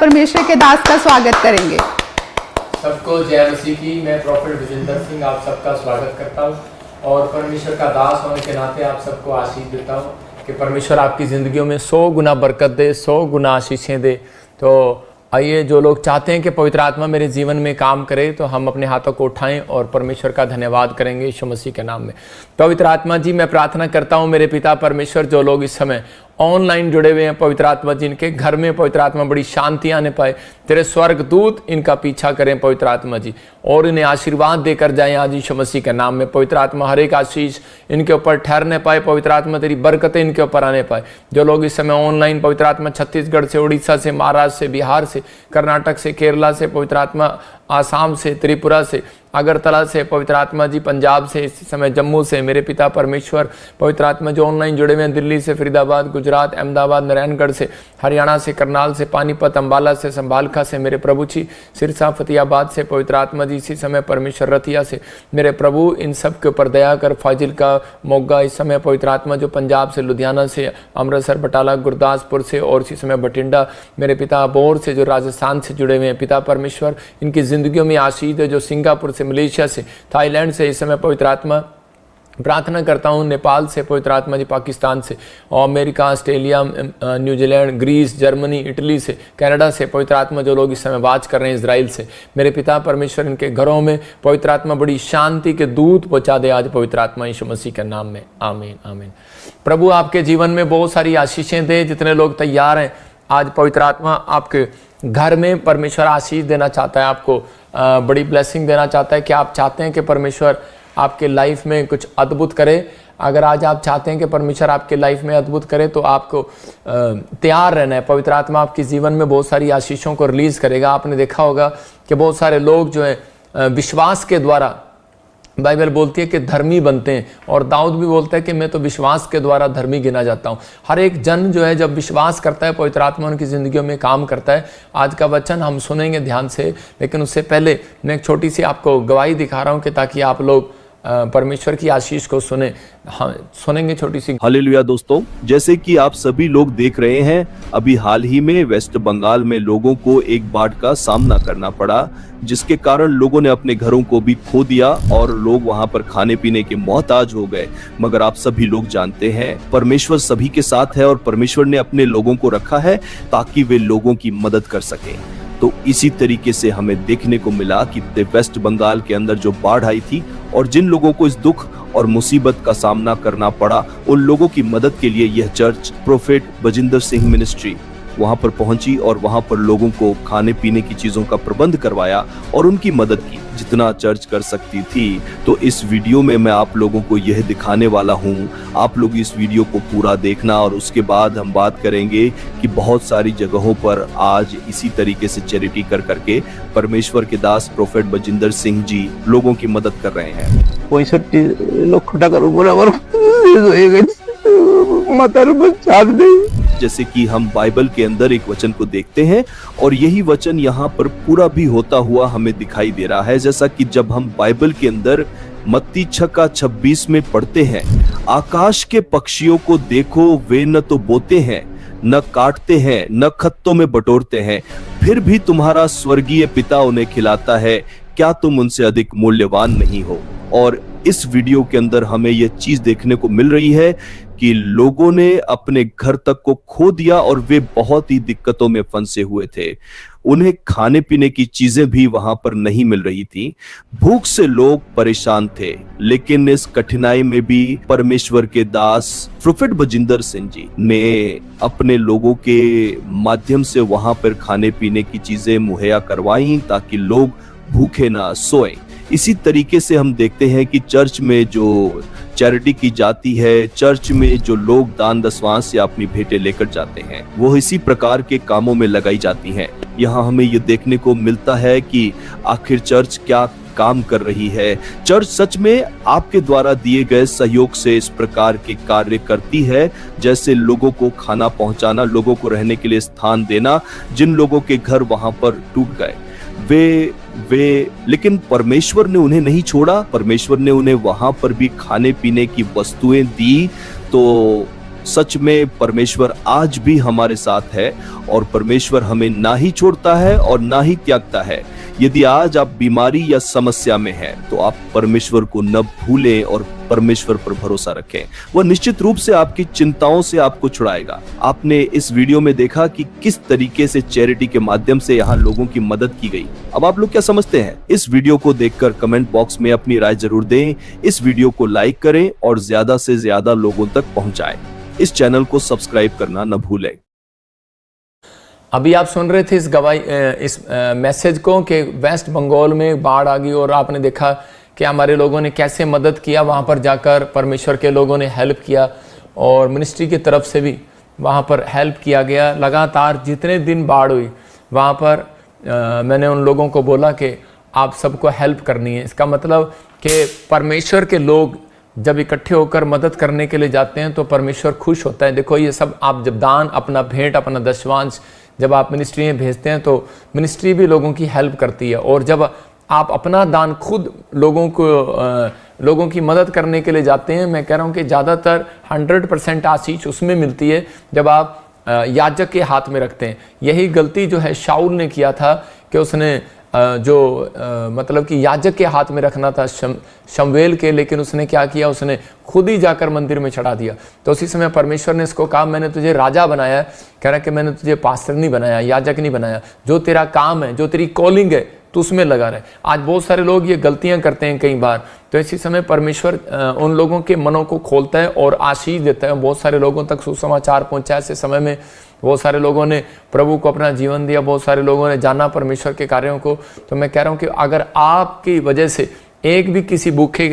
परमेश्वर के दास का स्वागत करेंगे। सबको जय मसीह की। मैं प्रॉफिट बजिंदर सिंह आप सबका स्वागत करता हूँ और परमेश्वर का दास होने के नाते आप सबको आशीष देता हूँ कि परमेश्वर आपकी ज़िंदगियों में 100 गुना बरकत दे, 100 गुना आशीषें दे। तो आइए, जो लोग चाहते हैं कि पवित्र आत्मा मेरे जीवन में काम करे, तो हम अपने हाथों को उठाएं और परमेश्वर का धन्यवाद करेंगे यीशु मसीह के नाम में। पवित्र आत्मा जी, मैं प्रार्थना करता हूं मेरे पिता परमेश्वर, जो लोग इस समय ऑनलाइन जुड़े हुए हैं पवित्र आत्मा जी, इनके घर में पवित्र आत्मा बड़ी शांति आने पाए। तेरे स्वर्गदूत इनका पीछा करें पवित्र आत्मा जी, और इन्हें आशीर्वाद देकर जाएं आज यीशु मसीह के नाम में। पवित्र आत्मा हर एक आशीष इनके ऊपर ठहरने पाए। पवित्र आत्मा तेरी बरकतें इनके ऊपर आने पाए। जो लोग इस समय ऑनलाइन पवित्र आत्मा छत्तीसगढ़ से, उड़ीसा से, महाराष्ट्र से, बिहार से, कर्नाटक से, केरला से, पवित्र आत्मा आसाम से, त्रिपुरा से, अगरतला से, पवित्र आत्मा जी पंजाब से, इस समय जम्मू से, मेरे पिता परमेश्वर पवित्र आत्मा जो ऑनलाइन जुड़े हुए हैं दिल्ली से, फरीदाबाद, गुजरात, अहमदाबाद, नारायणगढ़ से, हरियाणा से, करनाल से, पानीपत, अम्बाला से, संभालखा से, मेरे प्रभु जी सिरसा, फतेहाबाद से, पवित्र आत्मा जी इसी समय परमेश्वर रतिया से, मेरे प्रभु इन सब के ऊपर दया कर। फाजिल का मोगा इस समय पवित्र आत्मा जो पंजाब से, लुधियाना से, अमृतसर, बटाला, गुरदासपुर से, और इसी समय बठिंडा मेरे पिता अबोहर से जो राजस्थान से जुड़े हुए हैं, पिता परमेश्वर इनकी जिंदगियों में आशीष है। जो सिंगापुर से, मलेशिया से, थाईलैंड से इस समय पवित्र आत्मा प्रार्थना करता हूँ, नेपाल से पवित्र आत्मा जी, पाकिस्तान से, और America, Australia, New Zealand, Greece, Germany, Italy से, कनाडा से पवित्र आत्मा जो लोग इस समय बात कर रहे हैं इजराइल से, मेरे पिता परमेश्वर इनके घरों में पवित्र आत्मा बड़ी शांति के दूत पहुँचा दे आज पवित्र आत्मा यीशु मसीह के नाम में। आमीन आमीन। प्रभु आपके जीवन में बहुत सारी आशीषें दे। जितने लोग तैयार हैं, आज पवित्र आत्मा आपके घर में परमेश्वर आशीष देना चाहता है, आपको बड़ी ब्लेसिंग देना चाहता है। कि आप चाहते हैं कि परमेश्वर आपके लाइफ में कुछ अद्भुत करे? अगर आज आप चाहते हैं कि परमेश्वर आपके लाइफ में अद्भुत करे, तो आपको तैयार रहना है। पवित्र आत्मा आपके जीवन में बहुत सारी आशीषों को रिलीज करेगा। आपने देखा होगा कि बहुत सारे लोग जो है विश्वास के द्वारा, बाइबल बोलती है कि धर्मी बनते हैं, और दाऊद भी बोलता है कि मैं तो विश्वास के द्वारा धर्मी गिना जाता हूँ। हर एक जन जो है जब विश्वास करता है, पवित्र आत्मा उनकी ज़िंदगियों में काम करता है। आज का वचन हम सुनेंगे ध्यान से, लेकिन उससे पहले मैं एक छोटी सी आपको गवाही दिखा रहा हूँ कि ताकि आप लोग परमेश्वर की आशीष को सुने। हाँ, सुनेंगे छोटी सी। हालेलुया दोस्तों, जैसे कि आप सभी लोग देख रहे हैं, अभी हाल ही में वेस्ट बंगाल में लोगों को एक बाढ़ का सामना करना पड़ा, जिसके कारण लोगों ने अपने घरों को भी खो दिया और लोग वहां पर खाने पीने के मोहताज हो गए। मगर आप सभी लोग जानते हैं, परमेश्वर सभी के साथ है और परमेश्वर ने अपने लोगों को रखा है ताकि वे लोगों की मदद कर सके। तो इसी तरीके से हमें देखने को मिला कि वेस्ट बंगाल के अंदर जो बाढ़ आई थी और जिन लोगों को इस दुख और मुसीबत का सामना करना पड़ा, उन लोगों की मदद के लिए यह church profit Bajinder Singh ministry वहां पर पहुंची और वहां पर लोगों को खाने पीने की चीजों का प्रबंध करवाया और उनकी मदद की जितना चर्च कर सकती थी। तो इस वीडियो में मैं आप लोगों को यह दिखाने वाला हूं। आप लोग इस वीडियो को पूरा देखना और उसके बाद हम बात करेंगे कि बहुत सारी जगहों पर आज इसी तरीके से चैरिटी कर करके परमेश्वर के दास प्रॉफिट बजिंदर सिंह जी लोगों की मदद कर रहे हैं। 65 লক্ষ টাকার উপরে আমার হয়ে গেছে, মাথার উপর ছাদ নেই। जैसे कि हम बाइबल के अंदर एक वचन को देखते हैं और यही वचन यहाँ पर पूरा भी होता हुआ हमें दिखाई दे रहा है। जैसा कि जब हम बाइबल के अंदर मत्ती 6:26 में पढ़ते हैं, आकाश के पक्षियों को देखो, वे न तो बोते हैं, न काटते हैं, न खत्तों में बटोरते हैं, फिर भी तुम्हारा स्वर्गीय पिता उन्हें खिलाता है। क्या तुम उनसे अधिक मूल्यवान नहीं हो? और इस वीडियो के अंदर हमें यह चीज देखने को मिल रही है कि लोगों ने अपने घर तक को खो दिया और वे बहुत ही दिक्कतों में फंसे हुए थे। उन्हें खाने पीने की चीजें भी वहां पर नहीं मिल रही थी। भूख से लोग परेशान थे, लेकिन इस कठिनाई में भी परमेश्वर के दास प्रॉफिट बजिंदर सिंह जी ने अपने लोगों के माध्यम से वहां पर खाने पीने की चीजें मुहैया करवाई ताकि लोग भूखे ना सोएं। इसी तरीके से हम देखते हैं कि चर्च में जो चैरिटी की जाती है, चर्च में जो लोग दान दशवांश या अपनी भेंटें लेकर जाते हैं, वो इसी प्रकार के कामों में लगाई जाती हैं। यहाँ हमें ये देखने को मिलता है कि आखिर चर्च क्या काम कर रही है। चर्च सच में आपके द्वारा दिए गए सहयोग से इस प्रकार के कार्य करती है, जैसे लोगों को खाना पहुंचाना, लोगों को रहने के लिए स्थान देना, जिन लोगों के घर वहां पर टूट गए वे लेकिन परमेश्वर ने उन्हें नहीं छोड़ा। परमेश्वर ने उन्हें वहां पर भी खाने पीने की वस्तुएं दी। तो सच में परमेश्वर आज भी हमारे साथ है और परमेश्वर हमें ना ही छोड़ता है और ना ही त्यागता है। यदि आज आप बीमारी या समस्या में हैं, तो आप परमेश्वर को न भूलें और परमेश्वर पर भरोसा रखें। वह निश्चित रूप से आपकी चिंताओं से आपको छुड़ाएगा। आपने इस वीडियो में देखा कि किस तरीके से चैरिटी के माध्यम से यहाँ लोगों की मदद की गई। अब आप लोग क्या समझते हैं? इस वीडियो को देखकर कमेंट बॉक्स में अपनी राय जरूर दें। इस वीडियो को लाइक करें और ज्यादा से ज्यादा लोगों तक पहुंचाएं। इस चैनल को सब्सक्राइब करना न भूलें। अभी आप सुन रहे थे इस मैसेज को कि वेस्ट बंगाल में बाढ़ आ गई और आपने देखा कि हमारे लोगों ने कैसे मदद किया। वहाँ पर जाकर परमेश्वर के लोगों ने हेल्प किया और मिनिस्ट्री की तरफ से भी वहाँ पर हेल्प किया गया। लगातार जितने दिन बाढ़ हुई वहाँ पर मैंने उन लोगों को बोला कि आप सबको हेल्प करनी है। इसका मतलब कि परमेश्वर के लोग जब इकट्ठे होकर मदद करने के लिए जाते हैं तो परमेश्वर खुश होता है। देखो ये सब आप जब दान, अपना भेंट, अपना दशवांश जब आप मिनिस्ट्री में भेजते हैं तो मिनिस्ट्री भी लोगों की हेल्प करती है। और जब आप अपना दान खुद लोगों की मदद करने के लिए जाते हैं, मैं कह रहा हूँ कि ज़्यादातर 100% आशीष उसमें मिलती है जब आप याजक के हाथ में रखते हैं। यही गलती जो है शाऊल ने किया था कि उसने मतलब कि याजक के हाथ में रखना था शमूएल के, लेकिन उसने क्या किया, उसने खुद ही जाकर मंदिर में चढ़ा दिया। तो उसी समय परमेश्वर ने इसको कहा, मैंने तुझे राजा बनाया। कह रहा कि मैंने तुझे पास्टर नहीं बनाया, याजक नहीं बनाया। जो तेरा काम है, जो तेरी कॉलिंग है, तो उसमें लगा रहे। आज बहुत सारे लोग ये गलतियां करते हैं कई बार। तो इसी समय परमेश्वर उन लोगों के मनों को खोलता है और आशीष देता है। बहुत सारे लोगों तक सुसमाचार पहुंचा। ऐसे समय में बहुत सारे लोगों ने प्रभु को अपना जीवन दिया, बहुत सारे लोगों ने जाना परमेश्वर के कार्यों को। तो मैं कह रहा हूँ कि अगर आपकी वजह से एक भी किसी भूखे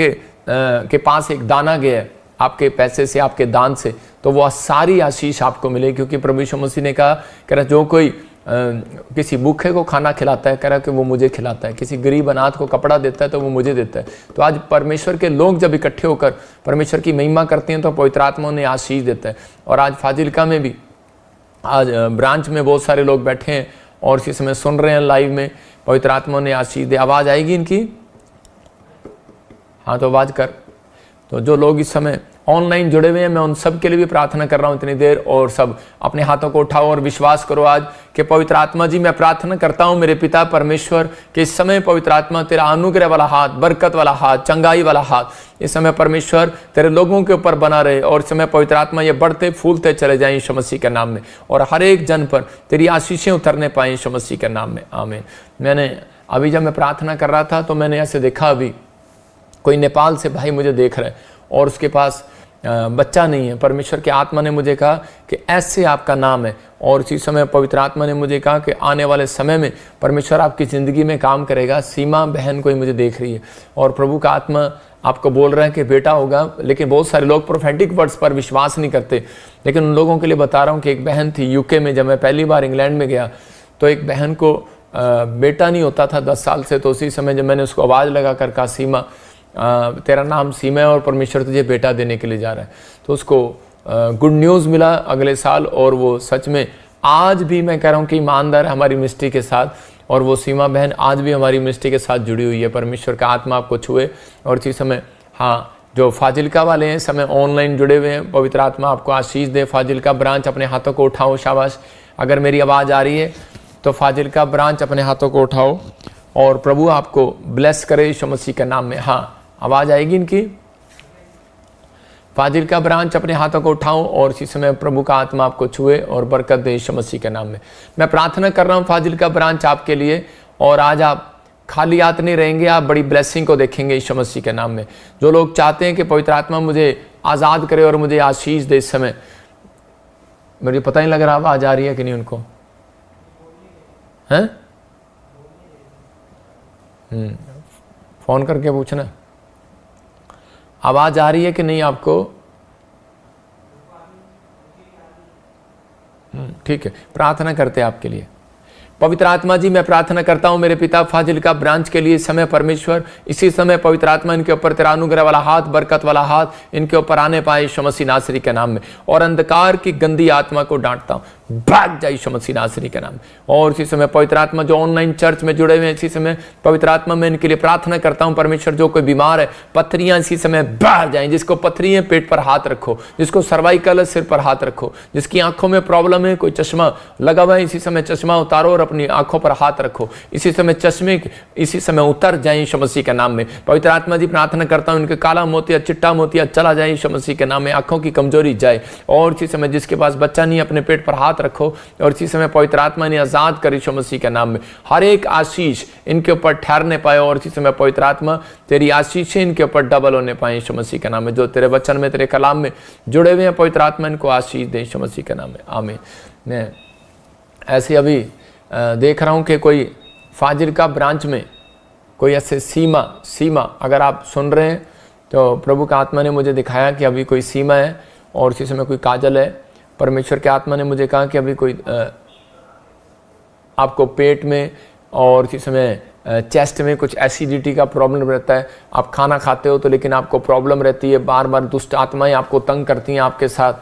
के पास एक दाना गया है, आपके पैसे से, आपके दान से, तो वह सारी आशीष आपको मिले। क्योंकि प्रभु यीशु मसीह ने कहा, कह रहा जो कोई किसी भूखे को खाना खिलाता है, कह रहा कि वो मुझे खिलाता है। किसी गरीब अनाथ को कपड़ा देता है तो वो मुझे देता है। तो आज परमेश्वर के लोग जब इकट्ठे होकर परमेश्वर की महिमा करते हैं तो पवित्र आत्मा उन्हें आशीष देता है। और आज फाजिल्का में भी आज ब्रांच में बहुत सारे लोग बैठे हैं और इसी समय सुन रहे हैं लाइव में। पवित्र आत्मा ने आशीष दे। आवाज़ आएगी इनकी? हाँ तो आवाज़ कर। तो जो लोग इस समय ऑनलाइन जुड़े हुए हैं, मैं उन सब के लिए भी प्रार्थना कर रहा हूँ इतनी देर। और सब अपने हाथों को उठाओ और विश्वास करो आज कि पवित्र आत्मा जी, मैं प्रार्थना करता हूँ मेरे पिता परमेश्वर कि इस समय पवित्र आत्मा तेरा अनुग्रह वाला हाथ, बरकत वाला हाथ, चंगाई वाला हाथ इस समय परमेश्वर तेरे लोगों के ऊपर बना रहे। और इस समय पवित्र आत्मा ये बढ़ते फूलते चले जाएं यीशु मसीह के नाम में, और हर एक जन पर तेरी आशीषें उतरने पाए यीशु मसीह के नाम में, आमीन। मैंने अभी जब मैं प्रार्थना कर रहा था तो मैंने ऐसे देखा, अभी कोई नेपाल से भाई मुझे देख रहा है और उसके पास बच्चा नहीं है। परमेश्वर के आत्मा ने मुझे कहा कि ऐसे आपका नाम है। और इसी समय पवित्र आत्मा ने मुझे कहा कि आने वाले समय में परमेश्वर आपकी ज़िंदगी में काम करेगा। सीमा बहन कोई मुझे देख रही है और प्रभु का आत्मा आपको बोल रहा है कि बेटा होगा। लेकिन बहुत सारे लोग प्रोफेटिक वर्ड्स पर विश्वास नहीं करते, लेकिन उन लोगों के लिए बता रहा हूँ कि एक बहन थी यूके में। जब मैं पहली बार इंग्लैंड में गया तो एक बहन को बेटा नहीं होता था 10 साल से। तो उसी समय जब मैंने उसको आवाज़ लगा कर कहा, सीमा तेरा नाम सीमा है और परमेश्वर तुझे बेटा देने के लिए जा रहा है, तो उसको गुड न्यूज़ मिला अगले साल। और वो सच में आज भी मैं कह रहा हूँ कि ईमानदार है हमारी मिनिस्ट्री के साथ। और वो सीमा बहन आज भी हमारी मिनिस्ट्री के साथ जुड़ी हुई है। परमेश्वर का आत्मा आपको छुए। और इसी समय हाँ, जो फाजिल्का वाले हैं समय ऑनलाइन जुड़े हुए हैं, पवित्र आत्मा आपको आशीष दे। फाजिल्का ब्रांच अपने हाथों को उठाओ, शाबाश। अगर मेरी आवाज़ आ रही है तो फाजिल्का ब्रांच अपने हाथों को उठाओ और प्रभु आपको ब्लेस करे यीशु मसीह के नाम में। हाँ, आवाज़ आएगी इनकी? फाजिल्का ब्रांच अपने हाथों को उठाओ और इसी समय प्रभु का आत्मा आपको छुए और बरकत दे यीशु मसीह के नाम में। मैं प्रार्थना कर रहा हूँ फाजिल्का ब्रांच आपके लिए। और आज आप खाली हाथ नहीं रहेंगे, आप बड़ी ब्लेसिंग को देखेंगे यीशु मसीह के नाम में। जो लोग चाहते हैं कि पवित्र आत्मा मुझे आज़ाद करे और मुझे आशीष दे, इस समय मुझे पता नहीं लग रहा आवाज़ आ रही है कि नहीं उनको, हैं? फ़ोन करके पूछना आवाज़ आ रही है कि नहीं आपको। ठीक है, प्रार्थना करते हैं आपके लिए। पवित्र आत्मा जी मैं प्रार्थना करता हूं मेरे पिता फाजिल का ब्रांच के लिए समय परमेश्वर इसी समय पवित्र आत्मा इनके ऊपर तेरा अनुग्रह वाला हाथ, बरकत वाला हाथ इनके ऊपर आने पाए यीशु मसीह नासरी के नाम में। और अंधकार की गंदी आत्मा को डांटता हूं, भाग जाए यीशु मसीह नासरी के नाम में। और इसी समय पवित्र आत्मा जो ऑनलाइन चर्च में जुड़े हुए हैं, इसी समय पवित्र आत्मा में इनके लिए प्रार्थना करता हूं परमेश्वर। जो कोई बीमार है, पत्थरियां इसी समय बाहर जाएं, जिसको पत्थरी है पेट पर हाथ रखो, जिसको सर्वाइकल है सिर पर हाथ रखो, जिसकी आंखों में प्रॉब्लम है, कोई चश्मा लगा हुआ है इसी समय चश्मा उतारो और अपनी आंखों पर हाथ रखो, इसी समय चश्मे इसी समय उतर जाए यीशु मसीह के नाम में। पवित्र आत्मा जी प्रार्थना करता हूं इनके काला मोतिया चिट्टा मोतिया चला जाए यीशु मसीह के नाम में, आंखों की कमजोरी जाए। और इसी समय जिसके पास बच्चा नहीं अपने पेट पर हाथ रखो और इसी समय पवित्र आत्मा ने आजाद कर यीशु मसीह के नाम में। हर एक आशीष इनके ऊपर ठहरने पाए और इसी समय पवित्र आत्मा तेरी आशीषें इनके ऊपर डबल होने पाए यीशु मसीह के नाम में। जो तेरे वचन में तेरे कलाम में जुड़े हुए हैं पवित्र आत्मा इनको आशीष दे यीशु मसीह के नाम में, आमीन। मैं ऐसे अभी देख रहा हूं कि कोई फाजिल का ब्रांच में कोई ऐसे सीमा अगर आप सुन रहे हैं तो प्रभु का आत्मा ने मुझे दिखाया कि अभी कोई सीमा है और इसी समय कोई काजल है। परमेश्वर के आत्मा ने मुझे कहा कि अभी कोई आपको पेट में और इसी समय चेस्ट में कुछ एसिडिटी का प्रॉब्लम रहता है। आप खाना खाते हो तो लेकिन आपको प्रॉब्लम रहती है, बार बार दुष्ट आत्माएं आपको तंग करती हैं, आपके साथ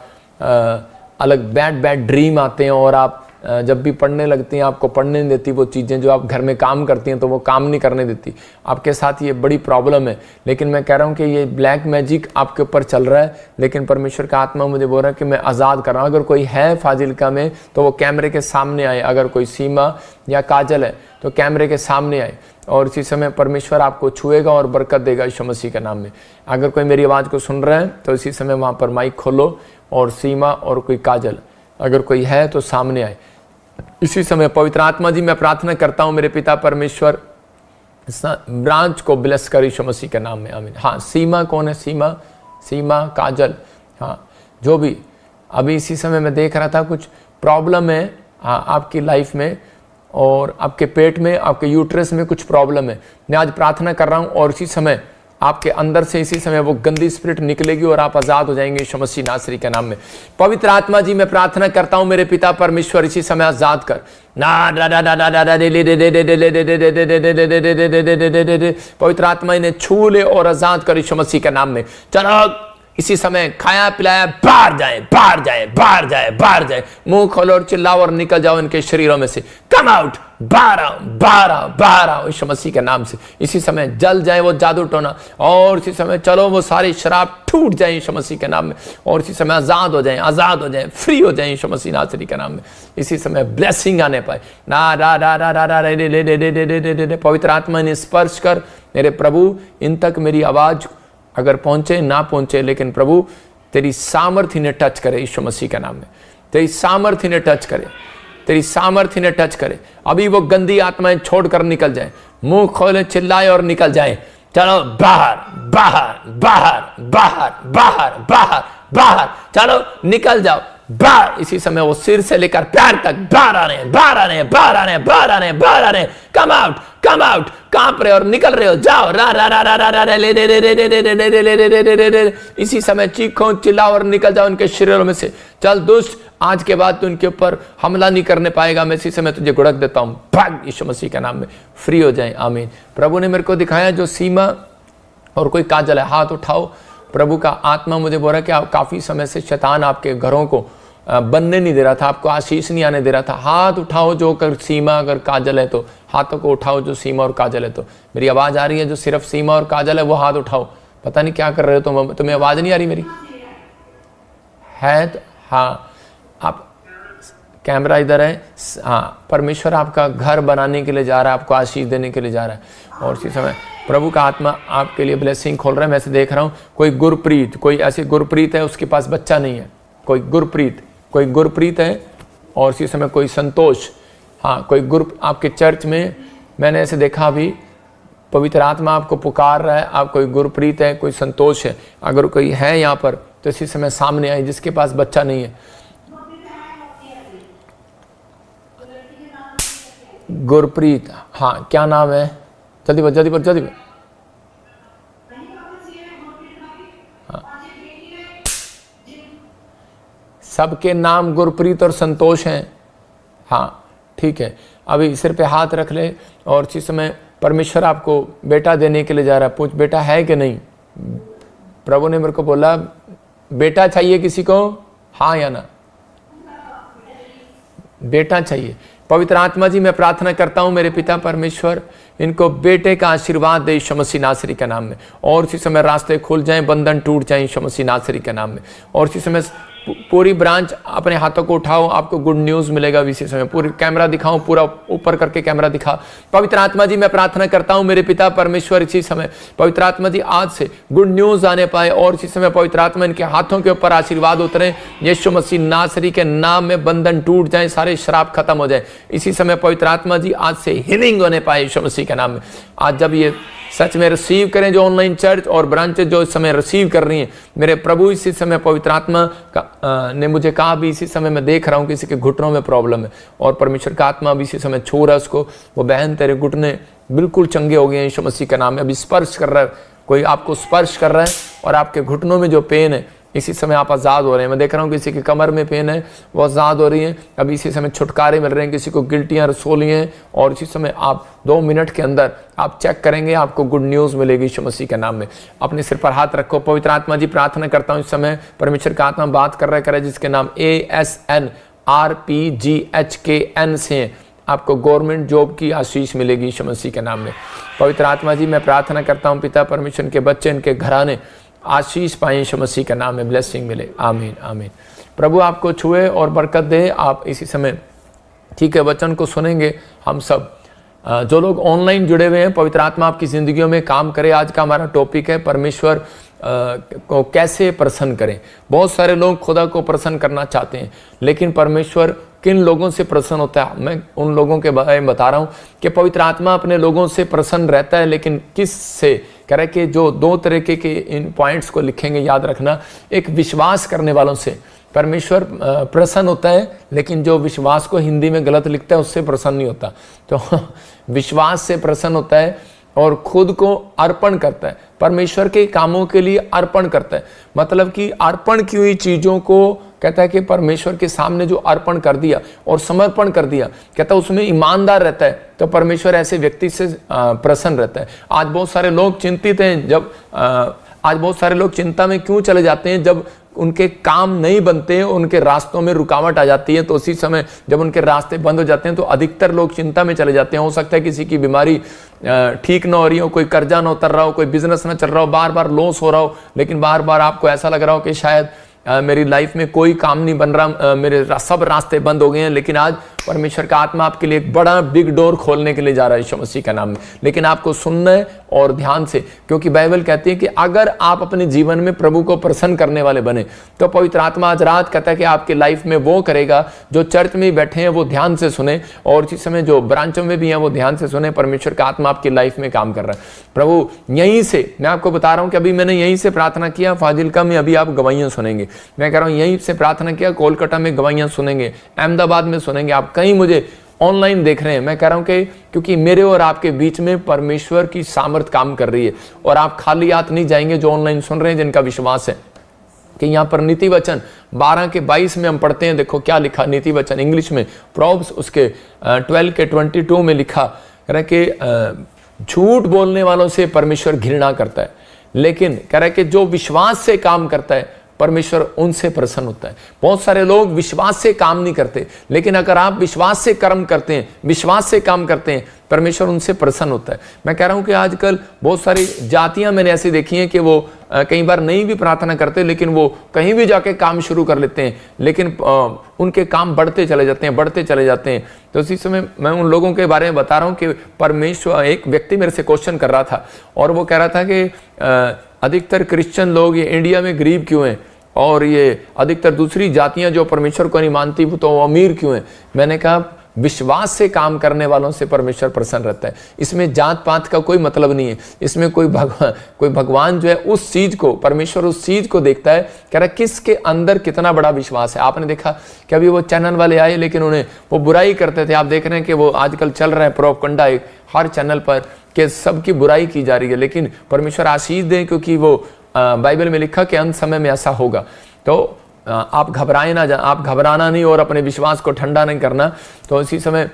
अलग बैड ड्रीम आते हैं और आप जब भी पढ़ने लगती हैं आपको पढ़ने नहीं देती वो चीज़ें जो आप घर में काम करती हैं तो वो काम नहीं करने देती। आपके साथ ये बड़ी प्रॉब्लम है। लेकिन मैं कह रहा हूँ कि ये ब्लैक मैजिक आपके ऊपर चल रहा है, लेकिन परमेश्वर का आत्मा मुझे बोल रहा है कि मैं आज़ाद कर रहा हूँ। अगर कोई है फाजिल्का में तो वो कैमरे के सामने आए, अगर कोई सीमा या काजल है तो कैमरे के सामने आए और इसी समय परमेश्वर आपको छुएगा और बरकत देगा यीशु मसीह के नाम में। अगर कोई मेरी आवाज़ को सुन रहा है तो इसी समय वहाँ पर माइक खोलो और सीमा और कोई काजल अगर कोई है तो सामने आए इसी समय। पवित्र आत्मा जी मैं प्रार्थना करता हूं मेरे पिता परमेश्वर ब्रांच को ब्लेस कर यीशु मसीह के नाम में, आमीन। हाँ, सीमा कौन है? सीमा काजल, हाँ, जो भी अभी इसी समय मैं देख रहा था कुछ प्रॉब्लम है हाँ आपकी लाइफ में और आपके पेट में, आपके यूट्रस में कुछ प्रॉब्लम है। मैं आज प्रार्थना कर रहा हूं और इसी समय आपके अंदर से इसी समय वो गंदी स्पिरिट निकलेगी और आप आजाद हो जाएंगे यीशु मसीह नासरी के नाम में। पवित्र आत्मा जी मैं प्रार्थना करता हूं मेरे पिता परमेश्वर इसी समय आजाद कर। पवित्र आत्मा इन्हें छू ले और आजाद कर यीशु मसीह के नाम में। चलो इसी समय खाया पिलाया बाहर जाए, मुंह खोलो और चिल्लाओ और निकल जाओ इनके शरीरों में से। कम आउट, बाहर आओ यीशु मसीह के नाम से। इसी समय जल जाए वो जादू टोना और इसी समय चलो वो सारी शराब टूट जाए यीशु मसीह के नाम में और इसी समय आजाद हो जाए, फ्री हो जाए यीशु मसीह नासरी के नाम में। इसी समय ब्लेसिंग आने पाए। पवित्र आत्मा ने स्पर्श कर मेरे प्रभु इन तक मेरी आवाज अगर पहुंचे ना पहुंचे, लेकिन प्रभु तेरी सामर्थ्य ने टच करे यीशु मसीह के नाम में। तेरी सामर्थ्य ने टच करे। अभी वो गंदी आत्माएं छोड़कर निकल जाए, मुंह खोले चिल्लाए और निकल जाए। चलो बाहर चलो निकल जाओ बाहर। इसी समय वो सिर से लेकर पैर तक बाहर आ रहे हैं। कम आउट, कांप रहे और निकल रहे हो, जाओ इसी समय चीखो चिल्लाओ और निकल जाओ उनके शरीरों में से। चल दुष्ट, आज के बाद तू उनके ऊपर हमला नहीं करने पाएगा। मैं इसी समय तुझे गुड़क देता हूं, भाग यीशु मसीह के नाम में, फ्री हो जाए, आमीन। प्रभु ने मेरे को दिखाया जो सीमा और कोई काजल है, हाथ उठाओ। प्रभु का आत्मा मुझे बोल रहा है कि आप काफी समय से शैतान आपके घरों को बनने नहीं दे रहा था, आपको आशीष नहीं आने दे रहा था। हाथ उठाओ जो कर सीमा अगर काजल है तो हाथों को उठाओ जो सीमा और काजल है। तो मेरी आवाज आ रही है? जो सिर्फ सीमा और काजल है वो हाथ उठाओ। पता नहीं क्या कर रहे हो तुम्हें आवाज नहीं आ रही मेरी है तो हाँ, आप कैमरा इधर है। हाँ, परमेश्वर आपका घर बनाने के लिए जा रहा है, आपको आशीष देने के लिए जा रहा है और इसी समय प्रभु का आत्मा आपके लिए ब्लेसिंग खोल रहा है। मैं ऐसे देख रहा हूँ कोई गुरप्रीत, कोई ऐसी गुरप्रीत है उसके पास बच्चा नहीं है। कोई गुरप्रीत है और इसी समय कोई संतोष, हाँ कोई आपके चर्च में मैंने ऐसे देखा अभी पवित्र आत्मा आपको पुकार रहा है। आप कोई गुरप्रीत है, कोई संतोष है, अगर कोई है यहाँ पर तो इसी समय सामने आए जिसके पास बच्चा नहीं है। गुरप्रीत, हाँ क्या नाम है? जल्दी सबके नाम गुरप्रीत और संतोष हैं। हाँ ठीक है, अभी सिर पे हाथ रख ले और इसी समय परमेश्वर आपको बेटा देने के लिए जा रहा है। पूछ बेटा है कि नहीं। प्रभु ने मेरे को बोला बेटा चाहिए किसी को, हाँ या ना, बेटा चाहिए। पवित्र आत्मा जी मैं प्रार्थना करता हूं मेरे पिता परमेश्वर इनको बेटे का आशीर्वाद दे यीशु मसीह नासरी के नाम में, और इसी समय रास्ते खुल जाएं, बंधन टूट जाएं यीशु मसीह नासरी के नाम में। और इसी समय पूरी ब्रांच अपने हाथों को उठाओ, आपको गुड न्यूज़ मिलेगा इसी समय। पूरी कैमरा दिखाओ, पूरा ऊपर करके कैमरा दिखा। पवित्र आत्मा जी मैं प्रार्थना करता हूं मेरे पिता परमेश्वर इसी समय पवित्र आत्मा जी आज से गुड न्यूज़ आने पाए, और इसी समय पवित्र आत्मा इनके हाथों के ऊपर आशीर्वाद उतरे यीशु मसीह नासरी के नाम में। बंधन टूट जाए, सारे शराब खत्म हो जाए इसी समय। पवित्र आत्मा जी आज से हीलिंग होने पाए यीशु मसीह के नाम में। आज जब ये सच में रिसीव करें, जो ऑनलाइन चर्च और ब्रांचेज जो इस समय रिसीव कर रही हैं मेरे प्रभु, इसी समय पवित्र आत्मा ने मुझे कहा भी इसी समय मैं देख रहा हूं किसी के घुटनों में प्रॉब्लम है, और परमेश्वर का आत्मा भी इसी समय छू रहा है उसको। वो बहन तेरे घुटने बिल्कुल चंगे हो गए हैं यीशु मसीह के नाम में। अभी स्पर्श कर रहा है, कोई आपको स्पर्श कर रहा है और आपके घुटनों में जो पेन है इसी समय आप आज़ाद हो रहे हैं। मैं देख रहा हूँ किसी की कमर में पेन है वो आज़ाद हो रही है, अभी इसी समय छुटकारे मिल रहे हैं। किसी को गिल्टियाँ रसोली हैं, और इसी समय आप 2 मिनट के अंदर आप चेक करेंगे, आपको गुड न्यूज़ मिलेगी यीशु मसीह के नाम में। अपने सिर पर हाथ रखो। पवित्र आत्मा जी प्रार्थना करता हूँ इस समय परमेश्वर का आत्मा बात कर रहा है, करे जिसके नाम ASNRPGHKN से आपको गवर्नमेंट जॉब की आशीष मिलेगी यीशु मसीह के नाम में। पवित्र आत्मा जी मैं प्रार्थना करता हूँ पिता परमेश्वर के बच्चे इनके घराने आशीष पाए यीशु मसीह के नाम में, ब्लेसिंग मिले। आमीन आमीन। प्रभु आपको छुए और बरकत दे। आप इसी समय ठीक है वचन को सुनेंगे हम सब। जो लोग ऑनलाइन जुड़े हुए हैं, पवित्र आत्मा आपकी ज़िंदगियों में काम करे। आज का हमारा टॉपिक है परमेश्वर को कैसे प्रसन्न करें। बहुत सारे लोग खुदा को प्रसन्न करना चाहते हैं, लेकिन परमेश्वर किन लोगों से प्रसन्न होता है मैं उन लोगों के बारे में बता रहा हूँ कि पवित्र आत्मा अपने लोगों से प्रसन्न रहता है, लेकिन किस से कह रहे कि जो 2 तरीके के इन पॉइंट्स को लिखेंगे याद रखना। एक विश्वास करने वालों से परमेश्वर प्रसन्न होता है, लेकिन जो विश्वास को हिंदी में गलत लिखता है उससे प्रसन्न नहीं होता। तो विश्वास से प्रसन्न होता है और खुद को अर्पण करता है, परमेश्वर के कामों के लिए अर्पण करता है। मतलब कि अर्पण की हुई चीज़ों को कहता है कि परमेश्वर के सामने जो अर्पण कर दिया और समर्पण कर दिया, कहता है उसमें ईमानदार रहता है, तो परमेश्वर ऐसे व्यक्ति से प्रसन्न रहता है। आज बहुत सारे लोग चिंतित हैं, आज बहुत सारे लोग चिंता में क्यों चले जाते हैं? जब उनके काम नहीं बनते, उनके रास्तों में रुकावट आ जाती है, तो उसी समय जब उनके रास्ते बंद हो जाते हैं तो अधिकतर लोग चिंता में चले जाते हैं। हो सकता है किसी की बीमारी ठीक ना हो रही हो, कोई कर्जा ना उतर रहा हो, कोई बिजनेस ना चल रहा हो, बार बार लॉस हो रहा हो, लेकिन बार बार आपको ऐसा लग रहा हो कि शायद मेरी लाइफ में कोई काम नहीं बन रहा, मेरे सब रास्ते बंद हो गए हैं। लेकिन आज परमेश्वर का आत्मा आपके लिए एक बड़ा बिग डोर खोलने के लिए जा रहा है यीशु मसीह का नाम में। लेकिन आपको सुनना है और ध्यान से, क्योंकि बाइबल कहती है कि अगर आप अपने जीवन में प्रभु को प्रसन्न करने वाले बने, तो पवित्र आत्मा आज रात कहता है कि आपके लाइफ में वो करेगा। जो चर्च में बैठे हैं वो ध्यान से सुने, और इसी समय जो ब्रांचों में भी हैं वो ध्यान से सुने। परमेश्वर का आत्मा आपकी लाइफ में काम कर रहा है। प्रभु यहीं से मैं आपको बता रहा हूँ कि अभी मैंने यहीं से प्रार्थना किया फाजिल्का में, अभी आप गवाहियाँ सुनेंगे। मैं कह रहा हूँ यहीं से प्रार्थना किया, कोलकाता में गवाहियाँ सुनेंगे, अहमदाबाद में सुनेंगे, आप कहीं मुझे ऑनलाइन देख रहे हैं। मैं कह रहा हूं कि क्योंकि मेरे और आपके बीच में परमेश्वर की सामर्थ काम कर रही है, और आप खाली हाथ नहीं जाएंगे जो ऑनलाइन सुन रहे हैं, जिनका विश्वास है कि यहाँ पर नीति वचन 12:22 में हम पढ़ते हैं। देखो क्या लिखा नीति वचन इंग्लिश में, प्रोव्स उसके 12:22 में लिखा कह रहा है कि झूठ बोलने वालों से परमेश्वर घृणा करता है, लेकिन कह रहा है कि जो विश्वास से काम करता है परमेश्वर उनसे प्रसन्न होता है। बहुत सारे लोग विश्वास से काम नहीं करते, लेकिन अगर आप विश्वास से कर्म करते हैं, विश्वास से काम करते हैं, परमेश्वर उनसे प्रसन्न होता है। मैं कह रहा हूं कि आजकल बहुत सारी जातियां मैंने ऐसी देखी हैं कि वो कई बार नहीं भी प्रार्थना करते, लेकिन वो कहीं भी जाके काम शुरू कर लेते हैं, लेकिन उनके काम बढ़ते चले जाते हैं, बढ़ते चले जाते हैं। तो इसी समय मैं उन लोगों के बारे में बता रहा हूँ कि परमेश्वर, एक व्यक्ति मेरे से क्वेश्चन कर रहा था, और वो कह रहा था कि अधिकतर क्रिश्चियन लोग ये इंडिया में गरीब क्यों हैं, और ये अधिकतर दूसरी जातियां जो परमेश्वर को नहीं मानती वो तो अमीर क्यों हैं। मैंने कहा विश्वास से काम करने वालों से परमेश्वर प्रसन्न रहता है। इसमें जात पात का कोई मतलब नहीं है, इसमें कोई भगवान जो है उस चीज को, परमेश्वर उस चीज को देखता है, कह रहा है किसके अंदर कितना बड़ा विश्वास है। आपने देखा कि अभी वो चैनल वाले आए, लेकिन उन्हें वो बुराई करते थे। आप देख रहे हैं कि वो आजकल चल रहा है प्रोपगंडा एक हर चैनल पर कि सबकी बुराई की जा रही है, लेकिन परमेश्वर आशीष दे, क्योंकि वो बाइबल में लिखा कि अंत समय में ऐसा होगा। तो आप घबराए ना, आप घबराना नहीं और अपने विश्वास को ठंडा नहीं करना। तो इसी समय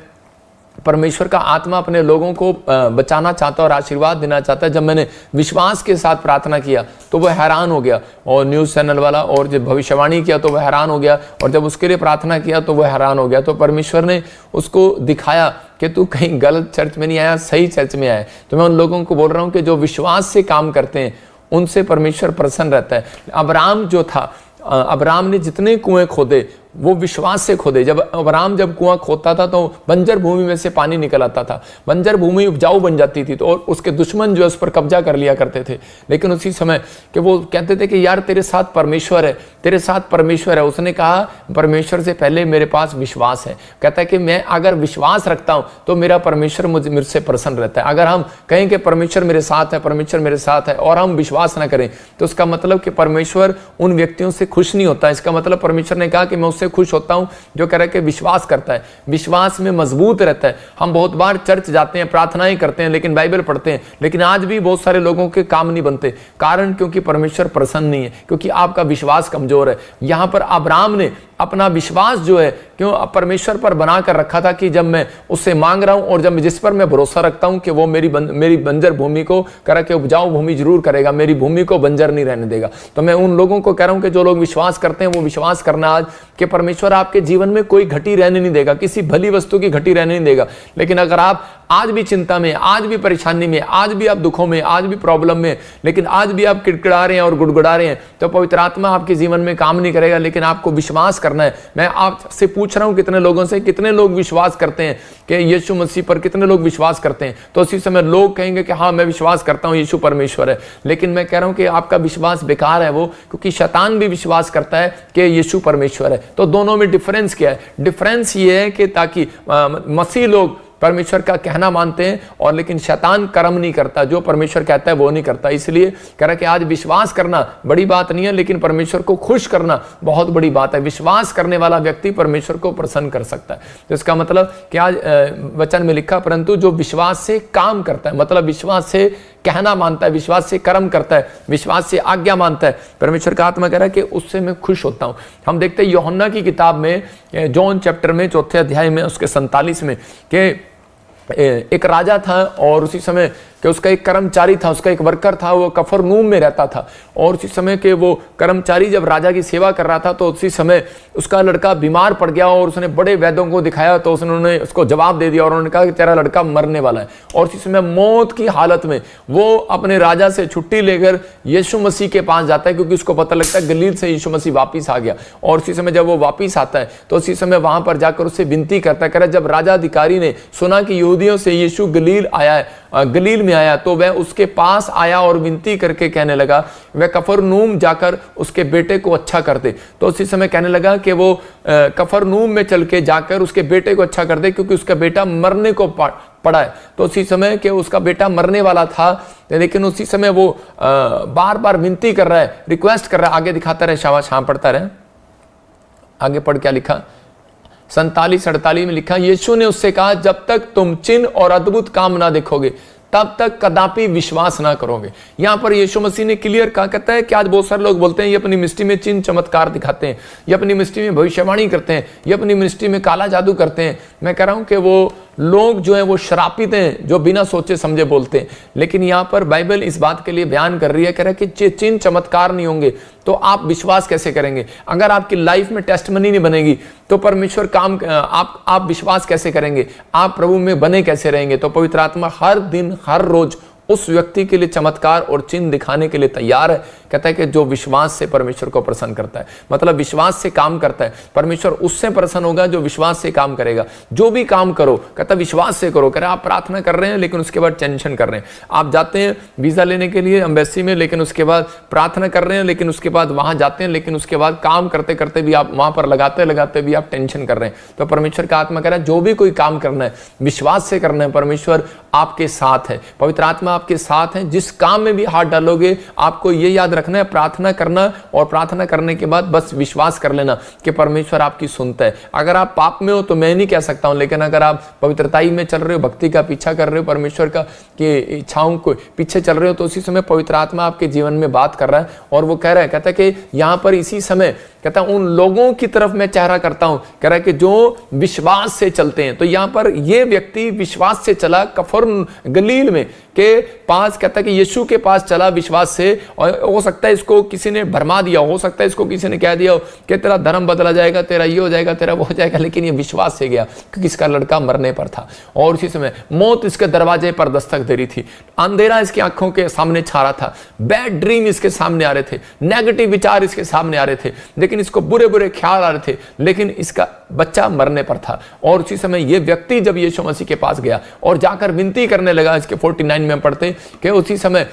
परमेश्वर का आत्मा अपने लोगों को बचाना चाहता है और आशीर्वाद देना चाहता है। जब मैंने विश्वास के साथ प्रार्थना किया तो वह हैरान हो गया, और न्यूज़ चैनल वाला, और जब भविष्यवाणी किया तो वह हैरान हो गया, और जब उसके लिए प्रार्थना किया तो वह हैरान हो गया। तो परमेश्वर ने उसको दिखाया कि तू कहीं गलत चर्च में नहीं आया, सही चर्च में आया। तो मैं उन लोगों को बोल रहा हूँ कि जो विश्वास से काम करते हैं उनसे परमेश्वर प्रसन्न रहता है। अब्राहम जो था, अब्राहम ने जितने कुएं खोदे वो विश्वास से खोदे। जब अब्राहम जब कुआं खोदता था तो बंजर भूमि में से पानी निकल आता था, बंजर भूमि उपजाऊ बन जाती थी, तो और उसके दुश्मन जो उस पर कब्जा कर लिया करते थे। लेकिन उसी समय कि वो कहते थे कि यार तेरे साथ परमेश्वर है, तेरे साथ परमेश्वर है। उसने कहा परमेश्वर से पहले मेरे पास विश्वास है। कहता है कि मैं अगर विश्वास रखता हूं तो मेरा परमेश्वर मुझसे प्रसन्न रहता है। अगर हम कहें कि परमेश्वर मेरे साथ है, परमेश्वर मेरे साथ है, और हम विश्वास ना करें तो उसका मतलब कि परमेश्वर उन व्यक्तियों से खुश नहीं होता। इसका मतलब परमेश्वर ने कहा कि मैं उससे खुश होता हूं जो कह रहा है कि विश्वास करता है, विश्वास में मजबूत रहता है। हम बहुत बार चर्च जाते हैं, प्रार्थनाएं करते हैं, लेकिन बाइबल पढ़ते हैं, लेकिन आज भी बहुत सारे लोगों के काम नहीं बनते। कारण क्योंकि परमेश्वर प्रसन्न नहीं है, क्योंकि आपका विश्वास कमजोर है। यहां पर अब्राहम ने अपना विश्वास जो है क्यों परमेश्वर पर बना कर रखा था कि जब मैं उससे मांग रहा हूं और जब जिस पर मैं भरोसा रखता हूं कि वो मेरी बंजर भूमि को करा के उपजाऊ भूमि जरूर करेगा, मेरी भूमि को बंजर नहीं रहने देगा। तो मैं उन लोगों को कह रहा हूं कि जो लोग विश्वास करते हैं वो विश्वास करना आज कि परमेश्वर आपके जीवन में कोई घटी रहने नहीं देगा, किसी भली वस्तु की घटी रहने नहीं देगा। लेकिन अगर आप आज भी चिंता में, आज भी परेशानी में, आज भी आप दुखों में, आज भी प्रॉब्लम में, लेकिन आज भी आप किड़किड़ा रहे हैं और गुड़गुड़ा रहे हैं, तो पवित्र आत्मा आपके जीवन में काम नहीं करेगा। लेकिन आपको विश्वास करना है। मैं आपसे पूछ रहा हूं कितने लोगों से, कितने लोग विश्वास करते हैं कि यीशु मसीह पर, कितने लोग विश्वास करते हैं? तो उसी समय लोग कहेंगे कि हाँ मैं विश्वास करता हूं यीशु परमेश्वर है, लेकिन मैं कह रहा हूं कि आपका विश्वास बेकार है वो, क्योंकि शैतान भी विश्वास करता है कि यीशु परमेश्वर है। तो दोनों में डिफरेंस क्या है? डिफरेंस ये है कि ताकि मसीह लोग परमेश्वर का कहना मानते हैं और लेकिन शैतान कर्म नहीं करता, जो परमेश्वर कहता है वो नहीं करता। इसलिए कह रहा कि आज विश्वास करना बड़ी बात नहीं है, लेकिन परमेश्वर को खुश करना बहुत बड़ी बात है। विश्वास करने वाला व्यक्ति परमेश्वर को प्रसन्न कर सकता है। तो इसका मतलब कि आज वचन में लिखा परंतु जो विश्वास से काम करता है, मतलब विश्वास से कहना मानता है, विश्वास से कर्म करता है, विश्वास से आज्ञा मानता है, परमेश्वर का आत्मा कह रहा है कि उससे मैं खुश होता हूं। हम देखते हैं यूहन्ना की किताब में, जॉन चैप्टर में 4 अध्याय में उसके 47 में कि एक राजा था और उसी समय कि उसका एक कर्मचारी था, उसका एक वर्कर था, वो कफरनहूम में रहता था। और उसी समय के वो कर्मचारी जब राजा की सेवा कर रहा था तो उसी समय उसका लड़का बीमार पड़ गया और उसने बड़े वैद्यों को दिखाया तो उन्होंने उसको जवाब दे दिया और उन्होंने कहा कि तेरा लड़का मरने वाला है। और उसी समय मौत की हालत में वो अपने राजा से छुट्टी लेकर यीशु मसीह के पास जाता है, क्योंकि उसको पता लगता है गलील से यीशु मसीह वापिस आ गया। और उसी समय जब वो वापिस आता है तो उसी समय वहां पर जाकर उससे विनती करता है। कह रहा जब राजा अधिकारी ने सुना कि यहूदियों से यीशु गलील आया है, गलील में आया, तो वह उसके पास आया और विनती करके कहने लगा वह कफरनहूम जाकर उसके बेटे को अच्छा कर दे। तो उसी समय कहने लगा कि वो कफरनहूम में चल के जाकर उसके बेटे को अच्छा कर दे, क्योंकि उसका बेटा मरने को पड़ा है। तो उसी समय कि उसका बेटा मरने वाला था, लेकिन उसी समय वो बार बार विनती कर रहा है, रिक्वेस्ट कर रहा है। आगे दिखाता रहे, शाबाश, हाँ पढ़ता रहे, आगे पढ़ क्या लिखा 47-48 में लिखा, यीशु ने उससे कहा जब तक तुम चिन्ह और अद्भुत काम ना देखोगे तब तक कदापि विश्वास ना करोगे। यहां पर यीशु मसीह ने क्लियर कहा, कहता है कि आज बहुत सारे लोग बोलते हैं ये अपनी मिनिस्ट्री में चिन्ह चमत्कार दिखाते हैं, ये अपनी मिनिस्ट्री में भविष्यवाणी करते हैं, ये अपनी मिनिस्ट्री में काला जादू करते हैं। मैं कह रहा हूं कि वो लोग जो है वो श्रापित हैं जो बिना सोचे समझे बोलते हैं। लेकिन यहाँ पर बाइबल इस बात के लिए बयान कर रही है, कह रहा है कि चिन्ह चमत्कार नहीं होंगे तो आप विश्वास कैसे करेंगे? अगर आपकी लाइफ में टेस्टमनी नहीं बनेगी तो परमेश्वर काम आप विश्वास कैसे करेंगे? आप प्रभु में बने कैसे रहेंगे? तो पवित्र आत्मा हर दिन हर रोज उस व्यक्ति के लिए चमत्कार और चिन्ह दिखाने के लिए तैयार है। कहता है कि जो विश्वास से परमेश्वर को प्रसन्न करता है, मतलब विश्वास से काम करता है, परमेश्वर उससे प्रसन्न होगा जो विश्वास से काम करेगा। जो भी काम करो, कहता विश्वास से करो। कह रहे आप प्रार्थना कर रहे हैं लेकिन उसके बाद टेंशन कर रहे हैं, आप जाते हैं वीजा लेने के लिए एम्बेसी में, लेकिन उसके बाद प्रार्थना कर रहे हैं, लेकिन उसके बाद वहां जाते हैं, लेकिन उसके बाद काम करते करते भी आप वहां पर लगाते लगाते भी आप टेंशन कर रहे हैं। तो परमेश्वर का आत्मा कह रहा है जो भी कोई काम करना है विश्वास से करना है, परमेश्वर आपके साथ है। पवित्र आत्मा आपके साथ हैं, जिस काम में भी हाथ डालोगे आपको ये याद रखना है, प्रार्थना करना, और प्रार्थना करने के बाद बस विश्वास कर लेना कि परमेश्वर आपकी सुनता है। अगर आप पाप में हो तो मैं नहीं कह सकता हूं, लेकिन अगर आप पवित्रताई में चल रहे हो, भक्ति का पीछा कर रहे हो, परमेश्वर का की इच्छाओं को पीछे चल रहे हो, तो उसी समय पवित्र आत्मा आपके जीवन में बात कर रहा है। और वो कह रहा है, कहता है कि यहां पर इसी समय कहता उन लोगों की तरफ मैं चेहरा करता हूं, कह रहा है कि जो विश्वास से चलते हैं। तो यहां पर ये व्यक्ति विश्वास से चला, कफर गलील में के पास, कहता है कि यीशु के पास चला विश्वास से। और हो सकता है इसको किसी ने भरमा दिया, हो सकता है इसको किसी ने कह दिया कि तेरा धर्म बदला जाएगा, तेरा ये हो जाएगा, तेरा वो हो जाएगा, लेकिन ये विश्वास से गया क्योंकि इसका लड़का मरने पर था और उसी समय मौत इसके दरवाजे पर दस्तक दे रही थी, अंधेरा इसकी आंखों के सामने छा रहा था, बैड ड्रीम इसके सामने आ रहे थे, नेगेटिव विचार इसके सामने आ रहे थे, लेकिन इसको बुरे बुरे ख्याल आ रहे थे, लेकिन इसका बच्चा मरने पर था। और उसी समय ये व्यक्ति जब यीशु मसीह के पास गया और जाकर विनती करने लगा, इसके 49 में पढ़ते कि उसी समय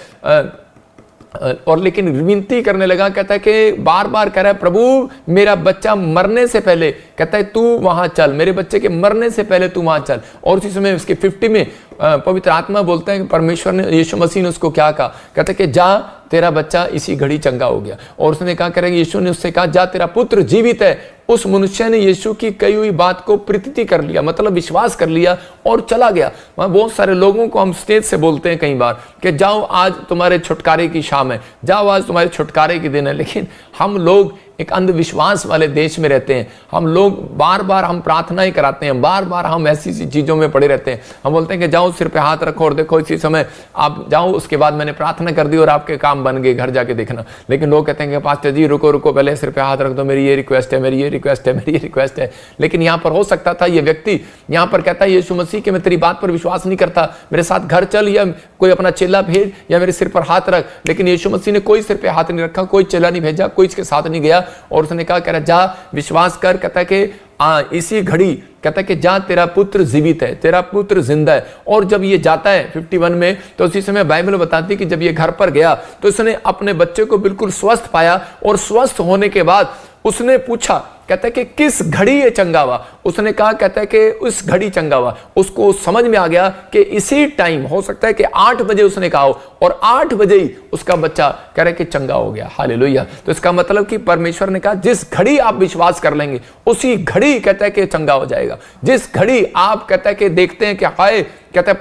और लेकिन विनती करने लगा, कहता है कि बार बार कह रहा है, प्रभु मेरा बच्चा मरने से पहले, कहता है तू वहां चल, मेरे बच्चे के मरने से पहले तू वहां चल। और उसी समय उसके 50 में पवित्र आत्मा बोलते हैं कि परमेश्वर ने, यीशु मसीह ने उसको क्या कहा, कहता है कि जा तेरा बच्चा इसी घड़ी चंगा हो गया। और उसने कहा, कह रहे यीशु ने उससे कहा जा तेरा पुत्र जीवित है। उस मनुष्य ने यीशु की कही हुई बात को प्रीति कर लिया, मतलब विश्वास कर लिया और चला गया। वहां बहुत सारे लोगों को हम स्टेज से बोलते हैं कई बार कि जाओ आज तुम्हारे छुटकारे की शाम है, जाओ आज तुम्हारे छुटकारे की दिन है, लेकिन हम लोग एक अंधविश्वास वाले देश में रहते हैं। हम लोग बार बार हम प्रार्थनाएं कराते हैं, बार बार हम ऐसी चीजों में पड़े रहते हैं। हम बोलते हैं कि जाओ सिर पे हाथ रखो और देखो इसी समय आप जाओ, उसके बाद मैंने प्रार्थना कर दी और आपके काम बन गए, घर जाके देखना। लेकिन लोग कहते हैं कि पास्टर जी रुको रुको, पहले सिर पे हाथ रख दो, मेरी ये रिक्वेस्ट है, मेरी ये रिक्वेस्ट है, मेरी ये रिक्वेस्ट है। लेकिन यहाँ पर हो सकता था ये व्यक्ति यहाँ पर कहता है यीशु मसीह कि मैं तेरी बात पर विश्वास नहीं करता, मेरे साथ घर चल या कोई अपना चेला भेज या मेरे सिर पर हाथ रख। लेकिन यीशु मसीह ने कोई सिर पे हाथ नहीं रखा, कोई चेला नहीं भेजा, कोई इसके साथ नहीं गया। और उसने कहा, कह रहा जा विश्वास कर, कहता है कि इसी घड़ी कहता है कि जा तेरा पुत्र जीवित है, तेरा पुत्र जिंदा है। और जब ये जाता है 51 में, तो उसी समय बाइबल बताती है कि जब ये घर पर गया तो उसने अपने बच्चे को बिल्कुल स्वस्थ पाया। और स्वस्थ होने के बाद उसने पूछा, कहता है कि किस घड़ी ये चंगा हुआ। उसने कहा, कहता है कि उस घड़ी चंगा हुआ। उसको समझ में आ गया कि इसी टाइम, हो सकता है कि 8 बजे उसने कहा हो और 8 बजे ही उसका बच्चा कह रहा है कि चंगा हो गया। हालेलुया। तो इसका मतलब कि परमेश्वर ने कहा जिस घड़ी आप विश्वास कर लेंगे उसी घड़ी कहता है कि चंगा हो जाएगा। जिस घड़ी आप कहता है कि देखते हैं कि हाय, कहता है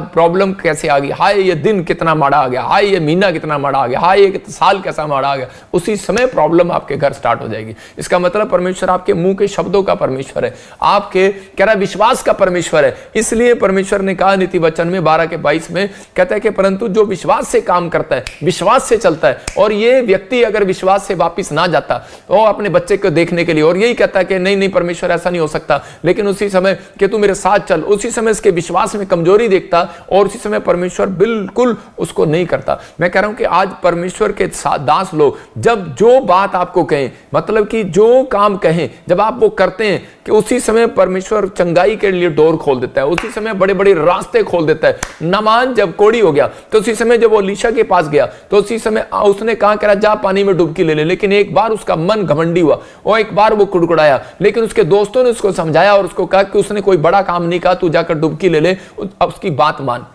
प्रॉब्लम कैसे आ गई, हाय ये दिन कितना माड़ा आ गया, हाय ये महीना कितना माड़ा आ गया, हाय ये साल कैसा माड़ा आ गया, उसी समय प्रॉब्लम आपके घर स्टार्ट हो जाएगी। इसका मतलब परमेश्वर आपके मुंह के शब्दों का परमेश्वर है, आपके कह रहा विश्वास का परमेश्वर है। इसलिए परमेश्वर ने कहा नीति वचन में 12 के 22 में, कहता है कि परंतु जो विश्वास से काम करता है, विश्वास से चलता है। और ये व्यक्ति अगर विश्वास से वापिस ना जाता वो अपने बच्चे को देखने के लिए और यही कहता है कि नहीं नहीं परमेश्वर ऐसा नहीं हो सकता, लेकिन उसी समय कि तू मेरे साथ चल, उसी समय इसके विश्वास में कमजोरी देखता और उसी समय परमेश्वर बिल्कुल उसको नहीं करता। मैं कह रहा हूं कि आज परमेश्वर के दास लोग जब जो बात आपको कहें, मतलब कि जो काम कहें, जब आप वो करते हैं कि उसी समय परमेश्वर चंगाई के लिए डोर खोल देता है, उसी समय बड़े बड़े रास्ते खोल देता है। नामान जब कोढ़ी हो गया तो उसी समय जब वो एलीशा के पास गया तो उसी समय उसने कहा कह रहा जा पानी में डुबकी ले ले, लेकिन एक बार उसका मन घमंडी हुआ और एक बार वो कुड़कुड़ाया। लेकिन उसके दोस्तों ने उसको समझाया और उसको कहा कि उसने कोई बड़ा काम नहीं कहा, तू जाकर डुबकी ले ले, अब उसकी बात मान,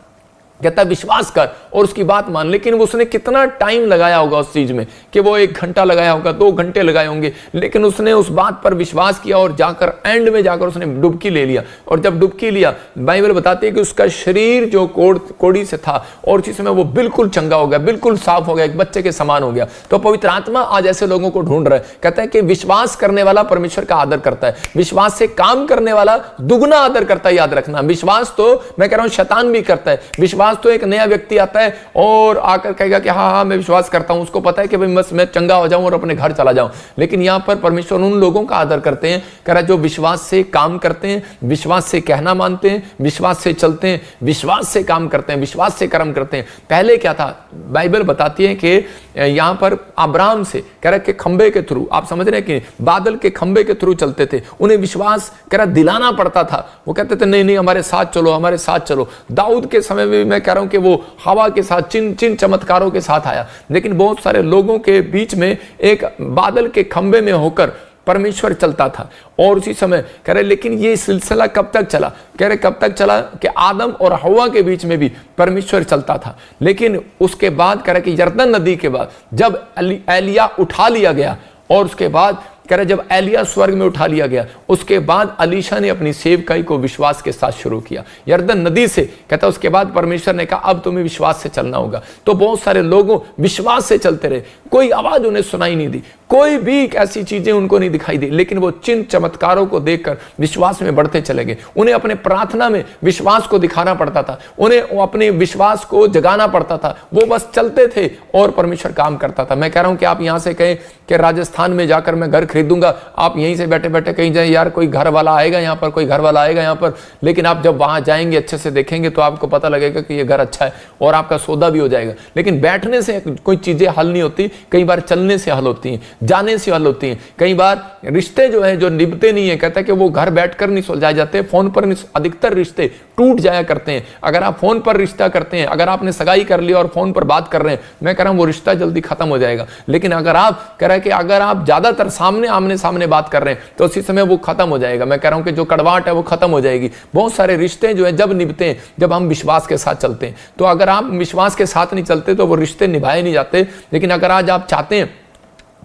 कहता विश्वास कर और उसकी बात मान। लेकिन उसने कितना टाइम लगाया होगा उस चीज में कि वो 1 घंटा लगाया होगा, 2 घंटे लगाए होंगे, लेकिन उसने उस बात पर विश्वास किया और जाकर एंड में जाकर उसने डुबकी ले लिया। और जब डुबकी लिया, बाइबल बताती है कि उसका शरीर जो कोढ़ी से था और उसी समय वो बिल्कुल चंगा हो गया, बिल्कुल साफ हो गया, एक बच्चे के समान हो गया। तो पवित्र आत्मा आज ऐसे लोगों को ढूंढ रहा है, कहता है कि विश्वास करने वाला परमेश्वर का आदर करता है, विश्वास से काम करने वाला दुगना आदर करता है। याद रखना, विश्वास तो मैं कह रहा हूं शैतान भी करता है। विश्वास तो एक नया व्यक्ति आता है और आकर कहेगा कि हाँ हाँ मैं विश्वास करता हूं, उसको पता है कि भाई बस मैं चंगा हो जाऊं और अपने घर चला जाऊं। लेकिन यहां पर परमेश्वर उन लोगों का आदर करते हैं, कह रहा जो विश्वास से काम करते हैं, विश्वास से कहना मानते हैं, विश्वास से चलते हैं, विश्वास से काम करते हैं, विश्वास से कर्म करते हैं। पहले क्या था, बाइबल बताती है कि यहां पर अब्राहम से कह रहा कि खंबे के थ्रू, आप समझ रहे हैं कि बादल के खंबे के थ्रू चलते थे, उन्हें विश्वास कह रहा दिलाना पड़ता था। वो कहते थे नहीं नहीं हमारे साथ चलो, हमारे साथ चलो। दाऊद के समय में मैं कह रहा हूं कि वो हवा के साथ चिन्ह चमत्कारों के साथ आया, लेकिन बहुत सारे लोगों के बीच में एक बादल के खंबे में होकर परमेश्वर चलता था। और उसी समय कह रहे लेकिन ये सिलसिला कब तक चला, कह रहे कब तक चला कि आदम और हवा के बीच में भी परमेश्वर चलता था। लेकिन उसके बाद कह रहे कि यरदन नदी के बाद जब एलिया उठा लिया गया, और उसके बाद कह रहे जब एलिया स्वर्ग में उठा लिया गया, उसके बाद अलीशा ने अपनी सेवकाई को विश्वास के साथ शुरू किया यरदन नदी से। कहता उसके बाद परमेश्वर ने कहा अब तुम्हें विश्वास से चलना होगा। तो बहुत सारे लोगों विश्वास से चलते रहे, कोई आवाज उन्हें सुनाई नहीं दी, कोई भी ऐसी चीजें उनको नहीं दिखाई दी, लेकिन वो चिन्ह चमत्कारों को देखकर विश्वास में बढ़ते चले गए। उन्हें अपने प्रार्थना में विश्वास को दिखाना पड़ता था, उन्हें अपने विश्वास को जगाना पड़ता था, वो बस चलते थे और परमेश्वर काम करता था। मैं कह रहा हूं कि आप यहां से कहें कि राजस्थान में जाकर मैं घर खरीदूंगा, आप यहीं से बैठे बैठे कहीं जाए यार कोई घर वाला आएगा यहाँ पर, कोई घर वाला आएगा यहाँ पर, लेकिन आप जब वहां जाएंगे अच्छे से देखेंगे तो आपको पता लगेगा कि ये घर अच्छा है और आपका सौदा भी हो जाएगा। लेकिन बैठने से कोई चीजें हल नहीं होती, कई बार चलने से हल होती हैं, जाने से हल होती हैं। कई बार रिश्ते जो है जो निभते नहीं है, कहता है कि वो घर बैठकर नहीं सुलझाए जाते, फोन पर अधिकतर रिश्ते टूट जाया करते हैं। अगर आप फोन पर रिश्ता करते हैं, अगर आपने सगाई कर लिया और फोन पर बात कर रहे हैं, मैं कह रहा हूं वो रिश्ता जल्दी खत्म हो जाएगा। लेकिन अगर आप कह रहे हैं कि अगर आप ज्यादातर आमने सामने बात कर रहे हैं तो उसी समय वो खत्म हो जाएगा। मैं कह रहा हूं कि जो कड़वाहट है वो खत्म हो जाएगी। बहुत सारे रिश्ते जो है जब निभते हैं जब हम विश्वास के साथ चलते हैं। तो अगर आप विश्वास के साथ नहीं चलते तो वो रिश्ते निभाए नहीं जाते। लेकिन अगर आज आप चाहते हैं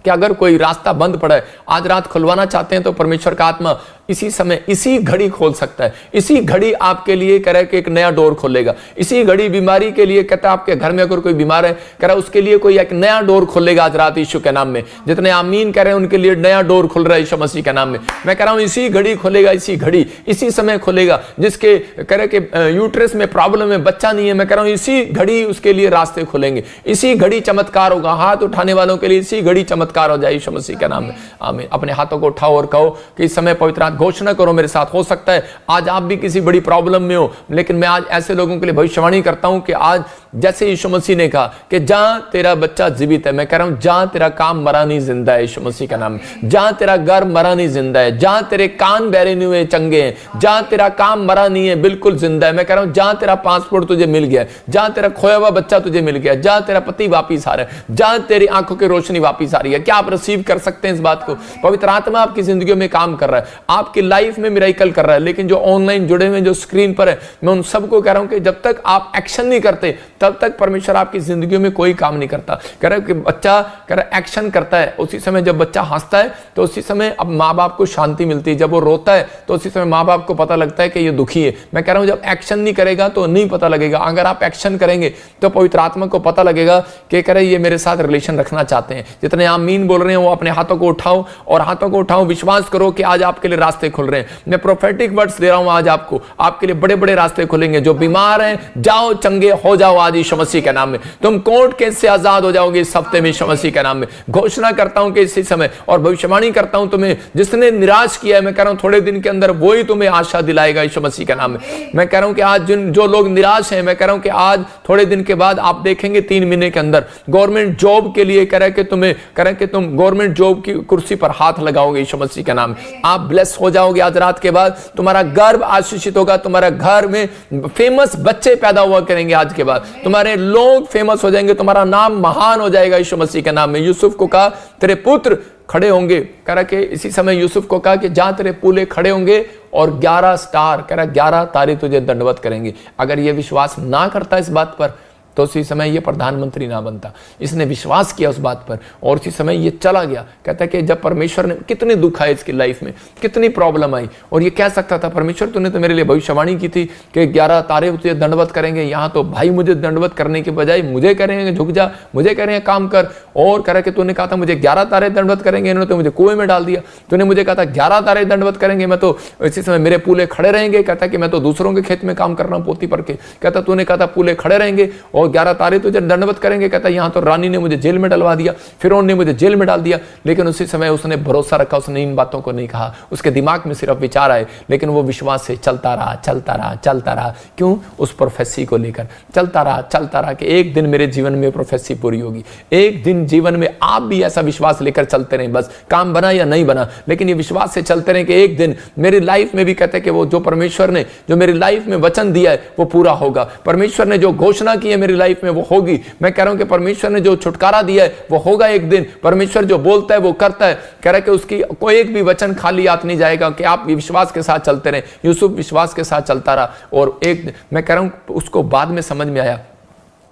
कि अगर कोई रास्ता बंद पड़ा है, आज रात खुलवाना चाहते हैं, तो परमेश्वर का आत्मा इसी समय इसी घड़ी खोल सकता है। इसी घड़ी आपके लिए कह रहा है कि एक नया डोर खोलेगा। इसी घड़ी बीमारी के लिए कहता है आपके घर में अगर कोई बीमार है, कह रहा है उसके लिए कोई एक नया डोर खोलेगा आज रात यीशु के नाम में। जितने आमीन कह रहे हैं उनके लिए नया डोर खुल रहा है यीशु मसीह के नाम में। मैं कह रहा हूं इसी घड़ी खुलेगा, इसी घड़ी इसी समय खुलेगा। जिसके कह रहे कि यूट्रस में प्रॉब्लम है, बच्चा नहीं है, मैं कह रहा हूं इसी घड़ी उसके लिए रास्ते खुलेंगे, इसी घड़ी चमत्कार होगा। हाथ उठाने वालों के लिए इसी घड़ी चमत्कार हो जाए यीशु मसीह के नाम में। आमीन। अपने हाथों को उठाओ और कहो कि इस समय पवित्र आत्मा घोषणा करो मेरे साथ। हो सकता है आज आप भी किसी बड़ी प्रॉब्लम में हो, लेकिन मैं आज ऐसे लोगों के लिए भविष्यवाणी करता हूं कि आज जैसे यीशु मसीह ने कहा कि जहां तेरा बच्चा जीवित है, मैं कह रहा हूं जहां तेरा काम मरा नहीं जिंदा है यीशु मसीह का नाम। जहां तेरा घर मरा नहीं जिंदा है, जहां तेरे कान बहरे नहीं हुए चंगे हैं, जहां तेरा काम मरा नहीं है बिल्कुल जिंदा है। मैं कह रहा हूं जहां तेरा पासपोर्ट तुझे मिल गया, जहां तेरा खोया हुआ बच्चा तुझे मिल गया, जहां तेरा पति वापिस आ रहा है, जहां तेरी आंखों की रोशनी वापिस आ रही है। क्या आप रिसीव कर सकते हैं इस बात को? पवित्र आत्मा आपकी जिंदगी में काम कर रहा है, आपकी लाइफ में मिरेकल कर रहा है। लेकिन जो ऑनलाइन जुड़े हुए जो स्क्रीन पर है, मैं उन सबको कह रहा हूं कि जब तक आप एक्शन नहीं करते तब तक परमेश्वर आपकी जिंदगी में कोई काम नहीं करता। कह रहा है कि बच्चा कह रहा है एक्शन करता है, उसी समय जब बच्चा हंसता है तो उसी समय अब माँ बाप को शांति मिलती है। जब वो रोता है तो उसी समय माँ बाप को पता लगता है कि ये दुखी है। मैं कह रहा हूं जब एक्शन नहीं करेगा तो नहीं पता लगेगा। अगर आप एक्शन करेंगे तो पवित्र आत्मा को पता लगेगा कि कह रहे ये मेरे साथ रिलेशन रखना चाहते हैं। जितने आमीन बोल रहे हैं वो अपने हाथों को उठाओ और हाथों को उठाओ, विश्वास करो कि आज आपके लिए रास्ते खुल रहे हैं। मैं प्रोफेटिक वर्ड्स दे रहा हूं आज आपको, आपके लिए बड़े बड़े रास्ते खुलेंगे। जो बीमार हैं जाओ चंगे हो जाओ आज यीशु मसीह के नाम में। तुम कोर्ट केस से आजाद हो जाओगे इस हफ्ते में यीशु मसीह के नाम में। घोषणा करता हूं कि इसी समय और भविष्यवाणी करता हूं तुम्हें जिसने निराश किया है, मैं कह रहा हूं थोड़े दिन के अंदर वो ही तुम्हें आशा दिलाएगा यीशु मसीह के नाम में। मैं कह रहा हूं कि आज जो लोग निराश हैं, मैं कह रहा हूं कि आज थोड़े दिन के बाद आप देखेंगे 3 महीने के अंदर गवर्नमेंट जॉब के लिए कह रहा है कि तुम्हें कह रहा है कि तुम गवर्नमेंट जॉब की कुर्सी पर हाथ लगाओगे यीशु मसीह के नाम में। आप ब्लेस हो जाओगे आज रात के बाद। तुम्हारा गर्भ आशीषित होगा, तुम्हारा घर में फेमस बच्चे पैदा हुआ करेंगे आज के बाद। तुम्हारे लोग फेमस हो जाएंगे, तुम्हारा नाम महान हो जाएगा यीशु मसीह के नाम में। यूसुफ को कहा तेरे पुत्र खड़े होंगे, कह रहा कि इसी समय यूसुफ को कहा कि जहां तेरे पुले खड़े होंगे और 11 स्टार कह रहा 11 तारे तुझे दंडवत करेंगे। अगर ये विश्वास ना करता इस बात पर तो उसी समय ये प्रधानमंत्री ना बनता। इसने विश्वास किया उस बात पर और उसी समय ये चला गया। कहता है कि जब परमेश्वर ने, कितने दुख आए इसकी लाइफ में, कितनी प्रॉब्लम आई, और ये कह सकता था परमेश्वर तूने तो मेरे लिए भविष्यवाणी की थी कि 11 तारे तुझे दंडवत करेंगे। यहाँ तो भाई मुझे दंडवत करने के बजाय मुझे कह रहे हैं झुक जा, मुझे कह रहे हैं काम कर। और कह रहा कि तूने कहा था मुझे 11 तारे दंडवत करेंगे, इन्होंने तो मुझे कुएं में डाल दिया। तूने मुझे कहा था 11 तारे दंडवत करेंगे, मैं तो इसी समय मेरे पूले खड़े रहेंगे। कहता कि मैं तो दूसरों के खेत में काम कर रहा हूँ पोती पर के। कहता तूने कहा था पूले खड़े रहेंगे और 11 तारे तुझे दंडवत करेंगे। कहता यहाँ तो रानी ने मुझे जेल में डलवा दिया, फिरौन ने मुझे जेल में डाल दिया। लेकिन उसी समय उसने भरोसा रखा, उसने इन बातों को नहीं कहा। उसके दिमाग में सिर्फ विचार आए, लेकिन वो विश्वास से चलता रहा, चलता रहा, चलता रहा। क्यों? उस प्रोफेसी को लेकर चलता रहा, चलता रहा कि एक दिन मेरे जीवन में प्रोफेसी पूरी होगी। एक दिन जीवन में आप भी ऐसा विश्वास लेकर चलते रहें, बस काम बना या नहीं बना, लेकिन ये विश्वास से चलते रहें कि एक दिन मेरी लाइफ में भी कहते हैं कि वो जो परमेश्वर ने जो मेरी लाइफ में वचन दिया है वो पूरा होगा। परमेश्वर ने जो घोषणा की है मेरी मेरी लाइफ में वो होगी। मैं कह रहा हूं कि परमेश्वर ने जो छुटकारा दिया है वो होगा एक दिन। परमेश्वर जो बोलता है वो करता है। कह रहा है कि उसकी कोई एक भी वचन खाली हाथ नहीं जाएगा, कि आप विश्वास के साथ चलते रहे। यूसुफ विश्वास के साथ चलता रहा, और एक मैं कह रहा हूं उसको बाद में समझ में आया,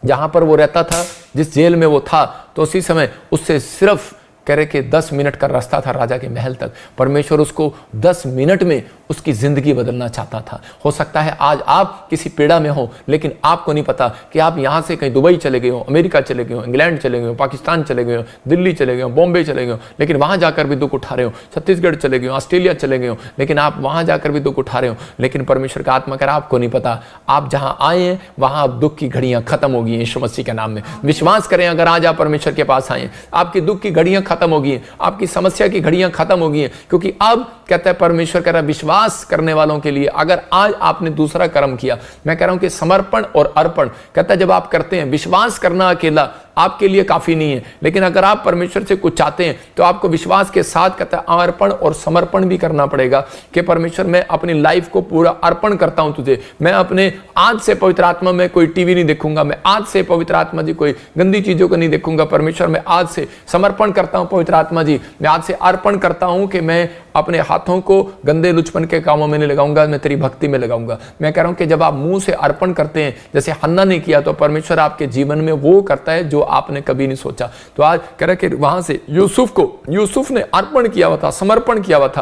जहां पर वो रहता था, जिस जेल में वो था, तो उसी समय उससे सिर्फ कह रहे कि 10 मिनट का रास्ता था राजा के महल तक। परमेश्वर उसको 10 मिनट में उसकी जिंदगी बदलना चाहता था। हो सकता है आज आप किसी पीड़ा में हो, लेकिन आपको नहीं पता कि आप यहां से कहीं दुबई चले गए हो, अमेरिका चले गए हो, इंग्लैंड चले गए हो, पाकिस्तान चले गए हो, दिल्ली चले गए हो, बॉम्बे चले गए हो, लेकिन वहां जाकर भी दुख उठा रहे हो। छत्तीसगढ़ चले गए हो, ऑस्ट्रेलिया चले गए हो, लेकिन आप वहां जाकर भी दुख उठा रहे हो। लेकिन परमेश्वर का आत्मा कह रहा है आपको नहीं पता, आप जहां आए हैं वहां अब दुख की घड़ियां खत्म हो गई हैं यीशु मसीह के नाम में। विश्वास करें, अगर आज आप परमेश्वर के पास आए, आपकी दुख की घड़ियां खत्म हो गई हैं, आपकी समस्या की घड़ियां खत्म हो गई हैं, क्योंकि अब कहता है परमेश्वर कह रहा है विश्वास करने वालों के लिए, अगर आज आपने दूसरा कर्म किया, मैं कह रहा हूं कि समर्पण और अर्पण, कहता है जब आप करते हैं, विश्वास करना अकेला आपके लिए काफी नहीं है, लेकिन अगर आप परमेश्वर से कुछ चाहते हैं तो आपको विश्वास के साथ कहता है अर्पण और समर्पण भी करना पड़ेगा कि परमेश्वर मैं अपनी लाइफ को पूरा अर्पण करता हूं तुझे। मैं अपने आज से पवित्र आत्मा में कोई टीवी नहीं देखूंगा, मैं आज से पवित्र आत्मा जी कोई गंदी चीजों को नहीं देखूंगा। परमेश्वर मैं आज से समर्पण करता हूं पवित्र आत्मा जी, मैं आज से अर्पण करता हूं कि मैं अपने हाथों को गंदे लुचपन के कामों में नहीं लगाऊंगा, मैं तेरी भक्ति में लगाऊंगा। मैं कह रहा हूं कि जब आप मुंह से अर्पण करते हैं, जैसे हन्ना ने किया, तो परमेश्वर आपके जीवन में वो करता है जो आपने कभी नहीं सोचा। तो आज कह रहा है कि वहां से यूसुफ ने अर्पण किया हुआ था, समर्पण किया हुआ था,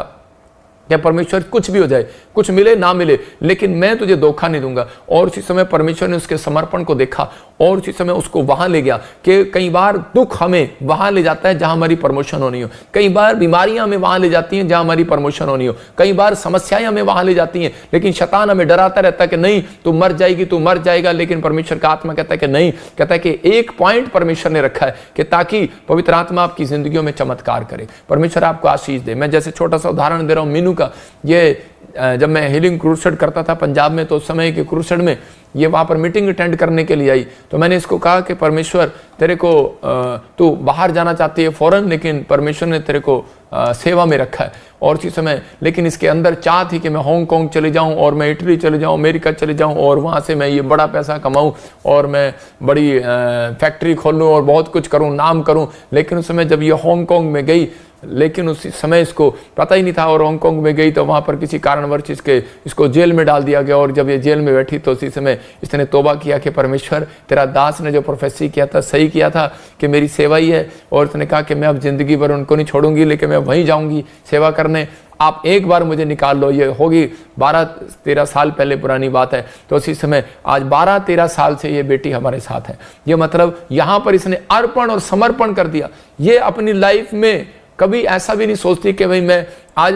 क्या परमेश्वर कुछ भी हो जाए, कुछ मिले ना मिले, लेकिन मैं तुझे धोखा नहीं दूंगा। और उसी समय परमेश्वर ने उसके समर्पण को देखा और उसी समय उसको वहां ले गया। कि कई बार दुख हमें वहां ले जाता है जहां हमारी प्रमोशन होनी हो, कई बार बीमारियां हमें वहां ले जाती हैं जहां हमारी प्रमोशन होनी हो, कई बार समस्याएं हमें वहां ले जाती हैं, लेकिन शैतान हमें डराता रहता है कि नहीं तू मर जाएगी, तू मर जाएगा। लेकिन परमेश्वर का आत्मा कहता है कि नहीं, कहता है कि एक पॉइंट परमेश्वर ने रखा है कि ताकि पवित्र आत्मा आपकी जिंदगियों में चमत्कार करे। परमेश्वर आपको आशीष दे। मैं जैसे छोटा सा उदाहरण दे रहा हूं मीनू का, ये जब मैं हीलिंग क्रूसेड करता था पंजाब में, तो उस समय के क्रूसेड में ये वहाँ पर मीटिंग अटेंड करने के लिए आई, तो मैंने इसको कहा कि परमेश्वर तेरे को तू बाहर जाना चाहती है फौरन, लेकिन परमेश्वर ने तेरे को सेवा में रखा है। और उसी समय लेकिन इसके अंदर चाह थी कि मैं हांगकांग चले जाऊं और मैं इटली चले जाऊं, अमेरिका चले जाऊं और वहाँ से मैं ये बड़ा पैसा कमाऊं और मैं बड़ी फैक्ट्री खोलूं और बहुत कुछ करूं, नाम करूं। लेकिन उस समय जब ये हांगकांग में गई, लेकिन उसी समय इसको पता ही नहीं था, और हांगकांग में गई तो वहाँ पर किसी कारणवश इसको जेल में डाल दिया गया। और जब ये जेल में बैठी तो उसी समय इसने तौबा किया कि परमेश्वर तेरा दास ने जो प्रोफेसी किया था सही किया था कि मेरी सेवा ही है। और उसने कहा कि मैं अब जिंदगी भर उनको नहीं छोड़ूंगी, लेकिन मैं वहीं जाऊंगी सेवा करने, आप एक बार मुझे निकाल लो। ये होगी 12-13 साल पहले पुरानी बात है। तो उसी समय आज 12-13 साल से ये बेटी हमारे साथ है। ये मतलब यहाँ पर इसने अर्पण और समर्पण कर दिया। ये अपनी लाइफ में कभी ऐसा भी नहीं सोचती कि भाई मैं आज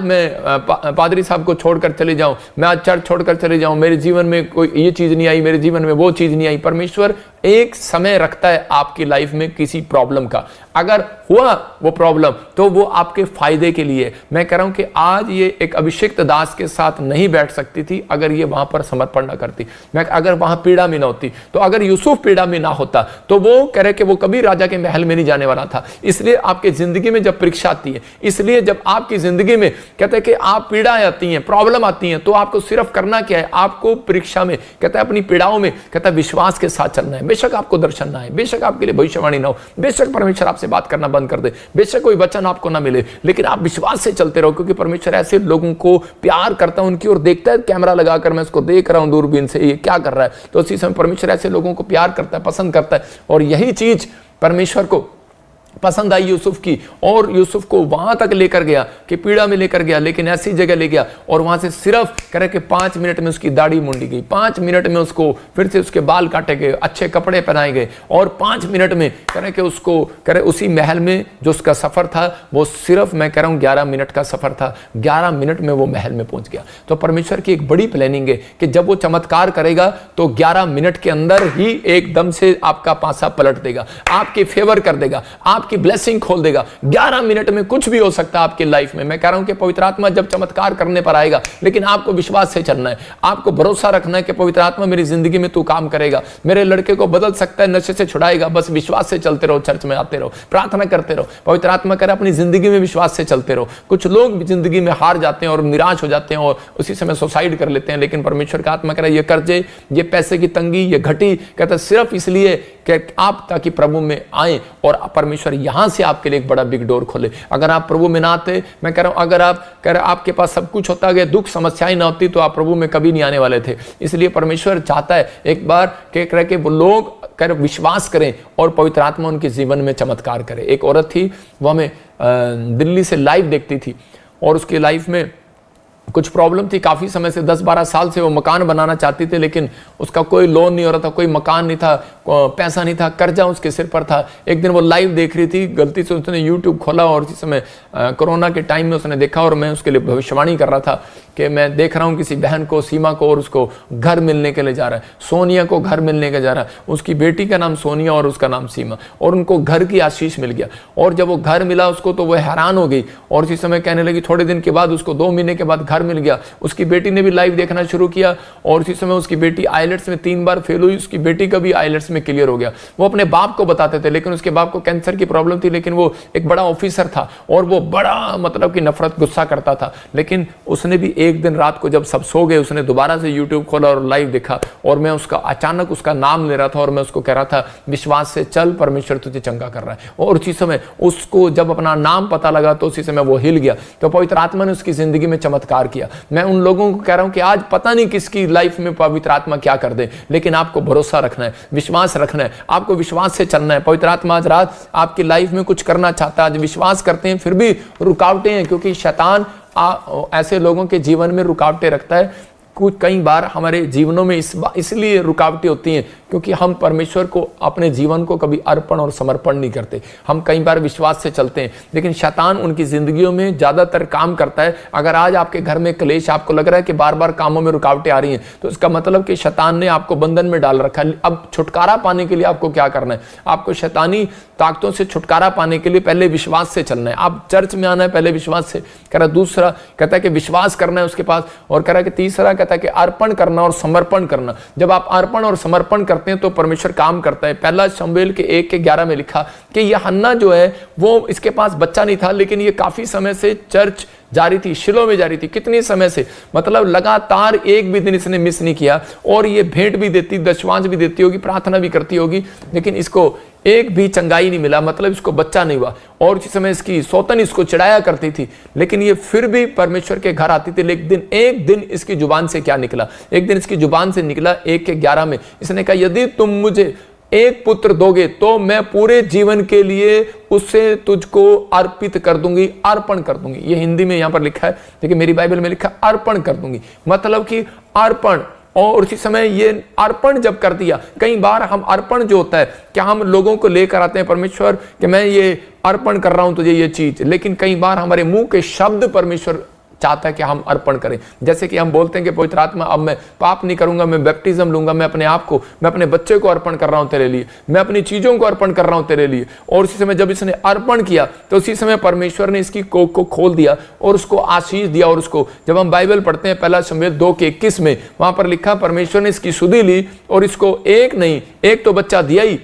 पादरी साहब को छोड़कर चले जाऊं, मैं आज चर्च छोड़कर चले जाऊं, मेरे जीवन में कोई ये चीज नहीं आई, मेरे जीवन में वो चीज नहीं आई। परमेश्वर एक समय रखता है आपकी लाइफ में किसी प्रॉब्लम का, अगर हुआ वो प्रॉब्लम तो वो आपके फायदे के लिए। मैं कह रहा हूं कि आज ये एक अभिषिक्त दास के साथ नहीं बैठ सकती थी अगर ये वहां पर समर्पण ना करती, मैं अगर वहां पीड़ा में ना होती। तो अगर यूसुफ पीड़ा में ना होता तो वो कह रहे कि वो कभी राजा के महल में नहीं जाने वाला था। इसलिए आपकी जिंदगी में जब परीक्षा आती है, इसलिए जब आपकी जिंदगी में कहते हैं कि आप पीड़ाएं आती हैं, प्रॉब्लम आती हैं, तो आपको सिर्फ करना क्या है, आपको परीक्षा में कहता है अपनी पीड़ाओं में कहता है विश्वास के साथ चलना है। बेशक आपको दर्शन ना है, बेशक आपके लिए भविष्यवाणी ना हो, बेशक परमेश्वर आपसे बात करना बंद कर दे, बेशक कोई वचन आपको ना मिले, लेकिन आप विश्वास से चलते रहो, क्योंकि परमेश्वर ऐसे लोगों को प्यार करता है, उनकी ओर देखता है। कैमरा लगाकर मैं उसको देख रहा हूं दूरबीन से, ये क्या कर रहा है। तो उसी समय परमेश्वर ऐसे लोगों को प्यार करता है, पसंद करता है। और यही चीज परमेश्वर को पसंद आई यूसुफ की, और यूसुफ को वहां तक लेकर गया कि पीड़ा में लेकर गया, लेकिन ऐसी जगह ले गया और वहां से सिर्फ करे कि 5 मिनट में उसकी दाढ़ी मुंडी गई, 5 मिनट में उसको फिर से उसके बाल काटे गए, अच्छे कपड़े पहनाए गए, और 5 मिनट में करे कि उसको करे उसी महल में जो उसका सफर था वो सिर्फ मैं कह रहा हूं 11 मिनट का सफर था, 11 मिनट में वो महल में पहुंच गया। तो परमेश्वर की एक बड़ी प्लानिंग है कि जब वो चमत्कार करेगा तो 11 मिनट के अंदर ही एकदम से आपका पासा पलट देगा, आपके फेवर कर देगा, आपकी ब्लेसिंग खोल देगा। 11 मिनट में कुछ भी हो सकता है आपकी लाइफ में। मैं कह रहा हूं कि पवित्र आत्मा जब चमत्कार करने पर आएगा, लेकिन आपको विश्वास से चलना है, आपको भरोसा रखना है कि पवित्र आत्मा मेरी जिंदगी में तू काम करेगा, मेरे लड़के को बदल सकता है, नशे से छुड़ाएगा। बस विश्वास से चलते रहो, चर्च में आते रहो, प्रार्थना करते रहो। पवित्र आत्मा करे अपनी जिंदगी में विश्वास से चलते रहो। कुछ लोग जिंदगी में हार जाते हैं और निराश हो जाते हैं और उसी समय सुसाइड कर लेते हैं, लेकिन परमेश्वर का आत्मा करे ये कर्जे, ये पैसे की तंगी, ये घटी, कहता सिर्फ इसलिए कि आप ताकि प्रभु में आए और परमेश्वर यहां से आपके लिए एक बड़ा बिग डोर खोले। अगर आप प्रभु में ना आते, मैं कह रहा हूं, अगर आप कह रहे आपके पास सब कुछ होता गया, दुख समस्याएं ना होती, तो आप प्रभु में कभी नहीं आने वाले थे। इसलिए परमेश्वर चाहता है एक बार कह रहे कि वो लोग कर विश्वास करें और पवित्र आत्मा उनके जीवन में चमत्कार करे। एक औरत थी, वो हमें दिल्ली से लाइव देखती थी और उसकी लाइफ में कुछ प्रॉब्लम थी। काफ़ी समय से 10-12 साल से वो मकान बनाना चाहती थी, लेकिन उसका कोई लोन नहीं हो रहा था, कोई मकान नहीं था, पैसा नहीं था, कर्जा उसके सिर पर था। एक दिन वो लाइव देख रही थी, गलती से उसने यूट्यूब खोला और इसी समय कोरोना के टाइम में उसने देखा और मैं उसके लिए भविष्यवाणी कर रहा था कि मैं देख रहा हूँ किसी बहन को, सीमा को, और उसको घर मिलने के लिए जा रहा है, सोनिया को घर मिलने के जा रहा है। उसकी बेटी का नाम सोनिया और उसका नाम सीमा, और उनको घर की आशीष मिल गया। और जब वो घर मिला उसको तो वो हैरान हो गई और इसी समय कहने लगी, थोड़े दिन के बाद उसको 2 महीने के बाद घर मिल गया। उसकी बेटी ने भी लाइव देखना शुरू किया और इसी समय उसकी बेटी आइलेट्स में 3 बार फेल हुई, उसकी बेटी का भी आइलेट्स में क्लियर हो गया। वो अपने बाप को बताते थे, लेकिन उसके बाप को कैंसर की प्रॉब्लम थी, लेकिन वो एक बड़ा ऑफिसर था और वो बड़ा मतलब कि नफरत गुस्सा करता था। लेकिन उसने भी एक दिन रात को जब सब सो गए, उसने दोबारा से यूट्यूब खोला और लाइव देखा और मैं उसका अचानक उसका नाम ले रहा था और मैं उसको कह रहा था विश्वास से चल, परमेश्वर तुझे चंगा कर रहा है। और उसी समय उसको जब अपना नाम पता लगा तो उसी समय वो हिल गया। तो पवित्र आत्मा ने उसकी जिंदगी में चमत्कार किया। मैं उन लोगों को कह रहा हूं कि आज पता नहीं किसकी लाइफ में पवित्र आत्मा क्या कर दे, लेकिन आपको भरोसा रखना है, विश्वास रखना है, आपको विश्वास से चलना है। पवित्र आत्मा आज रात आपकी लाइफ में कुछ करना चाहता है। आज विश्वास करते हैं फिर भी रुकावटें हैं, क्योंकि शैतान ऐसे लोगों के जीवन में रुकावटें रखता है। कुछ कई बार हमारे जीवनों में इसलिए रुकावटें होती हैं क्योंकि हम परमेश्वर को अपने जीवन को कभी अर्पण और समर्पण नहीं करते। हम कई बार विश्वास से चलते हैं, लेकिन शैतान उनकी जिंदगियों में ज्यादातर काम करता है। अगर आज आपके घर में क्लेश, आपको लग रहा है कि बार बार कामों में रुकावटें आ रही हैं, तो इसका मतलब कि शैतान ने आपको बंधन में डाल रखा है। अब छुटकारा पाने के लिए आपको क्या करना है? आपको शैतानी ताकतों से छुटकारा पाने के लिए पहले विश्वास से चलना है। आप चर्च में आना है पहले विश्वास से, कह रहा दूसरा कहता है कि विश्वास करना है उसके पास, और कह रहा है कि तीसरा कहता है कि अर्पण करना और समर्पण करना। जब आप अर्पण और समर्पण करते हैं तो परमेश्वर काम करता है। पहला शमूएल के 1:11 में लिखा कि यह हन्ना जो है वो इसके पास बच्चा नहीं था, लेकिन ये काफी समय से चर्च जारी थी, शिलो में जारी थी। कितनी समय से, मतलब लगातार एक भी दिन इसने मिस नहीं किया, और ये भेंट भी देती, दशवांश भी देती होगी, प्रार्थना भी करती होगी, लेकिन इसको एक भी चंगाई नहीं मिला, मतलब इसको बच्चा नहीं हुआ। और उसी समय इसकी सौतन इसको चिढ़ाया करती थी, लेकिन ये फिर भी परमेश्वर के घर आती थी। लेकिन एक दिन इसकी जुबान से क्या निकला? एक दिन इसकी जुबान से निकला 1:11 में, इसने कहा यदि तुम मुझे एक पुत्र दोगे तो मैं पूरे जीवन के लिए उससे तुझको अर्पित कर दूंगी, अर्पण कर दूंगी। ये हिंदी में यहां पर लिखा है, लेकिन मेरी बाइबल में लिखा अर्पण कर दूंगी, मतलब कि अर्पण। और उसी समय ये अर्पण जब कर दिया, कई बार हम अर्पण जो होता है, क्या हम लोगों को लेकर आते हैं परमेश्वर कि मैं ये अर्पण कर रहा हूं तुझे ये चीज, लेकिन कई बार हमारे मुंह के शब्द परमेश्वर चाहता है कि हम अर्पण करें। जैसे कि हम बोलते हैं कि पवित्र आत्मा अब मैं पाप नहीं करूंगा, मैं बैप्टिज्म लूंगा, मैं अपने आप को, मैं अपने बच्चे को अर्पण कर रहा हूं तेरे लिए, मैं अपनी चीजों को अर्पण कर रहा हूं तेरे लिए। और उसी समय जब इसने अर्पण किया तो उसी समय परमेश्वर ने इसकी कोख को खोल दिया और उसको आशीष दिया। और उसको जब हम बाइबल पढ़ते हैं पहला शमूएल 2:21 में, वहां पर लिखा परमेश्वर ने इसकी सुधि ली और इसको एक नहीं, एक तो बच्चा दिया ही।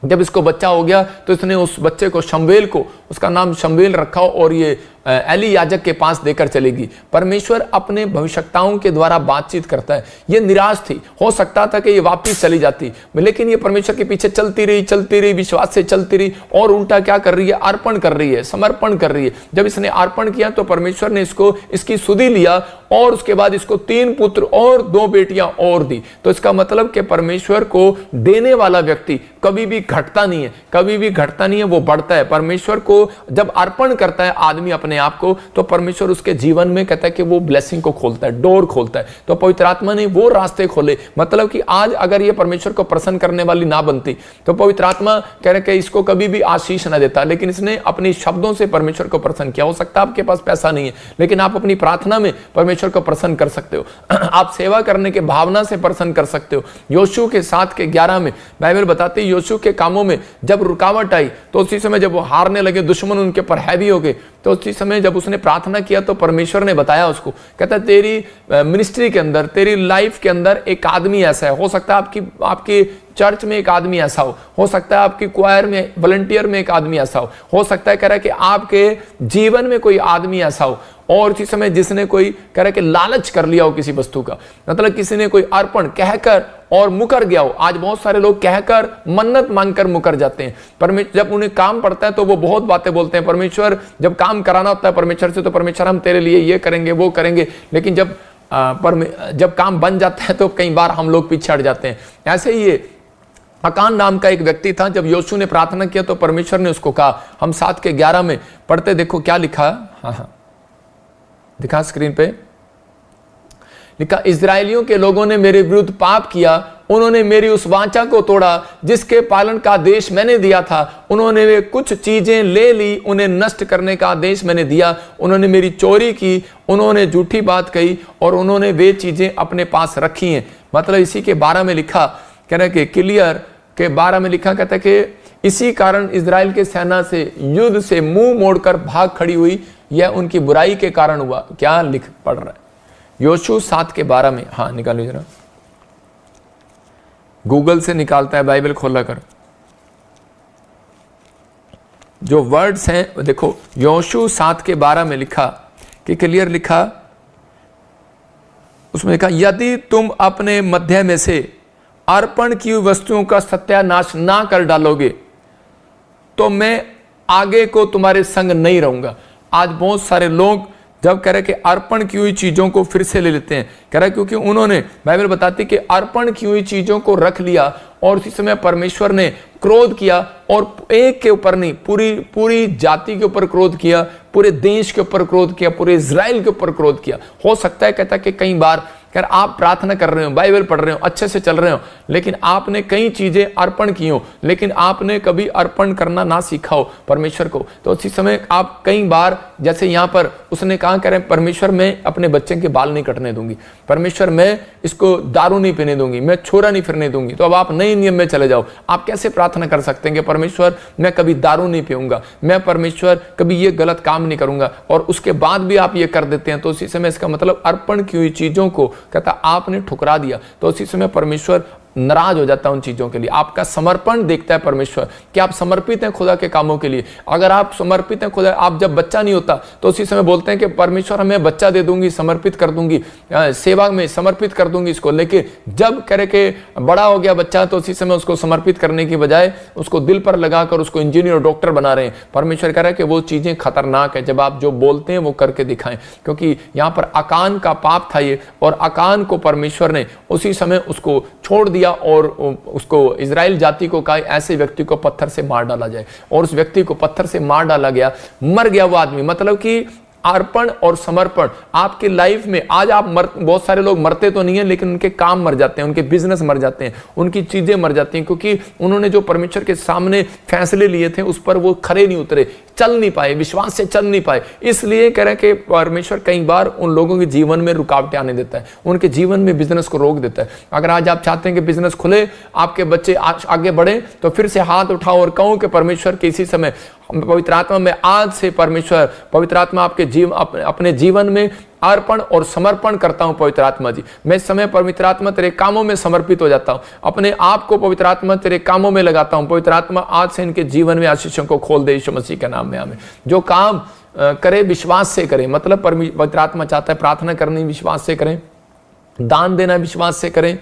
जब इसको बच्चा हो गया तो इसने उस बच्चे को शमूएल को, उसका नाम शमूएल रखा और ये एली याजक के पास देकर चलेगी। परमेश्वर अपने भविष्यताओं के द्वारा बातचीत करता है। ये निराश थी, हो सकता था कि ये वापस चली जाती, लेकिन ये परमेश्वर के पीछे चलती रही, विश्वास से चलती रही, और उल्टा क्या कर रही है? अर्पण कर रही है, समर्पण कर रही है। जब इसने अर्पण किया तो परमेश्वर ने इसको इसकी सुधि लिया और उसके बाद इसको 3 पुत्र और 2 बेटियां और दी। तो इसका मतलब कि परमेश्वर को देने वाला व्यक्ति कभी भी घटता नहीं है, कभी भी घटता नहीं है, वो बढ़ता है। परमेश्वर को जब अर्पण करता है आदमी अपने अपने आप को, तो परमेश्वर उसके जीवन में कहता है कि वो ब्लेसिंग को खोलता है, डोर खोलता है। तो पवित्र आत्मा ने वो रास्ते खोले। मतलब कि आज अगर ये परमेश्वर को प्रसन्न करने वाली ना बनती तो पवित्र आत्मा कह रहे कि इसको कभी भी आशीष ना देता, लेकिन इसने अपने शब्दों से परमेश्वर को प्रसन्न किया। हो सकता है आपके पास पैसा नहीं है, लेकिन आप अपनी प्रार्थना में परमेश्वर को प्रसन्न कर सकते हो। आप सेवा करने के भावना से प्रसन्न कर सकते हो। योशू के 7:11 में बाइबल बताती है, योशू के कामों में जब रुकावट आई तो उसी समय जब वो हारने लगे, दुश्मन उनके ऊपर हैवी हो गए, तो उसी समय जब उसने प्रार्थना किया तो परमेश्वर ने बताया उसको, कहता है तेरी मिनिस्ट्री के अंदर, तेरी लाइफ के अंदर एक आदमी ऐसा है। हो सकता है आपकी चर्च में एक आदमी ऐसा हो सकता है आपकी क्वायर में, वॉलंटियर में एक आदमी ऐसा हो सकता है कह रहा है कि आपके जीवन में कोई आदमी ऐसा हो, और उसी समय जिसने कोई कह रहा है कि लालच कर लिया हो किसी वस्तु का, मतलब किसी ने कोई अर्पण कहकर और मुकर गया हो। आज बहुत सारे लोग कहकर मन्नत मांगकर मुकर जाते हैं। परमेश्वर जब उन्हें काम पड़ता है तो वो बहुत बातें बोलते हैं। परमेश्वर जब काम कराना होता है परमेश्वर से, तो परमेश्वर हम तेरे लिए ये करेंगे वो करेंगे, लेकिन जब काम बन जाता है तो कई बार हम लोग पीछे हट जाते हैं। ऐसे ही ये अकान नाम का एक व्यक्ति था, जब योशू ने प्रार्थना किया तो परमेश्वर ने उसको कहा, हम 7:11 में पढ़ते, देखो क्या लिखा। हाँ दिखा स्क्रीन पे, लिखा, इजरायलियों के लोगों ने मेरे विरुद्ध पाप किया, उन्होंने मेरी उस वाचा को तोड़ा जिसके पालन का आदेश मैंने दिया था। उन्होंने वे कुछ चीजें ले ली, उन्हें नष्ट करने का आदेश मैंने दिया। उन्होंने मेरी चोरी की, उन्होंने झूठी बात कही और उन्होंने वे चीजें अपने पास रखी हैं। मतलब इसी के 12 में लिखा, कह रहे कि क्लियर के 12 में लिखा, कहता है कि इसी कारण इजराइल के सेना से युद्ध से मुंह मोड़कर भाग खड़ी हुई, यह उनकी बुराई के कारण हुआ। क्या लिख पढ़ रहा है योशू 7:12 में। हाँ निकालो जरा, गूगल से निकालता है, बाइबल खोला कर। जो वर्ड्स हैं देखो, योशू 7:12 में लिखा कि क्लियर लिखा, उसमें लिखा, यदि तुम अपने मध्य में से अर्पण की हुई वस्तुओं का सत्यानाश ना कर डालोगे तो मैं आगे को तुम्हारे संग नहीं रहूंगा। आज बहुत सारे लोग जब कह रहे कि अर्पण की हुई चीजों को फिर से ले लेते हैं, कह रहा है क्योंकि उन्होंने, बाइबल बताती कि अर्पण की हुई चीजों को रख लिया और उसी समय परमेश्वर ने क्रोध किया, और एक के ऊपर नहीं, पूरी जाति के ऊपर क्रोध किया, पूरे देश के ऊपर क्रोध किया, पूरे इजराइल के ऊपर क्रोध किया। हो सकता है कहता कि कई बार यार आप प्रार्थना कर रहे हो, बाइबल पढ़ रहे हो, अच्छे से चल रहे हो, लेकिन आपने कई चीजें अर्पण की हो, लेकिन आपने कभी अर्पण करना ना सीखा हो परमेश्वर को, तो उसी समय आप कई बार, जैसे यहाँ पर उसने कहा, कह रहे परमेश्वर मैं अपने बच्चे के बाल नहीं कटने दूंगी, परमेश्वर मैं इसको दारू नहीं पीने दूंगी, मैं छोरा नहीं फिरने दूंगी। तो अब आप नए नियम में चले जाओ। आप कैसे प्रार्थना कर सकते हैं कि परमेश्वर मैं कभी दारू नहीं पीऊंगा, मैं परमेश्वर कभी ये गलत काम नहीं करूंगा, और उसके बाद भी आप ये कर देते हैं, तो उसी समय इसका मतलब अर्पण की हुई चीजों को कहता आपने ठुकरा दिया, तो उसी समय परमेश्वर नाराज हो जाता है उन चीजों के लिए। आपका समर्पण देखता है परमेश्वर कि आप समर्पित हैं खुदा के कामों के लिए। अगर आप समर्पित हैं खुदा, आप जब बच्चा नहीं होता तो उसी समय बोलते हैं कि परमेश्वर हमें बच्चा दे दूंगी, समर्पित कर दूंगी, सेवा में समर्पित कर दूंगी इसको, लेकिन जब कह रहे कि बड़ा हो गया बच्चा तो उसी समय उसको समर्पित करने की बजाय उसको दिल पर लगाकर उसको इंजीनियर डॉक्टर बना रहे हैं। परमेश्वर कह रहा है कि वो चीजें खतरनाक है, जब आप जो बोलते हैं वो करके दिखाएं, क्योंकि यहाँ पर अकान का पाप था ये, और अकान को परमेश्वर ने उसी समय उसको छोड़ दिया और उसको इजराइल जाति को कहा ऐसे व्यक्ति को पत्थर से मार डाला जाए, और उस व्यक्ति को पत्थर से मार डाला गया, मर गया वो आदमी। मतलब कि अर्पण और समर्पण आपकी लाइफ में आज आप बहुत सारे लोग मरते तो नहीं है, लेकिन उनके काम मर जाते हैं, उनके बिजनेस मर जाते हैं, उनकी चीजें मर जाती हैं, क्योंकि उन्होंने जो परमेश्वर के सामने फैसले लिए थे उस पर वो खरे नहीं उतरे, चल नहीं पाए, विश्वास से चल नहीं पाए। इसलिए कह रहे हैं कि परमेश्वर कई बार उन लोगों के जीवन में रुकावटें आने देता है, उनके जीवन में बिजनेस को रोक देता है। अगर आज आप चाहते हैं कि बिजनेस खुले, आपके बच्चे आगे बढ़े, तो फिर से हाथ उठाओ और कहो कि परमेश्वर के इसी समय पवित्र आत्मा में आज से परमेश्वर पवित्र आत्मा आपके अपने जीवन में अर्पण और समर्पण करता हूं। पवित्र आत्मा जी, मैं इस समय पवित्र आत्मा तेरे कामों में समर्पित हो जाता हूं, अपने आप को पवित्र आत्मा तेरे कामों में लगाता हूं। पवित्र आत्मा आज से इनके जीवन में आशीषों को खोल दे यीशु मसीह के नाम में, आमीन। जो काम करे विश्वास से करें, मतलब पवित्र आत्मा चाहता है प्रार्थना करनी विश्वास से करें, दान देना विश्वास से करें।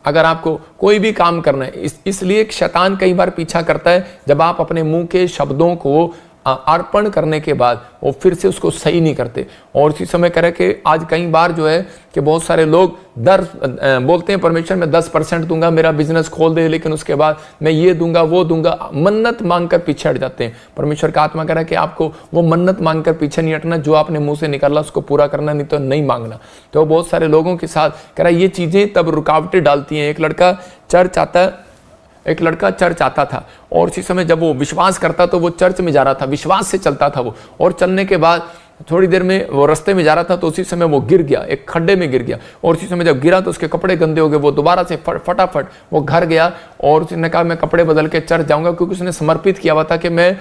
अगर आपको कोई भी काम करना है, इसलिए शैतान कई बार पीछा करता है जब आप अपने मुंह के शब्दों को अर्पण करने के बाद वो फिर से उसको सही नहीं करते। और इसी समय कह रहे कि आज कई बार जो है कि बहुत सारे लोग बोलते हैं परमेश्वर मैं 10% दूंगा, मेरा बिजनेस खोल दे, लेकिन उसके बाद मैं ये दूंगा वो दूंगा, मन्नत मांगकर पीछे हट जाते हैं। परमेश्वर का आत्मा कह रहा है कि आपको वो मन्नत मांगकर पीछे नहीं हटना, जो आपने मुंह से निकाला उसको पूरा करना, नहीं तो नहीं मांगना। तो बहुत सारे लोगों के साथ कह रहा है ये चीजें तब रुकावटें डालती हैं। एक लड़का चर्च आता था और उसी समय जब वो विश्वास करता तो वो चर्च में जा रहा था, विश्वास से चलता था वो, और चलने के बाद थोड़ी देर में वो रास्ते में जा रहा था तो उसी समय वो गिर गया, एक खड्डे में गिर गया। और उसी समय जब गिरा तो उसके कपड़े गंदे हो गए, वो दोबारा से फटाफट वो घर गया और उसने कहा मैं कपड़े बदल के चर्च जाऊंगा, क्योंकि उसने समर्पित किया हुआ था कि मैं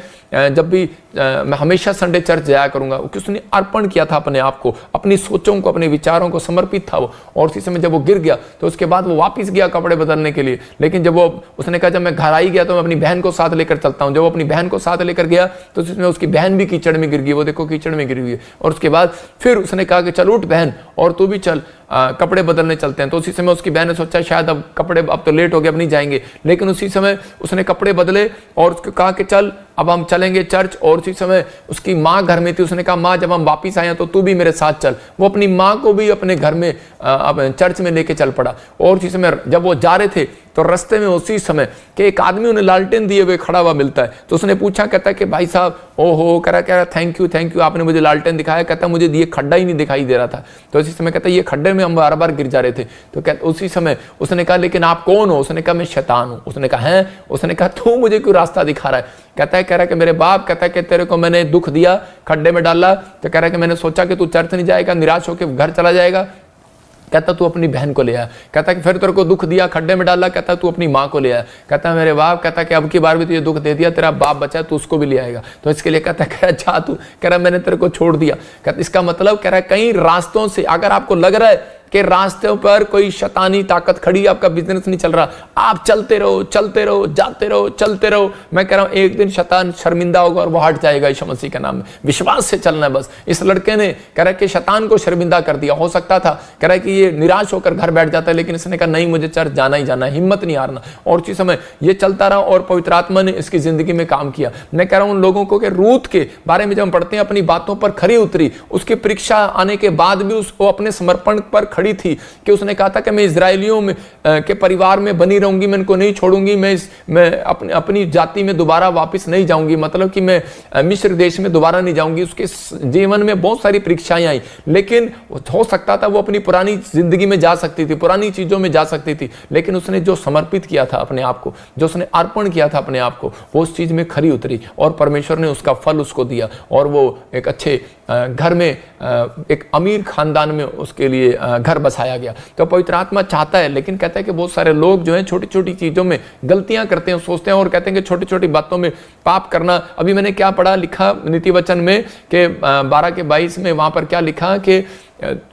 जब भी मैं हमेशा संडे चर्च जाया करूंगा, क्योंकि उसने अर्पण किया था अपने आप को, अपनी सोचों को, अपने विचारों को, समर्पित था वो। और उसी समय जब वो गिर गया तो उसके बाद वो वापस गया कपड़े बदलने के लिए। लेकिन जब वो उसने कहा जब मैं घर आई गया तो मैं अपनी बहन को साथ लेकर चलता हूँ, जब वो अपनी बहन को साथ लेकर गया तो उसमें उसकी बहन भी कीचड़ में गिर गई, वो देखो कीचड़ में गिरी हुई है। और उसके बाद फिर उसने कहा कि चल उठ बहन और तू भी चल, कपड़े बदलने चलते हैं। तो उसी समय उसकी बहन ने सोचा शायद अब कपड़े, अब तो लेट हो गए, अब नहीं जाएंगे। लेकिन उसी समय उसने कपड़े बदले और उसको कहा कि चल अब हम चलेंगे चर्च। और उसी समय उसकी माँ घर में थी, उसने कहा माँ जब हम वापिस आए तो तू भी मेरे साथ चल। वो अपनी माँ को भी अपने घर में चर्च में लेके चल पड़ा। और उसी समय जब वो जा रहे थे तो रास्ते में उसी समय कि एक आदमी उन्हें लालटेन दिए हुए खड़ा हुआ मिलता है। तो उसने पूछा, कहता है कि भाई साहब ओहो, कह रहा थैंक यू आपने मुझे लालटेन दिखाया। कहता मुझे ये खड्डा ही नहीं दिखाई दे रहा था। तो उसी समय कहता ये खड्डे में हम बार बार गिर जा रहे थे। तो कहता उसी समय उसने कहा लेकिन आप कौन हो? उसने कहा मैं शैतान हूं। उसने कहा हैं? उसने कहा तू मुझे क्यों रास्ता दिखा रहा है? कह रहा है कि मेरे बाप, कहता है कि तेरे को मैंने दुख दिया, खड्डे में डाला, तो कह रहा है कि मैंने सोचा कि तू चर्च नहीं जाएगा, निराश होकर घर चला जाएगा। कहता तू अपनी बहन को ले आया। कहता कि फिर तेरे को दुख दिया, खड्डे में डाला, कहता तू अपनी माँ को ले आया। कहता मेरे बाप, कहता कि अब की बार भी तुझे दुख दे दिया, तेरा बाप बचा तू उसको भी ले आएगा। तो इसके लिए कहता है अच्छा तू, कह रहा मैंने तेरे को छोड़ दिया। कहता इसका मतलब कह रहा है कई रास्तों से अगर आपको लग रहा है कि रास्तों पर कोई शैतानी ताकत खड़ी, आपका बिजनेस नहीं चल रहा, आप चलते रहो, जाते रहो, चलते रहो। मैं कह रहा हूं एक दिन शैतान शर्मिंदा होगा और वो हट जाएगा यीशु मसीह के नाम में। विश्वास से चलना है बस। इस लड़के ने कह रहा है कि शैतान को शर्मिंदा कर दिया। हो सकता था कह रहा है कि ये निराश होकर घर बैठ जाता है, लेकिन इसने कहा नहीं मुझे चर्च जाना ही जाना है, हिम्मत नहीं हारना। और उसी समय ये चलता रहा और पवित्र आत्मा ने इसकी जिंदगी में काम किया। मैं कह रहा हूं उन लोगों को कि रूत के बारे में जब हम पढ़ते हैं अपनी बातों पर खरी उतरी, उसकी परीक्षा आने के बाद भी वो अपने समर्पण पर खड़ी थी कि उसने कहा था कि मैं इजरायलियों में के परिवार में बनी रहूंगी, मैं इनको नहीं छोड़ूंगी, मैं अपनी जाति में दोबारा वापस नहीं जाऊंगी, मतलब कि मैं मिस्र देश में दोबारा नहीं जाऊंगी। उसके जीवन में बहुत सारी परीक्षाएं आई, लेकिन हो सकता था वो अपनी पुरानी जिंदगी में जा सकती थी, पुरानी चीजों में जा सकती थी, लेकिन उसने जो समर्पित किया था अपने आप को, जो उसने अर्पण किया था अपने आप को, वो उस चीज में खरी उतरी और परमेश्वर ने उसका फल उसको दिया। और वो एक अच्छे घर में, एक अमीर खानदान में उसके लिए घर बसाया गया। तो पवित्र आत्मा चाहता है, लेकिन कहता है कि बहुत सारे लोग जो हैं छोटी छोटी चीजों में गलतियां करते हैं, सोचते हैं और कहते हैं कि छोटी छोटी बातों में पाप करना। अभी मैंने क्या पढ़ा, लिखा नीति वचन में कि 12:22 में वहां पर क्या लिखा कि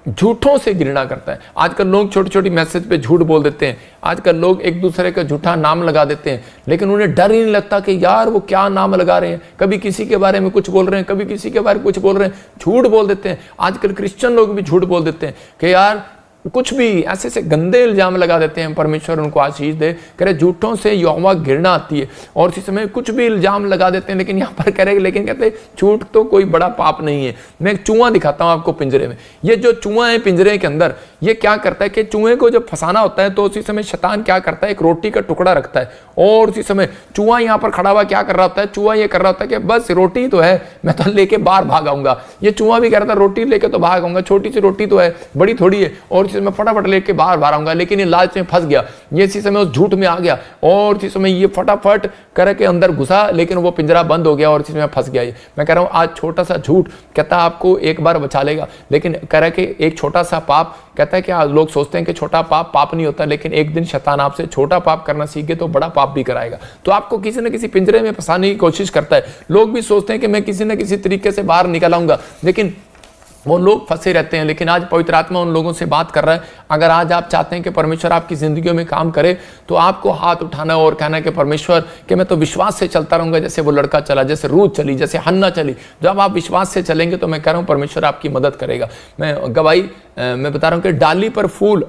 झूठों से घृणा करता है। आजकल लोग छोटी छोटी मैसेज पे झूठ बोल देते हैं, आजकल लोग एक दूसरे का झूठा नाम लगा देते हैं, लेकिन उन्हें डर ही नहीं लगता कि यार वो क्या नाम लगा रहे हैं। कभी किसी के बारे में कुछ बोल रहे हैं, कभी किसी के बारे में कुछ बोल रहे हैं, झूठ बोल देते हैं। आजकल क्रिश्चियन लोग भी झूठ बोल देते हैं कि यार कुछ भी ऐसे से गंदे इल्जाम लगा देते हैं। परमेश्वर उनको आशीष दे। कह रहे झूठों से यहोवा घृणा आती है और इसी समय कुछ भी इल्जाम लगा देते हैं, लेकिन यहाँ पर कह रहे, लेकिन कहते हैं झूठ तो कोई बड़ा पाप नहीं है। मैं एक चूहा दिखाता हूँ आपको पिंजरे में। ये जो चूहा है पिंजरे के अंदर, ये क्या करता है कि चूहे को जब फंसाना होता है तो उसी समय शैतान क्या करता है, एक रोटी का टुकड़ा रखता है और उसी समय चूहा यहाँ पर खड़ा हुआ क्या कर रहा होता है, चूहा ये कर रहा होता है कि बस रोटी तो है, मैं तो लेके बाहर भाग आऊंगा। ये चूहा भी कह रहा था रोटी लेके तो भाग आऊंगा, छोटी सी रोटी तो है, बड़ी थोड़ी है, और इसी समय फटाफट लेके बाहर आऊंगा। लेकिन ये लालच में फंस गया, ये इसी समय उस झूठ में आ गया और इसी समय ये फटाफट करके अंदर घुसा, लेकिन वो पिंजरा बंद हो गया और इसी समय फंस गया। ये मैं कह रहा हूं आज छोटा सा झूठ कहता है आपको एक बार बचा लेगा, लेकिन कह रहा है कि एक छोटा सा पाप, कहता है कि आज लोग सोचते हैं कि छोटा पाप नहीं होता, लेकिन एक दिन शैतान आपसे छोटा पाप करना सीख गए तो बड़ा पाप भी कराएगा। तो आपको किसी न किसी पिंजरे में फंसाने की कोशिश करता है। लोग भी सोचते हैं कि मैं किसी न किसी तरीके से बाहर निकल आऊंगा, लेकिन वो लोग फंसे रहते हैं। लेकिन आज पवित्र आत्मा उन लोगों से बात कर रहा है। अगर आज आप चाहते हैं कि परमेश्वर आपकी जिंदगियों में काम करे, तो आपको हाथ उठाना और कहना है कि परमेश्वर कि मैं तो विश्वास से चलता रहूंगा, जैसे वो लड़का चला, जैसे रूत चली, जैसे हन्ना चली। जब आप विश्वास से चलेंगे तो मैं कह रहा हूं परमेश्वर आपकी मदद करेगा। मैं गवाही मैं बता रहा हूँ कि डाली पर फूल,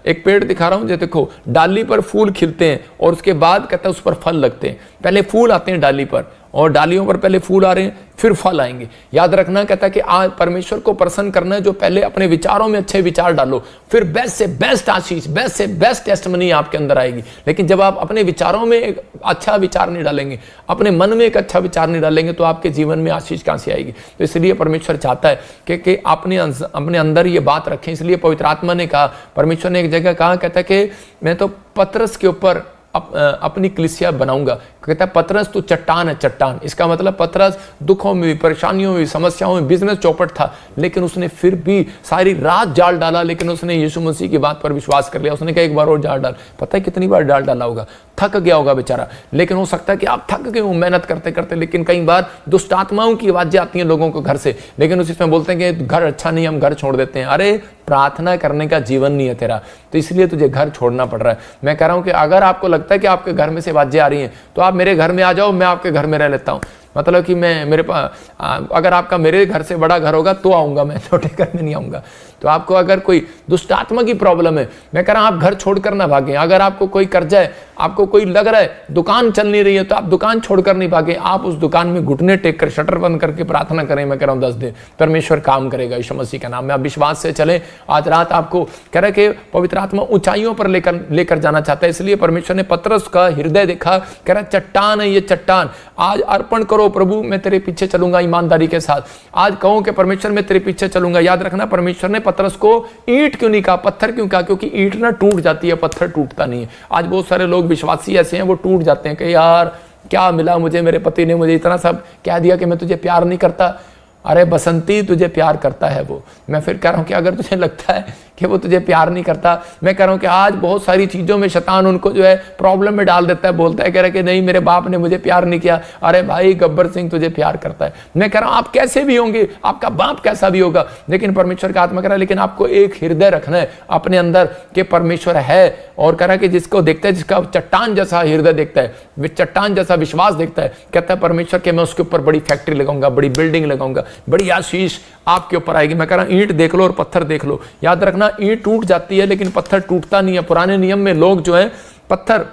एक पेड़ दिखा रहा हूँ, जो देखो डाली पर फूल खिलते हैं और उसके बाद कहता है उस पर फल लगते हैं। पहले फूल आते हैं डाली पर, और डालियों पर पहले फूल आ रहे हैं, फिर फल आएंगे। याद रखना, कहता है कि आज परमेश्वर को प्रसन्न करना है, जो पहले अपने विचारों में अच्छे विचार डालो, फिर बेस्ट से बेस्ट आशीष, बेस्ट से बेस्ट टेस्टमनी आपके अंदर आएगी। लेकिन जब आप अपने विचारों में एक अच्छा विचार नहीं डालेंगे, अपने मन में एक अच्छा विचार नहीं डालेंगे, तो आपके जीवन में आशीष कहां से आएगी। तो इसलिए परमेश्वर चाहता है कि अपने अंदर ये बात रखें। इसलिए पवित्र आत्मा ने कहा, परमेश्वर ने एक जगह कहा, कहता है कि मैं तो पतरस के ऊपर अपनी कलीसिया बनाऊंगा। कहता है पतरस तो चट्टान है, चट्टान। इसका मतलब पतरस दुखों में भी, परेशानियों में भी, समस्याओं में, बिजनेस चौपट था, लेकिन उसने फिर भी सारी रात जाल डाला, लेकिन उसने यीशु मसीह की बात पर विश्वास कर लिया। उसने कहा एक बार और जाल डाल। पता है कितनी बार जाल डाला होगा, थक गया होगा बेचारा। लेकिन हो सकता है कि आप थक गए हो मेहनत करते करते, लेकिन कई बार दुष्ट आत्माओं की आवाजें आती हैं लोगों को घर से, लेकिन उसी में बोलते हैं कि घर अच्छा नहीं, हम घर छोड़ देते हैं। अरे प्रार्थना करने का जीवन नहीं है तेरा, तो इसलिए तुझे घर छोड़ना पड़ रहा है। मैं कह रहा हूं कि अगर आपको लगता है कि आपके घर में से आवाजें आ रही हैं, तो आप मेरे घर में आ जाओ, मैं आपके घर में रह लेता हूं। मतलब कि मैं मेरे पास, अगर आपका मेरे घर से बड़ा घर होगा तो आऊंगा, मैं छोटे घर में नहीं आऊंगा। तो आपको अगर कोई दुष्ट आत्मा की प्रॉब्लम है, मैं कह रहा हूं आप घर छोड़कर ना भागें। अगर आपको कोई कर्जा है, आपको कोई लग रहा है दुकान चल नहीं रही है, तो आप दुकान छोड़कर नहीं भागे, आप उस दुकान में घुटने टेक कर शटर बंद करके प्रार्थना करें। मैं कह रहा हूं 10 दिन परमेश्वर काम करेगा यीशु मसीह का नाम में। आप विश्वास से चलें। आज रात आपको कह रहा है कि पवित्र आत्मा ऊंचाइयों पर लेकर जाना चाहता है। इसलिए परमेश्वर ने पतरस का हृदय देखा, कह रहा चट्टान है ये चट्टान, आज अर्पण करो प्रभु, मैं तेरे पीछे चलूंगा ईमानदारी के साथ। आज कहो कि परमेश्वर मैं तेरे पीछे चलूंगा। याद रखना, परमेश्वर ने पतरस को ईंट क्यों नहीं कहा, पत्थर क्यों कहा? क्योंकि ईंट ना टूट जाती है, पत्थर टूटता नहीं है। आज बहुत सारे लोग विश्वासी ऐसे हैं, वो टूट जाते हैं कि यार क्या मिला मुझे, मेरे पति ने मुझे इतना सब कह दिया कि मैं तुझे प्यार नहीं करता। अरे बसंती, तुझे प्यार करता है वो। मैं फिर कह रहा हूं कि अगर तुझे लगता है कि वो तुझे प्यार नहीं करता, मैं कह रहा हूं कि आज बहुत सारी चीजों में शैतान उनको जो है प्रॉब्लम में डाल देता है, बोलता है, कह रहा है कि नहीं मेरे बाप ने मुझे प्यार नहीं किया। अरे भाई गब्बर सिंह तुझे प्यार करता है। मैं कह रहा हूं आप कैसे भी होंगे, आपका बाप कैसा भी होगा, लेकिन परमेश्वर का आत्मा कह रहा है, लेकिन आपको एक हृदय रखना है अपने अंदर कि परमेश्वर है। और कह रहा है कि जिसको देखता है, जिसका चट्टान जैसा हृदय देखता है, चट्टान जैसा विश्वास देखता है, कहता है परमेश्वर के मैं उसके ऊपर बड़ी फैक्ट्री लगाऊंगा, बड़ी बिल्डिंग लगाऊंगा, बड़ी आशीष आपके ऊपर आएगी। मैं कह रहा हूं ईंट देख लो और पत्थर देख लो। याद रखना, ईंट टूट जाती है लेकिन पत्थर टूटता नहीं है। पुराने नियम में लोग जो है पत्थर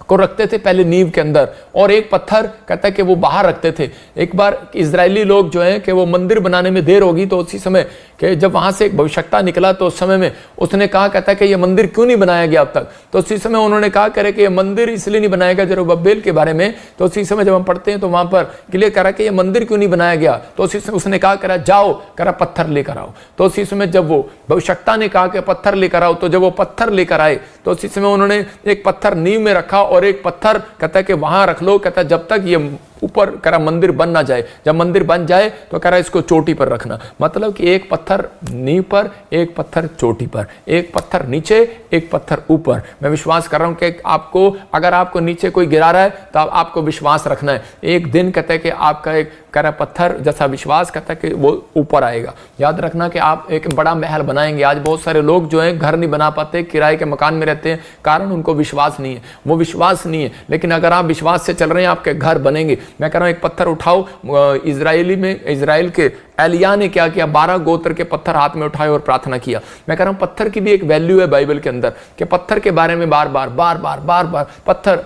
को रखते थे पहले नींव के अंदर, और एक पत्थर कहता है कि वो बाहर रखते थे। एक बार इजरायली लोग जो है कि वो मंदिर बनाने में देर होगी, तो उसी समय कि जब वहां से एक भविष्यवक्ता निकला, तो उस समय में उसने कहा, कहता है कि ये मंदिर क्यों नहीं बनाया गया अब तक? तो उसी समय उन्होंने कहा करे कि ये मंदिर इसलिए नहीं बनाया गया जरुब्बाबेल के बारे में। तो उसी समय जब हम पढ़ते हैं तो वहां पर क्लियर करा कि ये मंदिर क्यों नहीं बनाया गया, तो उसी समय उसने कहा करा जाओ, करा पत्थर लेकर आओ। तो उसी समय जब वो भविष्यवक्ता ने कहा कि पत्थर लेकर आओ, तो जब वो पत्थर लेकर आए, तो उसी समय उन्होंने एक पत्थर नींव में रखा और एक पत्थर कहता है कि वहां रख लो। कहता है जब तक ये ऊपर करा मंदिर बन ना जाए, जब मंदिर बन जाए तो कह रहा इसको चोटी पर रखना। मतलब कि एक पत्थर नींव पर, एक पत्थर चोटी पर, एक पत्थर नीचे, एक पत्थर ऊपर। मैं विश्वास कर रहा हूं कि आपको, अगर आपको नीचे कोई गिरा रहा है तो आपको विश्वास रखना है। एक दिन कहता है कि आपका एक करा पत्थर जैसा विश्वास कहता है कि वो ऊपर आएगा। याद रखना कि आप एक बड़ा महल बनाएंगे। आज बहुत सारे लोग जो हैं घर नहीं बना पाते, किराए के मकान में रहते हैं, कारण उनको विश्वास नहीं है, वो विश्वास नहीं है। लेकिन अगर आप विश्वास से चल रहे हैं, आपके घर बनेंगे। मैं कह रहा हूं एक पत्थर उठाओ। इजराइल के एलिया ने क्या किया, 12 गोत्र के पत्थर हाथ में उठाए और प्रार्थना किया। मैं कह रहा हूं पत्थर की भी एक वैल्यू है बाइबल के अंदर, कि पत्थर के बारे में बार बार पत्थर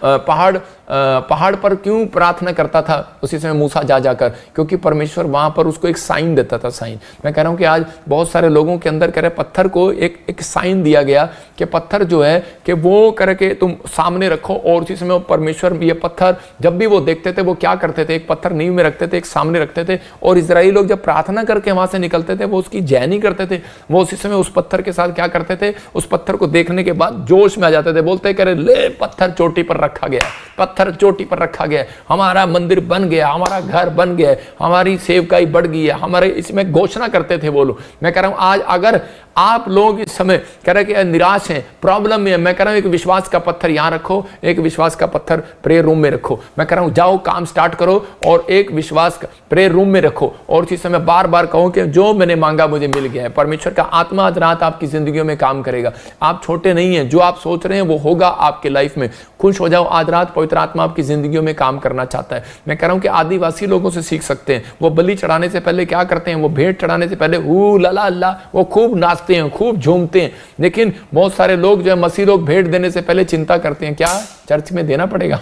पहाड़ पर क्यों प्रार्थना करता था उसी समय मूसा जा जाकर, क्योंकि परमेश्वर वहां पर उसको एक साइन देता था, साइन। मैं कह रहा हूं कि आज बहुत सारे लोगों के अंदर कह रहे पत्थर को एक साइन दिया गया कि पत्थर जो है कि वो करके तुम सामने रखो, और उसी समय परमेश्वर ये पत्थर जब भी वो देखते थे वो क्या करते थे, एक पत्थर नींव में रखते थे, एक सामने रखते थे, और इजराइली लोग जब प्रार्थना करके वहां से निकलते थे वो उसकी जय नहीं करते थे, वो उसी समय उस पत्थर के साथ क्या करते थे, उस पत्थर को देखने के बाद जोश में आ जाते थे, बोलते करे ले पत्थर चोटी पर रखा गया, पत्थर चोटी पर रखा गया, हमारा मंदिर बन गया, हमारा घर बन गया, हमारी सेवकाई बढ़ गई है, हमारे इसमें घोषणा करते थे वो लोग। मैं कह रहा हूं आज अगर आप लोग इस समय कह रहे कि निराश हैं, प्रॉब्लम में है, मैं कह रहा हूं एक विश्वास का पत्थर यहां रखो, एक विश्वास का पत्थर प्रेयर रूम में रखो। मैं कह रहा हूं जाओ काम स्टार्ट करो और एक विश्वास का प्रेयर रूम में रखो, और उसी समय बार बार कहो कि जो मैंने मांगा मुझे मिल गया है। परमेश्वर का आत्मा आज रात आपकी जिंदगियों में काम करेगा। आप छोटे नहीं हैं, जो आप सोच रहे हैं वो होगा आपके लाइफ में। खुश हो जाओ, आज रात पवित्र आत्मा आपकी जिंदगियों में काम करना चाहता है। मैं कह रहा हूं कि आदिवासी लोगों से सीख सकते हैं। वो बलि चढ़ाने से पहले क्या करते हैं, वो भेंट चढ़ाने से पहले लला अल्लाह, वो खूब नाचते हैं, खूब झूमते हैं। लेकिन बहुत सारे लोग जो है मसीह लोग भेंट देने से पहले चिंता करते हैं, क्या चर्च में देना पड़ेगा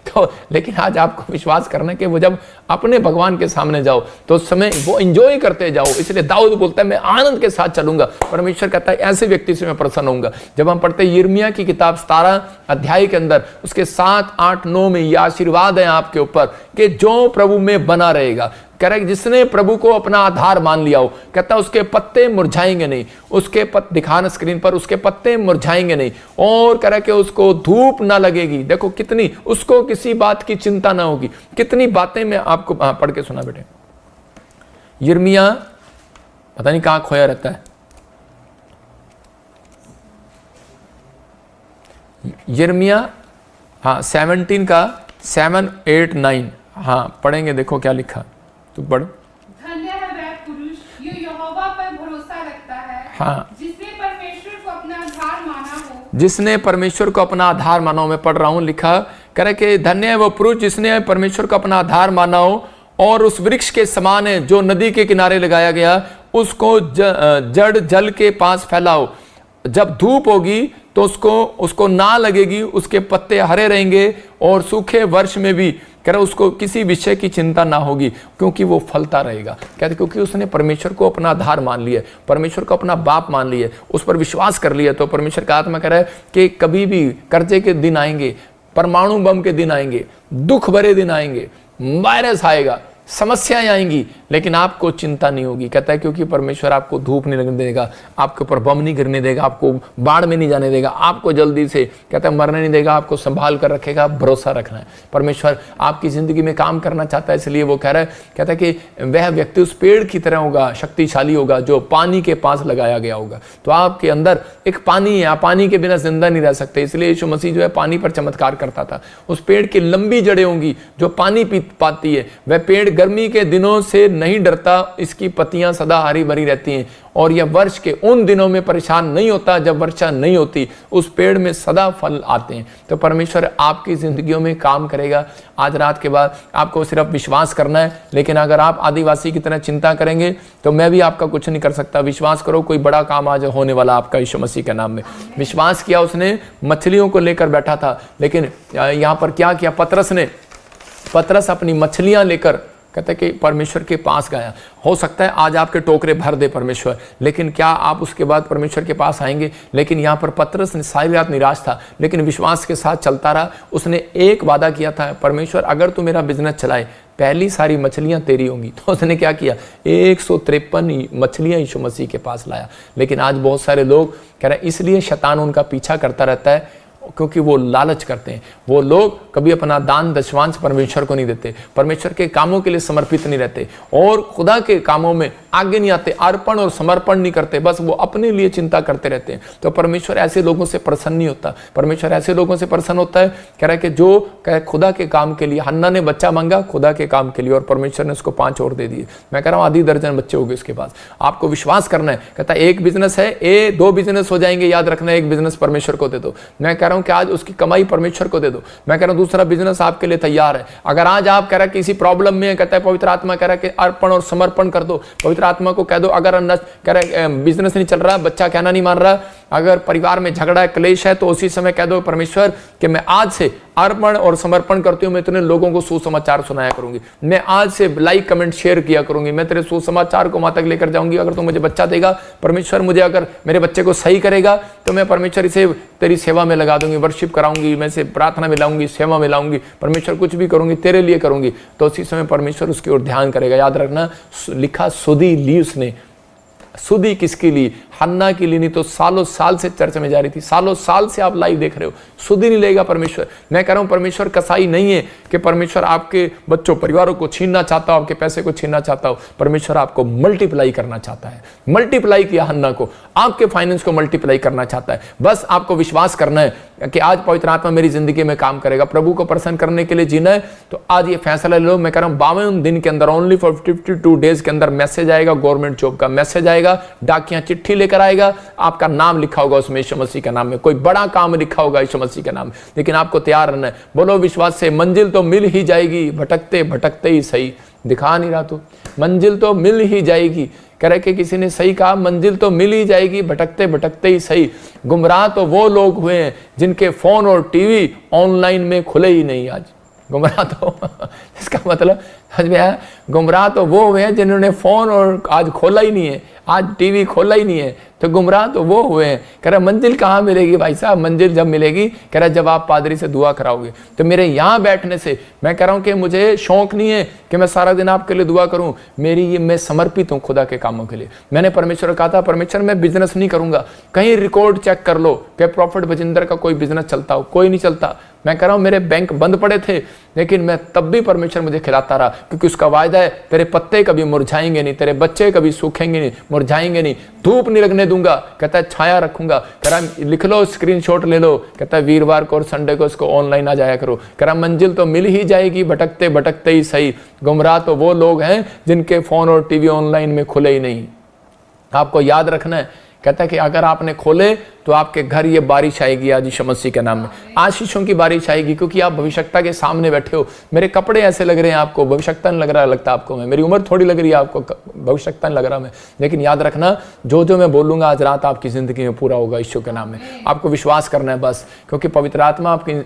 तो लेकिन आज आपको विश्वास करना कि वो जब अपने भगवान के सामने जाओ तो उस समय वो एंजॉय करते जाओ। इसलिए दाऊद बोलता है मैं आनंद के साथ चलूंगा। परमेश्वर कहता है ऐसे व्यक्ति से मैं प्रसन्न होऊंगा। जब हम पढ़ते हैं यिर्मयाह की किताब 17 अध्याय के अंदर उसके 7, 8, 9 में ये आशीर्वाद है आपके ऊपर कि जो प्रभु में बना रहेगा। कह रहा है जिसने प्रभु को अपना आधार मान लिया हो, कहता है उसके पत्ते मुरझाएंगे नहीं, उसके दिखाना स्क्रीन पर, उसके पत्ते मुरझाएंगे नहीं। और कह रहा है कि उसको धूप ना लगेगी। देखो कितनी, उसको किसी बात की चिंता ना होगी। कितनी बातें मैं आपको पढ़ के सुना बेटे। यिर्मयाह पता नहीं कहां खोया रहता है। यिर्मयाह 17 का 7, 8, 9 पढ़ेंगे। देखो क्या लिखा, तू पढ़। धन्य है वह पुरुष जो यहोवा पर भरोसा रखता है, जिसने परमेश्वर को अपना आधार माना हो। जिसने परमेश्वर को अपना आधार माना हो। मैं पढ़ रहा हूं, लिखा कह रहे कि धन्य है वो पुरुष जिसने परमेश्वर को अपना आधार माना हो और उस वृक्ष के समान है जो नदी के किनारे लगाया गया, उसको जड़ जल के पास फैलाओ। जब धूप होगी तो उसको ना लगेगी, उसके पत्ते हरे रहेंगे और सूखे वर्ष में भी कह रहा उसको किसी विषय की चिंता ना होगी, क्योंकि वो फलता रहेगा। कहते क्योंकि उसने परमेश्वर को अपना आधार मान लिया, परमेश्वर को अपना बाप मान लिया, उस पर विश्वास कर लिया। तो परमेश्वर का आत्मा कह रहा है कि कभी भी कर्जे के दिन आएंगे, परमाणु बम के दिन आएंगे, दुख भरे दिन आएंगे, वायरस आएगा, समस्याएं आएंगी, लेकिन आपको चिंता नहीं होगी। कहता है क्योंकि परमेश्वर आपको धूप नहीं लगने देगा, आपके ऊपर बम नहीं गिरने देगा, आपको बाढ़ में नहीं जाने देगा, आपको जल्दी से कहता है मरने नहीं देगा, आपको संभाल कर रखेगा। भरोसा रखना है। परमेश्वर आपकी जिंदगी में काम करना चाहता है, इसलिए वो कह रहा है, कहता है कि वह व्यक्ति उस पेड़ की तरह होगा, शक्तिशाली होगा जो पानी के पास लगाया गया होगा। तो आपके अंदर एक पानी है, आप पानी के बिना जिंदा नहीं रह सकते। इसलिए यीशु मसीह जो है पानी पर चमत्कार करता था। उस पेड़ की लंबी जड़ें होंगी जो पानी पी पाती है। वह पेड़ गर्मी के दिनों से नहीं डरता, इसकी पत्तियां सदा हरी भरी रहती हैं और यह वर्ष के उन दिनों में परेशान नहीं होता जब वर्षा नहीं होती। उस पेड़ में सदा फल आते हैं। तो परमेश्वर आपकी जिंदगियों में काम करेगा। आज रात के बाद आपको सिर्फ विश्वास करना है। लेकिन अगर आप आदिवासी की तरह चिंता करेंगे तो मैं भी आपका कुछ नहीं कर सकता। विश्वास करो, कोई बड़ा काम आज होने वाला आपका यीशु मसीह के नाम में। विश्वास किया, उसने मछलियों को लेकर बैठा था, लेकिन यहां पर क्या किया पतरस अपनी मछलियां लेकर कहते कि परमेश्वर के पास गया। हो सकता है आज आपके टोकरे भर दे परमेश्वर, लेकिन क्या आप उसके बाद परमेश्वर के पास आएंगे? लेकिन यहाँ पर पतरस ने सारी रात निराश था, लेकिन विश्वास के साथ चलता रहा। उसने एक वादा किया था, परमेश्वर अगर तू मेरा बिजनेस चलाए पहली सारी मछलियां तेरी होंगी। तो उसने क्या किया, 153 मछलियां यीशु मसीह के पास लाया। लेकिन आज बहुत सारे लोग कह रहे हैं, इसलिए शैतान उनका पीछा करता रहता है क्योंकि वो लालच करते हैं। वो लोग कभी अपना दान दशमांश परमेश्वर को नहीं देते, परमेश्वर के कामों के लिए समर्पित नहीं रहते और खुदा के कामों में आगे नहीं आते, अर्पण और समर्पण नहीं करते, बस वो अपने लिए चिंता करते रहते हैं। तो परमेश्वर ऐसे लोगों से प्रसन्न नहीं होता। परमेश्वर ऐसे लोगों से प्रसन्न होता है, कह रहा है कि जो कह खुदा के काम के लिए। हन्ना ने बच्चा मांगा खुदा के काम के लिए और परमेश्वर ने उसको 5 और दे दिए। मैं कह रहा हूँ आधी दर्जन बच्चे हो गए उसके पास। आपको विश्वास करना है। कहता है एक बिजनेस है, 2 बिजनेस हो जाएंगे, याद रखना, एक बिजनेस परमेश्वर को दे दो। मैं कह रहा हूं कि आज उसकी कमाई परमेश्वर को दे दो। मैं कह रहा हूं दूसरा बिजनेस आपके लिए तैयार है। अगर आज आप कह रहे हैं किसी प्रॉब्लम में, कहता है पवित्र आत्मा कह रहा है कि अर्पण और समर्पण कर दो। पवित्र आत्मा को कह दो, अगर कह रहा है बिजनेस नहीं चल रहा, बच्चा कहना नहीं मान रहा, अगर परिवार में झगड़ा है, क्लेश है, तो उसी समय कह दो परमेश्वर कि मैं आज से अर्पण और समर्पण करती हूँ। मैं इतने लोगों को सुसमाचार सुनाया करूंगी, मैं आज से लाइक कमेंट शेयर किया करूंगी, मैं तेरे सुसमाचार को वहां तक लेकर जाऊंगी। अगर तू मुझे बच्चा देगा परमेश्वर, मुझे अगर मेरे बच्चे को सही करेगा तो मैं परमेश्वर इसे तेरी सेवा में लगा दूंगी, वर्शिप कराऊंगी, मैं इसे प्रार्थना में लाऊंगी, सेवा में लाऊंगी, परमेश्वर कुछ भी करूंगी तेरे लिए करूंगी। तो उसी समय परमेश्वर उसकी ओर ध्यान करेगा। याद रखना, लिखा सुधी ली उसने। सुधी किसकी ली? हन्ना की ली, नहीं तो सालों साल से चर्च में जा रही थी। सालों साल से आप लाइव देख रहे हो, सुधी नहीं लेगा परमेश्वर। मैं कह रहा हूं परमेश्वर कसाई नहीं है कि परमेश्वर आपके बच्चों परिवारों को छीनना चाहता हो, आपके पैसे को छीनना चाहता हो। परमेश्वर आपको मल्टीप्लाई करना चाहता है। मल्टीप्लाई किया हन्ना को, आपके फाइनेंस को मल्टीप्लाई करना चाहता है। बस आपको विश्वास करना है कि आज पवित्र आत्मा मेरी जिंदगी में काम करेगा। प्रभु को प्रसन्न करने के लिए जीना है तो आज ये फैसला ले लो। मैं कह रहा हूं 52 दिन के अंदर, ओनली फॉर 52 डेज के अंदर मैसेज आएगा, गवर्नमेंट जॉब का मैसेज आएगा। डाकियां चिट्ठी लेकर लेकर आएगा, आपका नाम लिखा होगा उसमें यीशु मसीह के नाम में, कोई बड़ा काम लिखा होगा यीशु मसीह के नाम में। लेकिन आपको तैयार रहना है। बोलो विश्वास से, मंजिल तो मिल ही जाएगी, भटकते भटकते ही सही। दिखा नहीं रहा तो मंजिल तो मिल ही जाएगी। कह रहे कि किसी ने सही कहा, मंजिल तो मिल ही जाएगी, भटकते भटकते ही सही। गुमराह तो वो लोग हुए हैं जिनके फोन और टीवी ऑनलाइन में खुले ही नहीं। आज गुमराह तो इसका मतलब समझ में आया, गुमराह तो वो हुए हैं जिन्होंने फोन और आज खोला ही नहीं है, आज टीवी खोला ही नहीं है, तो गुमराह तो वो हुए हैं। कह रहा मंजिल कहाँ मिलेगी भाई साहब, मंजिल जब मिलेगी कह रहा जब आप पादरी से दुआ कराओगे। तो मेरे यहाँ बैठने से मैं कह रहा हूँ कि मुझे शौक नहीं है कि मैं सारा दिन आपके लिए दुआ करूँ, मैं समर्पित हूँ खुदा के कामों के लिए। मैंने परमेश्वर कहा था, परमेश्वर मैं बिजनेस नहीं करूँगा, कहीं रिकॉर्ड चेक कर लो कि प्रॉफिट बजिंदर का कोई बिजनेस चलता हो, कोई नहीं चलता। मैं कह रहा हूँ मेरे बैंक बंद पड़े थे, लेकिन मैं तब भी परमेश्वर मुझे खिलाता रहा, क्योंकि उसका वायदा है तेरे पत्ते कभी मुरझाएंगे नहीं, तेरे बच्चे कभी सूखेंगे नहीं, मुरझाएंगे नहीं, धूप नहीं लगने दूंगा। कहता है छाया रखूंगा। कह रहा लिख लो, स्क्रीनशॉट ले लो। कहता है वीरवार को और संडे को इसको ऑनलाइन आ जाया करो। कह रहा मंजिल तो मिल ही जाएगी, भटकते भटकते ही सही। गुमराह तो वो लोग हैं जिनके फोन और टीवी ऑनलाइन में खुले ही नहीं। आपको याद रखना है, कहता है कि अगर आपने खोले तो आपके घर ये बारिश आएगी आज यीशु मसीह के नाम में, आशीषों की बारिश आएगी, क्योंकि आप भविष्यता के सामने बैठे हो। मेरे कपड़े ऐसे लग रहे हैं आपको, भविष्यता नहीं लग रहा लगता आपको मैं, मेरी उम्र थोड़ी लग रही है आपको, भविष्यता नहीं लग रहा मैं, लेकिन याद रखना जो मैं बोलूंगा आज रात आपकी जिंदगी में पूरा होगा यीशु के नाम में। आपको विश्वास करना है बस, क्योंकि पवित्र आत्मा आपकी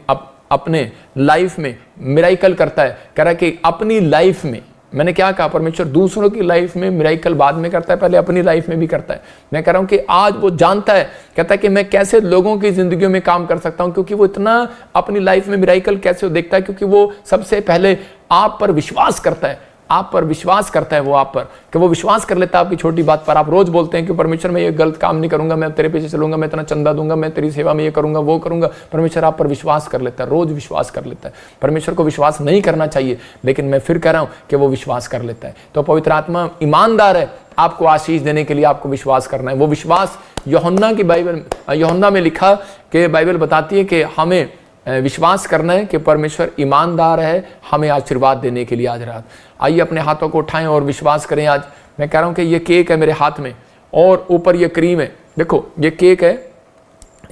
अपने लाइफ में मिराइकल करता है। कह रहा है कि अपनी लाइफ में, मैंने क्या कहा, परमेश्वर दूसरों की लाइफ में मिराइकल बाद में करता है, पहले अपनी लाइफ में भी करता है। मैं कह रहा हूं कि आज वो जानता है, कहता है कि मैं कैसे लोगों की जिंदगियों में काम कर सकता हूं, क्योंकि वो इतना अपनी लाइफ में मिराइकल कैसे वो देखता है, क्योंकि वो सबसे पहले आप पर विश्वास करता है, आप पर विश्वास करता है वो आप पर, कि वो विश्वास कर लेता है आपकी छोटी बात पर। आप रोज बोलते हैं कि परमेश्वर मैं ये गलत काम नहीं करूंगा, मैं तेरे पीछे चलूंगा, मैं इतना चंदा दूंगा, मैं तेरी सेवा में ये करूंगा वो करूंगा। परमेश्वर आप पर विश्वास कर लेता है, रोज विश्वास कर लेता है। परमेश्वर को विश्वास नहीं करना चाहिए, लेकिन मैं फिर कह रहा हूं कि वो विश्वास कर लेता है। तो पवित्र आत्मा ईमानदार है, आपको आशीष देने के लिए आपको विश्वास करना है। वो विश्वास यूहन्ना की बाइबल, यूहन्ना में लिखा कि बाइबल बताती है कि हमें विश्वास करना है कि परमेश्वर ईमानदार है हमें आशीर्वाद देने के लिए आज रात। आइए अपने हाथों को उठाएं और विश्वास करें। आज मैं कह रहा हूं कि ये केक है मेरे हाथ में और ऊपर ये क्रीम है। देखो ये केक है,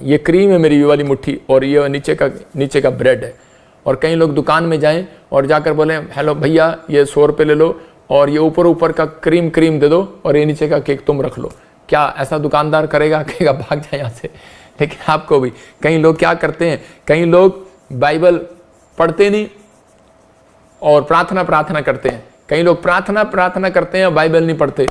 ये क्रीम है मेरी ये वाली मुट्ठी, और ये नीचे का ब्रेड है। और कई लोग दुकान में जाएं और जाकर बोले हेलो भैया ये 100 रुपये ले लो और ये ऊपर का क्रीम दे दो और ये नीचे का केक तुम रख लो। क्या ऐसा दुकानदार करेगा? कहेगा भाग जाए यहाँ से। लेकिन आपको भी कई लोग क्या करते हैं, कई लोग बाइबल पढ़ते नहीं और प्रार्थना करते हैं। कई लोग प्रार्थना करते हैं और बाइबल नहीं पढ़ते,